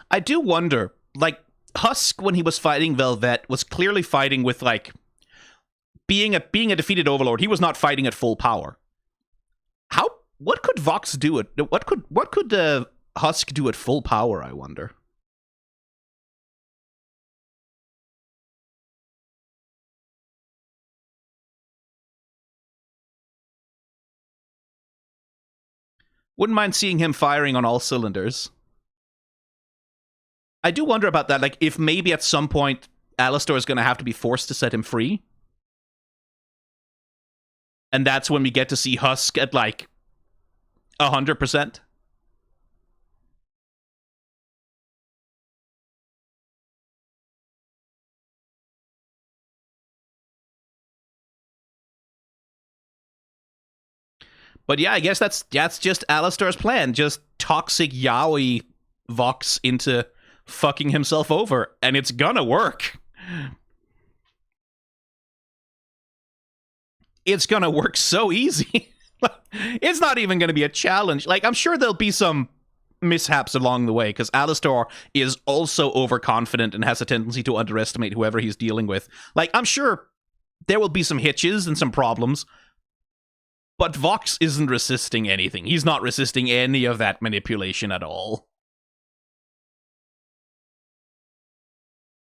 I do wonder, like, Husk, when he was fighting Velvet, was clearly fighting with, like, being a defeated overlord. He was not fighting at full power. What could Vox do at what could Husk do at full power, I wonder? Wouldn't mind seeing him firing on all cylinders. I do wonder about that, like, if maybe at some point Alastor is going to have to be forced to set him free. And that's when we get to see Husk at, like, 100%. But yeah, I guess that's just Alastor's plan. Just toxic yaoi Vox into fucking himself over, and it's gonna work. It's gonna work so easy. It's not even gonna be a challenge. Like, I'm sure there'll be some mishaps along the way, because Alastor is also overconfident and has a tendency to underestimate whoever he's dealing with. Like, I'm sure there will be some hitches and some problems, but Vox isn't resisting anything. He's not resisting any of that manipulation at all.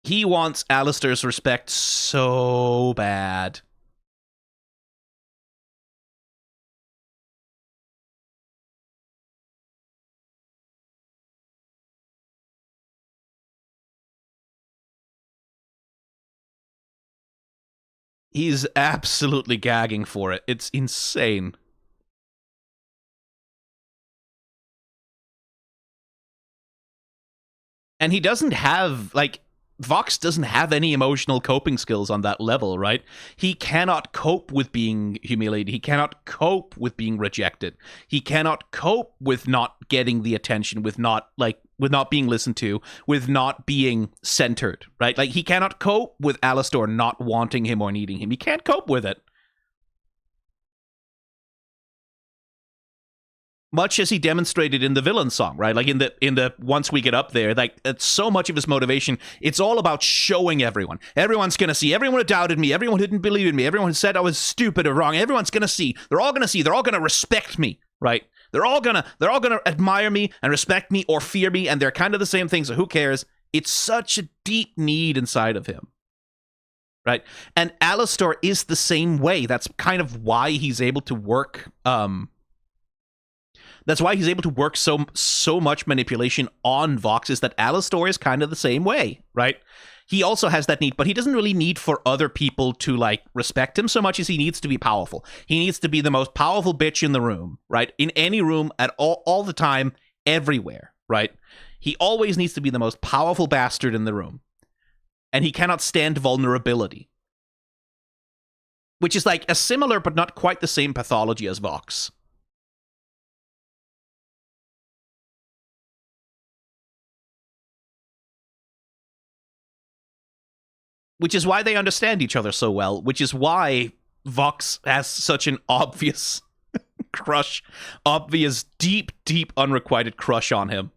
He wants Alastor's respect so bad. He's absolutely gagging for it. It's insane. And he doesn't have, like, Vox doesn't have any emotional coping skills on that level, right? He cannot cope with being humiliated. He cannot cope with being rejected. He cannot cope with not getting the attention, with not being listened to, with not being centered, right? Like, he cannot cope with Alastor not wanting him or needing him. He can't cope with it. Much as he demonstrated in the villain song, right? Like in the once we get up there, like, it's so much of his motivation. It's all about showing everyone. Everyone's gonna see. Everyone who doubted me. Everyone who didn't believe in me. Everyone who said I was stupid or wrong. Everyone's gonna see. They're all gonna see. They're all gonna respect me, right? They're all gonna admire me and respect me or fear me, and they're kind of the same thing. So who cares? It's such a deep need inside of him, right? And Alastor is the same way. That's kind of why he's able to work. That's why he's able to work so much manipulation on Vox, is that Alastor is kind of the same way, right? He also has that need, but he doesn't really need for other people to, like, respect him so much as he needs to be powerful. He needs to be the most powerful bitch in the room, right? In any room, at all the time, everywhere, right? He always needs to be the most powerful bastard in the room. And he cannot stand vulnerability. Which is like a similar but not quite the same pathology as Vox. Which is why they understand each other so well, which is why Vox has such an obvious crush, obvious, deep, deep, unrequited crush on him.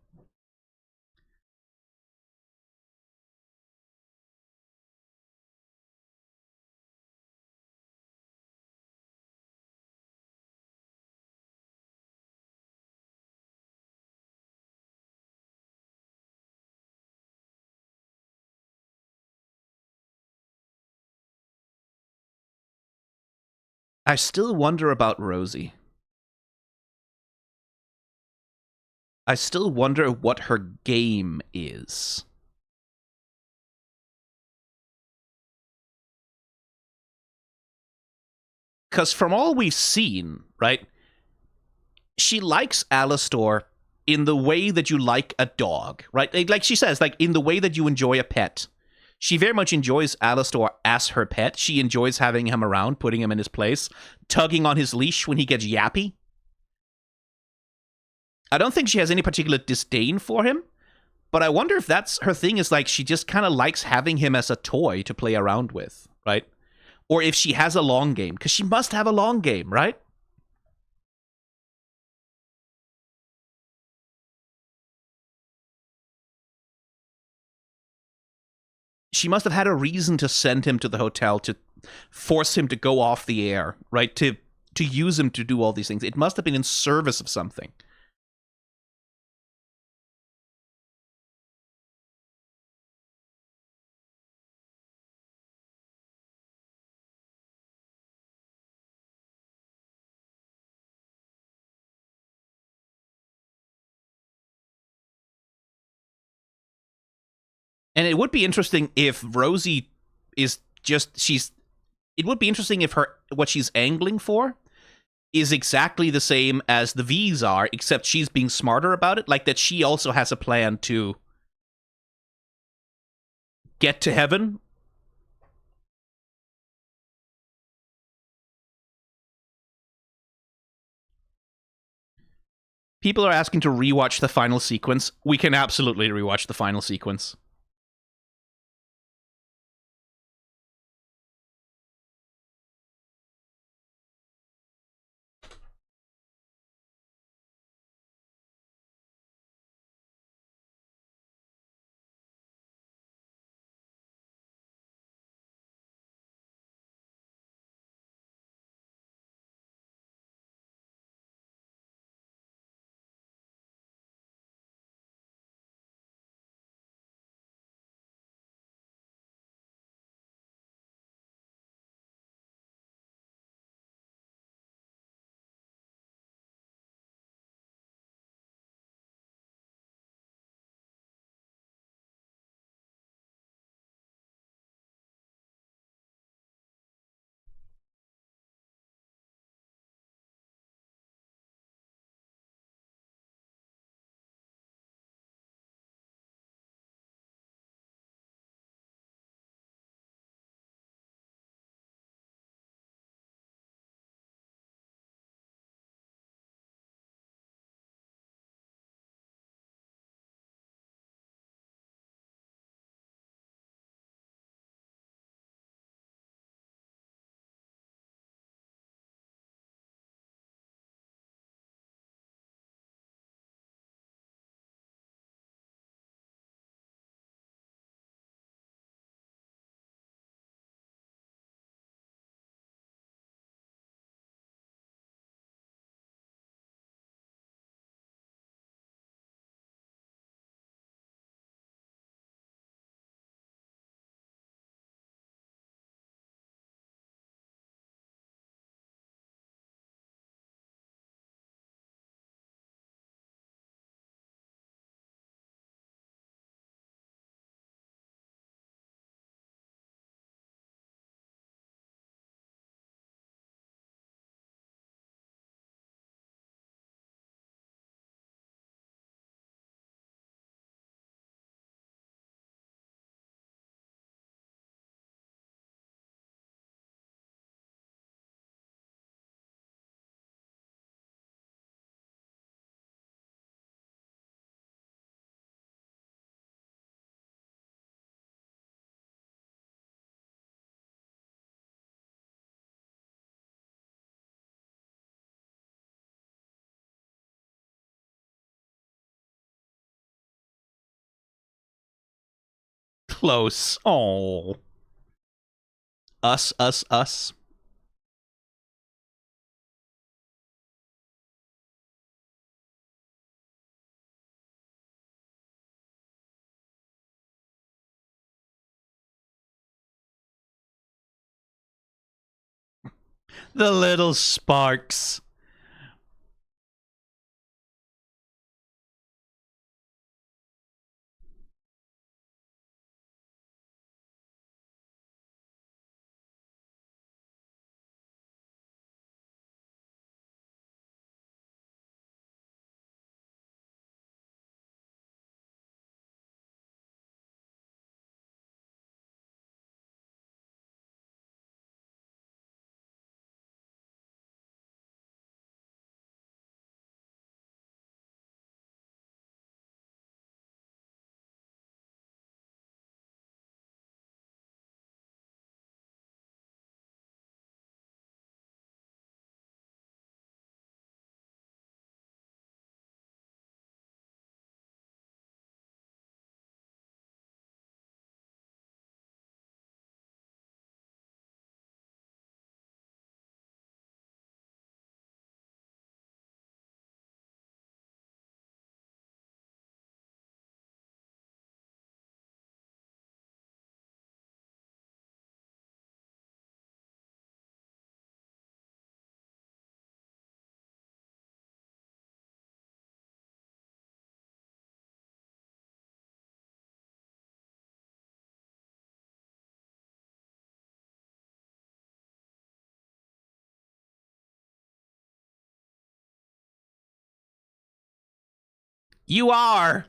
I still wonder about Rosie. I still wonder what her game is. Because from all we've seen, right, she likes Alastor in the way that you like a dog, right? Like she says, like, in the way that you enjoy a pet. She very much enjoys Alastor as her pet. She enjoys having him around, putting him in his place, tugging on his leash when he gets yappy. I don't think she has any particular disdain for him, but I wonder if that's her thing, is like she just kind of likes having him as a toy to play around with, right? Or if she has a long game, because she must have a long game, right? She must have had a reason to send him to the hotel, to force him to go off the air, right? To use him to do all these things. It must have been in service of something. And it would be interesting if Rosie is just, it would be interesting if what she's angling for is exactly the same as the Vees are, except she's being smarter about it. Like, that she also has a plan to get to heaven. People are asking to rewatch the final sequence. We can absolutely rewatch the final sequence. Close. Oh. Us, us, us. The little sparks. You are.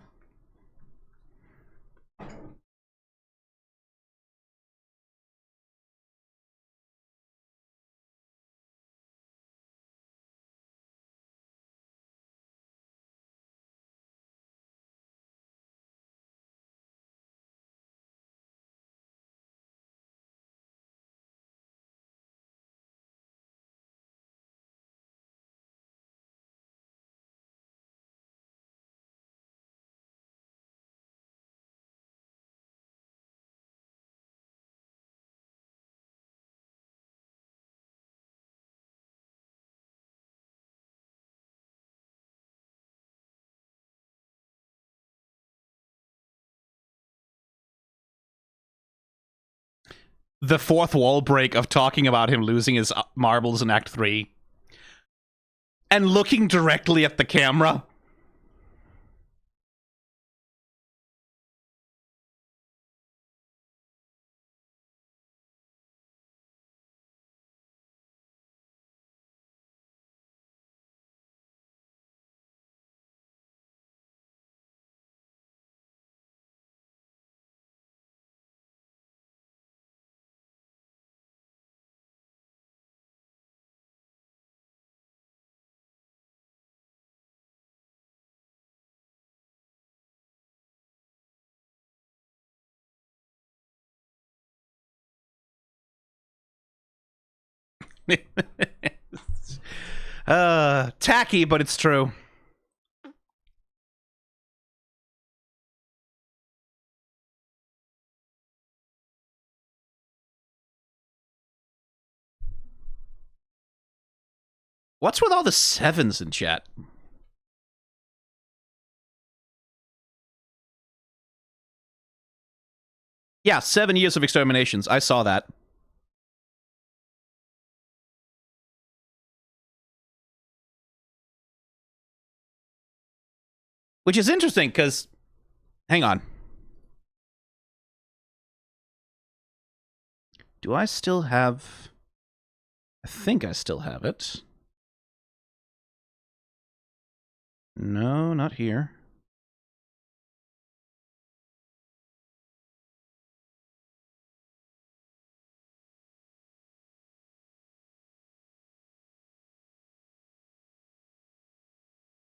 the fourth wall break of talking about him losing his marbles in Act 3 and looking directly at the camera. Tacky, but it's true. What's with all the sevens in chat? Yeah, 7 years of exterminations. I saw that. Which is interesting, because... Hang on. Do I still have... I think I still have it. No, not here.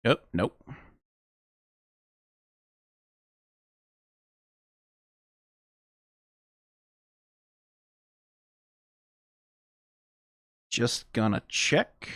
Oh, nope. Just gonna check.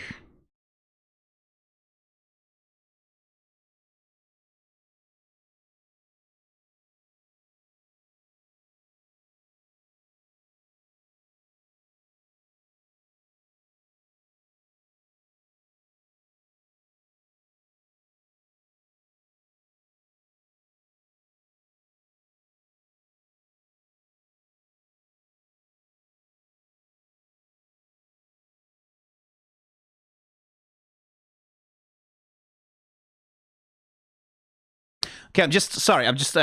Okay, I'm just... Sorry, I'm just...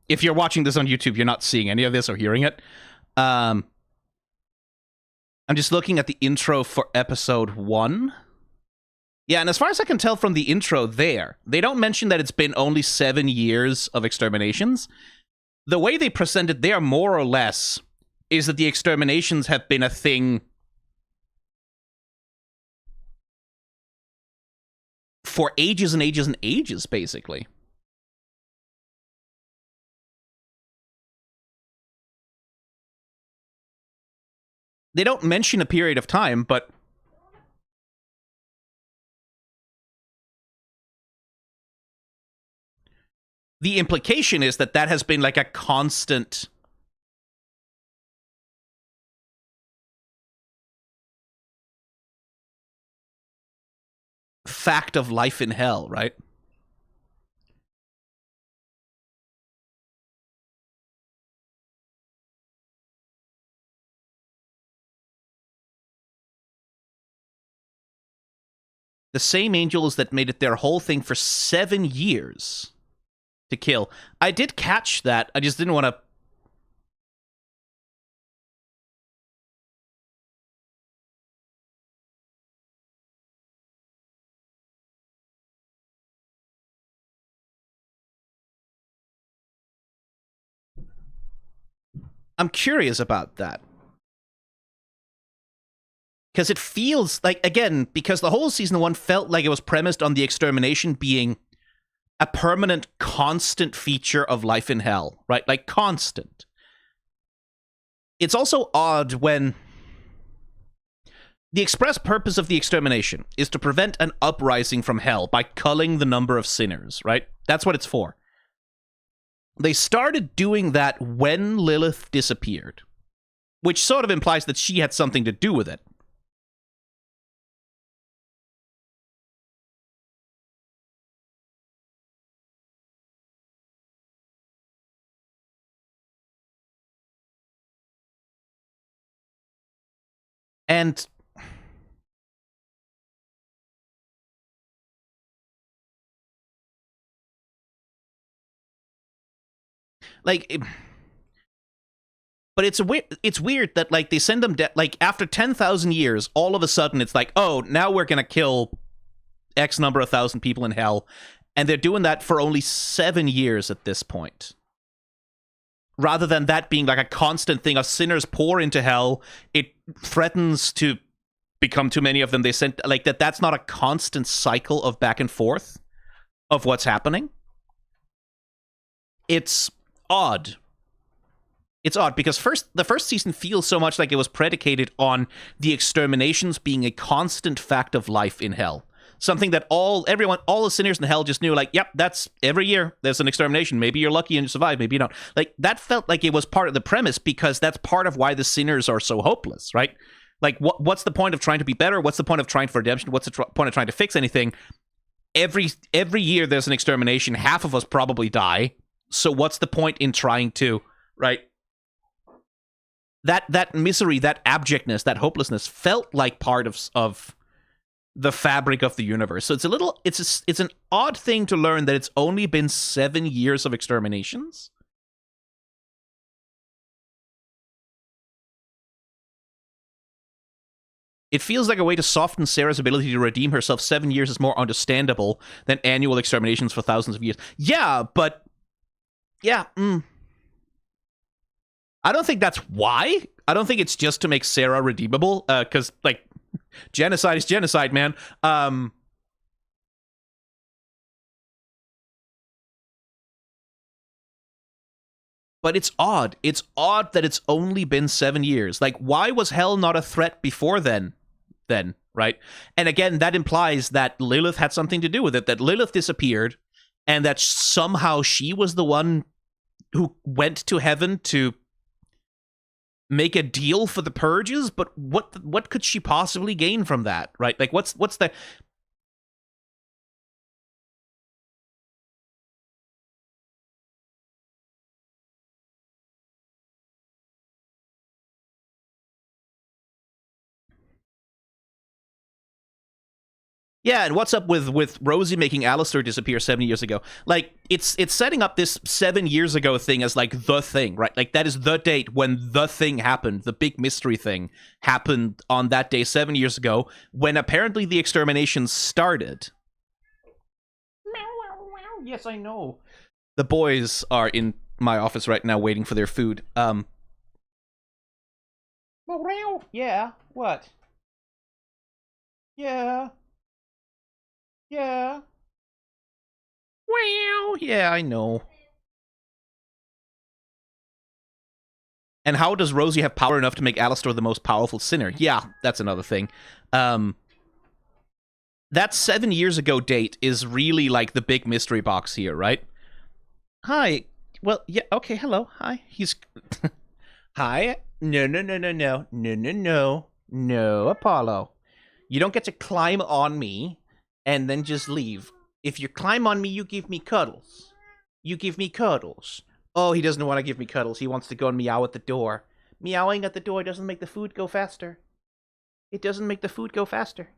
if you're watching this on YouTube, you're not seeing any of this or hearing it. I'm just looking at the intro for episode 1. Yeah, and as far as I can tell from the intro there, they don't mention that it's been only 7 years of exterminations. The way they present it there, more or less, is that the exterminations have been a thing for ages and ages and ages, basically. They don't mention a period of time, but... the implication is that that has been like a constant... fact of life in hell, right? The same angels that made it their whole thing for 7 years to kill. I did catch that. I just didn't want to... I'm curious about that. Because it feels like, again, because the whole season 1 felt like it was premised on the extermination being a permanent, constant feature of life in hell, right? Like, constant. It's also odd when the express purpose of the extermination is to prevent an uprising from hell by culling the number of sinners, right? That's what it's for. They started doing that when Lilith disappeared, which sort of implies that she had something to do with it. And like, but it's weird that like they send them like after 10,000 years, all of a sudden it's like, oh, now we're gonna kill X number of thousand people in hell, and they're doing that for only 7 years at this point. Rather than that being like a constant thing, of sinners pour into hell, it threatens to become too many of them. They sent like that. That's not a constant cycle of back and forth of what's happening. It's odd. It's odd because the first season feels so much like it was predicated on the exterminations being a constant fact of life in hell. Something that all the sinners in hell just knew, like, yep, that's every year there's an extermination. Maybe you're lucky and you survive, maybe you don't. Like, that felt like it was part of the premise because that's part of why the sinners are so hopeless, right? Like, what's the point of trying to be better? What's the point of trying for redemption? What's the point of trying to fix anything? Every year there's an extermination. Half of us probably die. So what's the point in trying to, right? That misery, that abjectness, that hopelessness felt like part of the fabric of the universe. So it's an odd thing to learn that it's only been 7 years of exterminations. It feels like a way to soften Sarah's ability to redeem herself. 7 years is more understandable than annual exterminations for thousands of years. Yeah, but yeah, I don't think that's why. I don't think it's just to make Sarah redeemable, because, like, genocide is genocide, man. But it's odd. It's odd that it's only been 7 years. Like, why was hell not a threat before then? Right? And again, that implies that Lilith had something to do with it, that Lilith disappeared, and that somehow she was the one who went to heaven to make a deal for the purges. But what could she possibly gain from that, right? Like, what's the... Yeah, and what's up with Rosie making Alastor disappear 7 years ago? Like, it's setting up this 7 years ago thing as, like, the thing, right? Like, that is the date when the thing happened, the big mystery thing happened on that day 7 years ago, when apparently the extermination started. Yes, I know. The boys are in my office right now waiting for their food. Yeah, what? Yeah. Yeah. Well, yeah, I know. And how does Rosie have power enough to make Alastor the most powerful sinner? Yeah, that's another thing. That 7 years ago date is really like the big mystery box here, right? Hi. Well, yeah, okay, hello. Hi. He's... Hi. No, no, no, no, no. No, no, no. No, Apollo. You don't get to climb on me and then just leave. If you climb on me, you give me cuddles. You give me cuddles. Oh, he doesn't want to give me cuddles. He wants to go and meow at the door. Meowing at the door doesn't make the food go faster. It doesn't make the food go faster.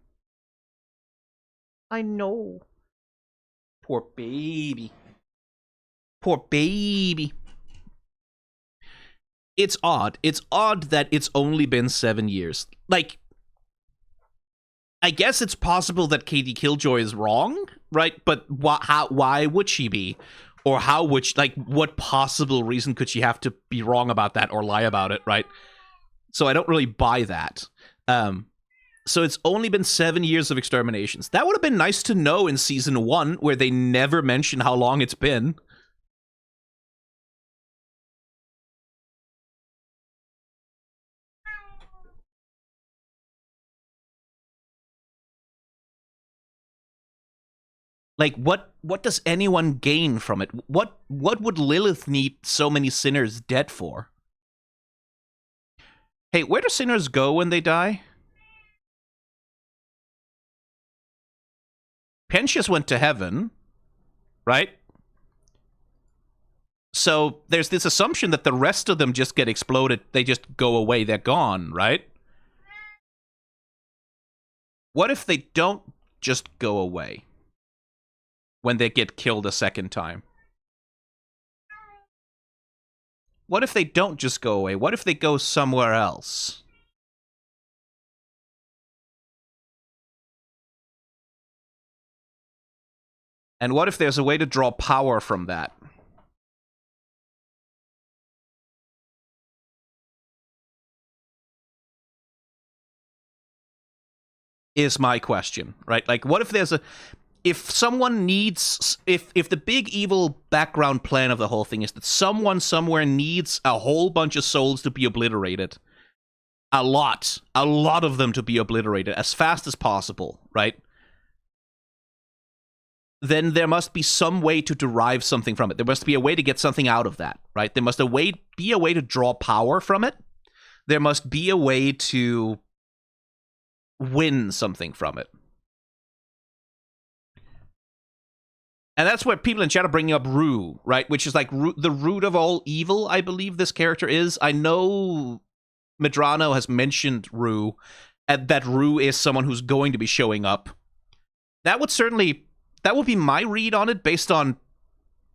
I know. Poor baby. Poor baby. It's odd. It's odd that it's only been 7 years. Like, I guess it's possible that Katie Killjoy is wrong, right? But why would she be? Or how would she, like, what possible reason could she have to be wrong about that or lie about it, right? So I don't really buy that. So it's only been 7 years of exterminations. That would have been nice to know in season 1, where they never mention how long it's been. Like, what does anyone gain from it? What would Lilith need so many sinners dead for? Hey, where do sinners go when they die? Pensius went to heaven, right? So there's this assumption that the rest of them just get exploded. They just go away. They're gone, right? What if they don't just go away when they get killed a second time? What if they don't just go away? What if they go somewhere else? And what if there's a way to draw power from that? Is my question, right? Like, what if there's a... If someone needs... If the big evil background plan of the whole thing is that someone somewhere needs a whole bunch of souls to be obliterated, a lot of them to be obliterated as fast as possible, right? Then there must be some way to derive something from it. There must be a way to get something out of that, right? There must be a way to draw power from it. There must be a way to win something from it. And that's where people in chat are bringing up Rue, right? Which is like the root of all evil, I believe this character is. I know Medrano has mentioned Rue, and that Rue is someone who's going to be showing up. That would be my read on it, based on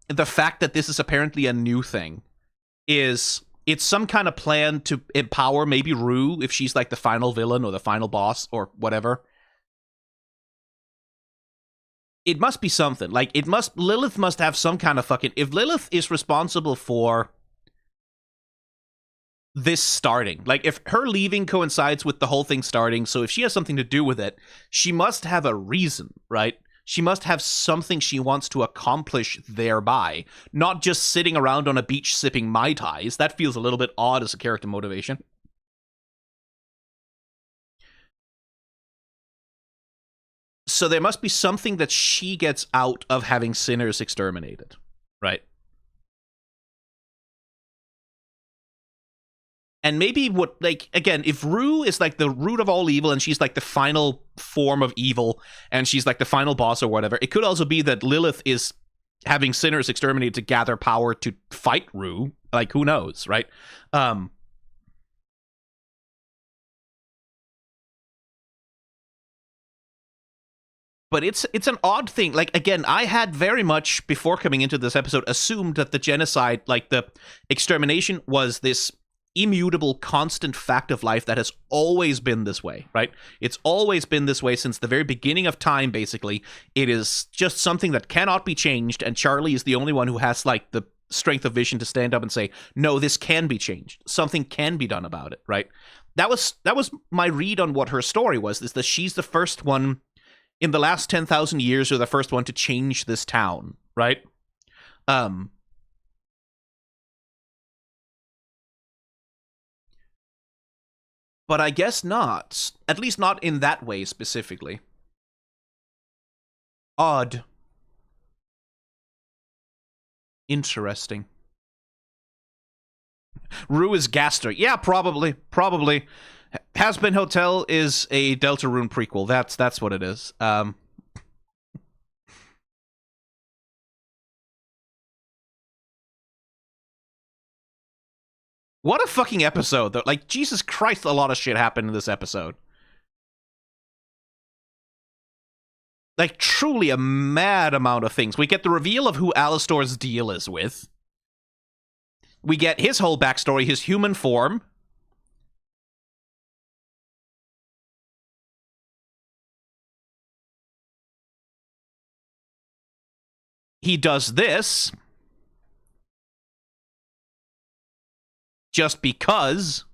the fact that this is apparently a new thing. It's some kind of plan to empower maybe Rue, if she's like the final villain or the final boss or whatever. It must be something. Like, Lilith must have some kind of fucking... If Lilith is responsible for this starting, like, if her leaving coincides with the whole thing starting, so if she has something to do with it, she must have a reason, right? She must have something she wants to accomplish thereby, not just sitting around on a beach sipping Mai Tais. That feels a little bit odd as a character motivation. So there must be something that she gets out of having sinners exterminated, right? And maybe what, like, again, if Rue is like the root of all evil and she's like the final form of evil and she's like the final boss or whatever, it could also be that Lilith is having sinners exterminated to gather power to fight Rue. Like, who knows, right? But it's an odd thing. Like, again, I had very much, before coming into this episode, assumed that the genocide, like the extermination, was this immutable, constant fact of life that has always been this way, right? It's always been this way since the very beginning of time, basically. It is just something that cannot be changed, and Charlie is the only one who has, like, the strength of vision to stand up and say, no, this can be changed. Something can be done about it, right? That was my read on what her story was, is that she's the first one in the last 10,000 years, or the first one to change this town, right? But I guess not. At least not in that way, specifically. Odd. Interesting. Rue is Gaster. Yeah, probably. Has-Been Hotel is a Deltarune prequel. That's what it is. What a fucking episode, though. Like, Jesus Christ, a lot of shit happened in this episode. Like, truly a mad amount of things. We get the reveal of who Alastor's deal is with. We get his whole backstory, his human form. He does this just because.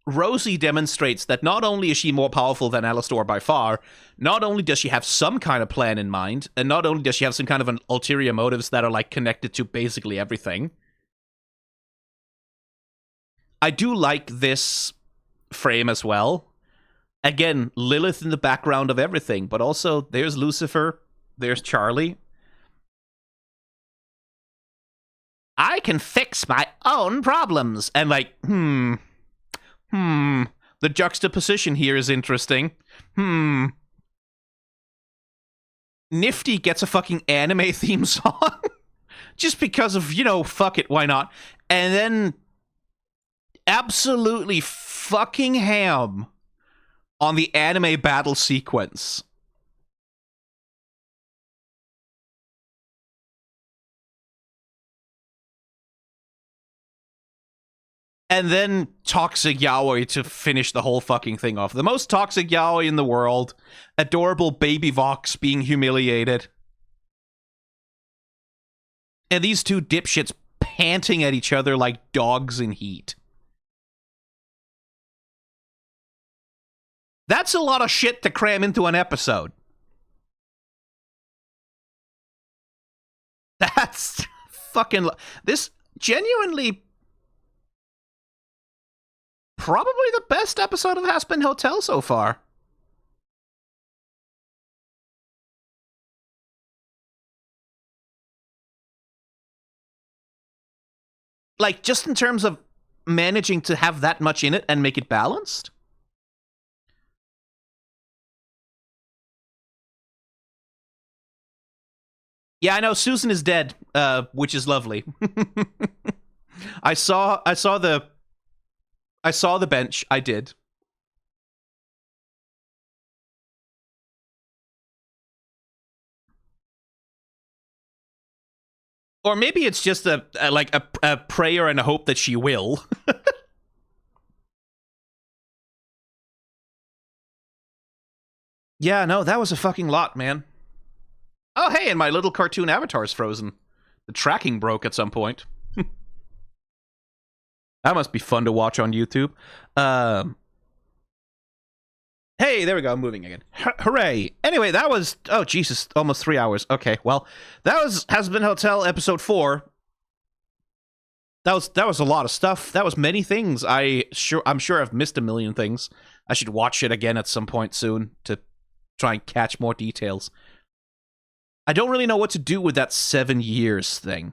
Rosie demonstrates that not only is she more powerful than Alastor by far, not only does she have some kind of plan in mind, and not only does she have some kind of an ulterior motives that are, like, connected to basically everything. I do like this frame as well. Again, Lilith in the background of everything, but also there's Lucifer, there's Charlie. I can fix my own problems. And like, the juxtaposition here is interesting. Nifty gets a fucking anime theme song. Just because of, fuck it, why not? and then absolutely fucking ham on the anime battle sequence. And then toxic yaoi to finish the whole fucking thing off. The most toxic yaoi in the world. Adorable baby Vox being humiliated. And these two dipshits panting at each other like dogs in heat. That's a lot of shit to cram into an episode. That's fucking... This genuinely... Probably the best episode of Has Been Hotel so far. Like, just in terms of managing to have that much in it and make it balanced. Yeah, I know Susan is dead, which is lovely. I saw the bench. I did. Or maybe it's just a prayer and a hope that she will. Yeah, no, that was a fucking lot, man. Oh, hey, and my little cartoon avatar's frozen. The tracking broke at some point. That must be fun to watch on YouTube. Hey, there we go. I'm moving again. Hooray. Anyway, that was... Oh, Jesus. Almost 3 hours. Okay, well, that was Has Been Hotel episode 4. That was a lot of stuff. That was many things. I'm sure I've missed a million things. I should watch it again at some point soon to try and catch more details. I don't really know what to do with that 7 years thing.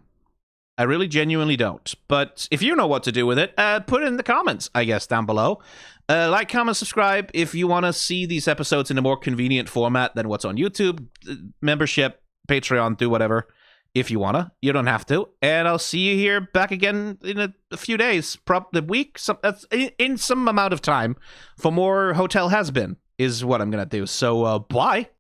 I really genuinely don't. But if you know what to do with it, put it in the comments, I guess, down below. Like, comment, subscribe if you want to see these episodes in a more convenient format than what's on YouTube. Membership, Patreon, do whatever if you want to. You don't have to. And I'll see you here back again in a few days, probably a week, in some amount of time for more Hotel Has Been is what I'm going to do. So, bye.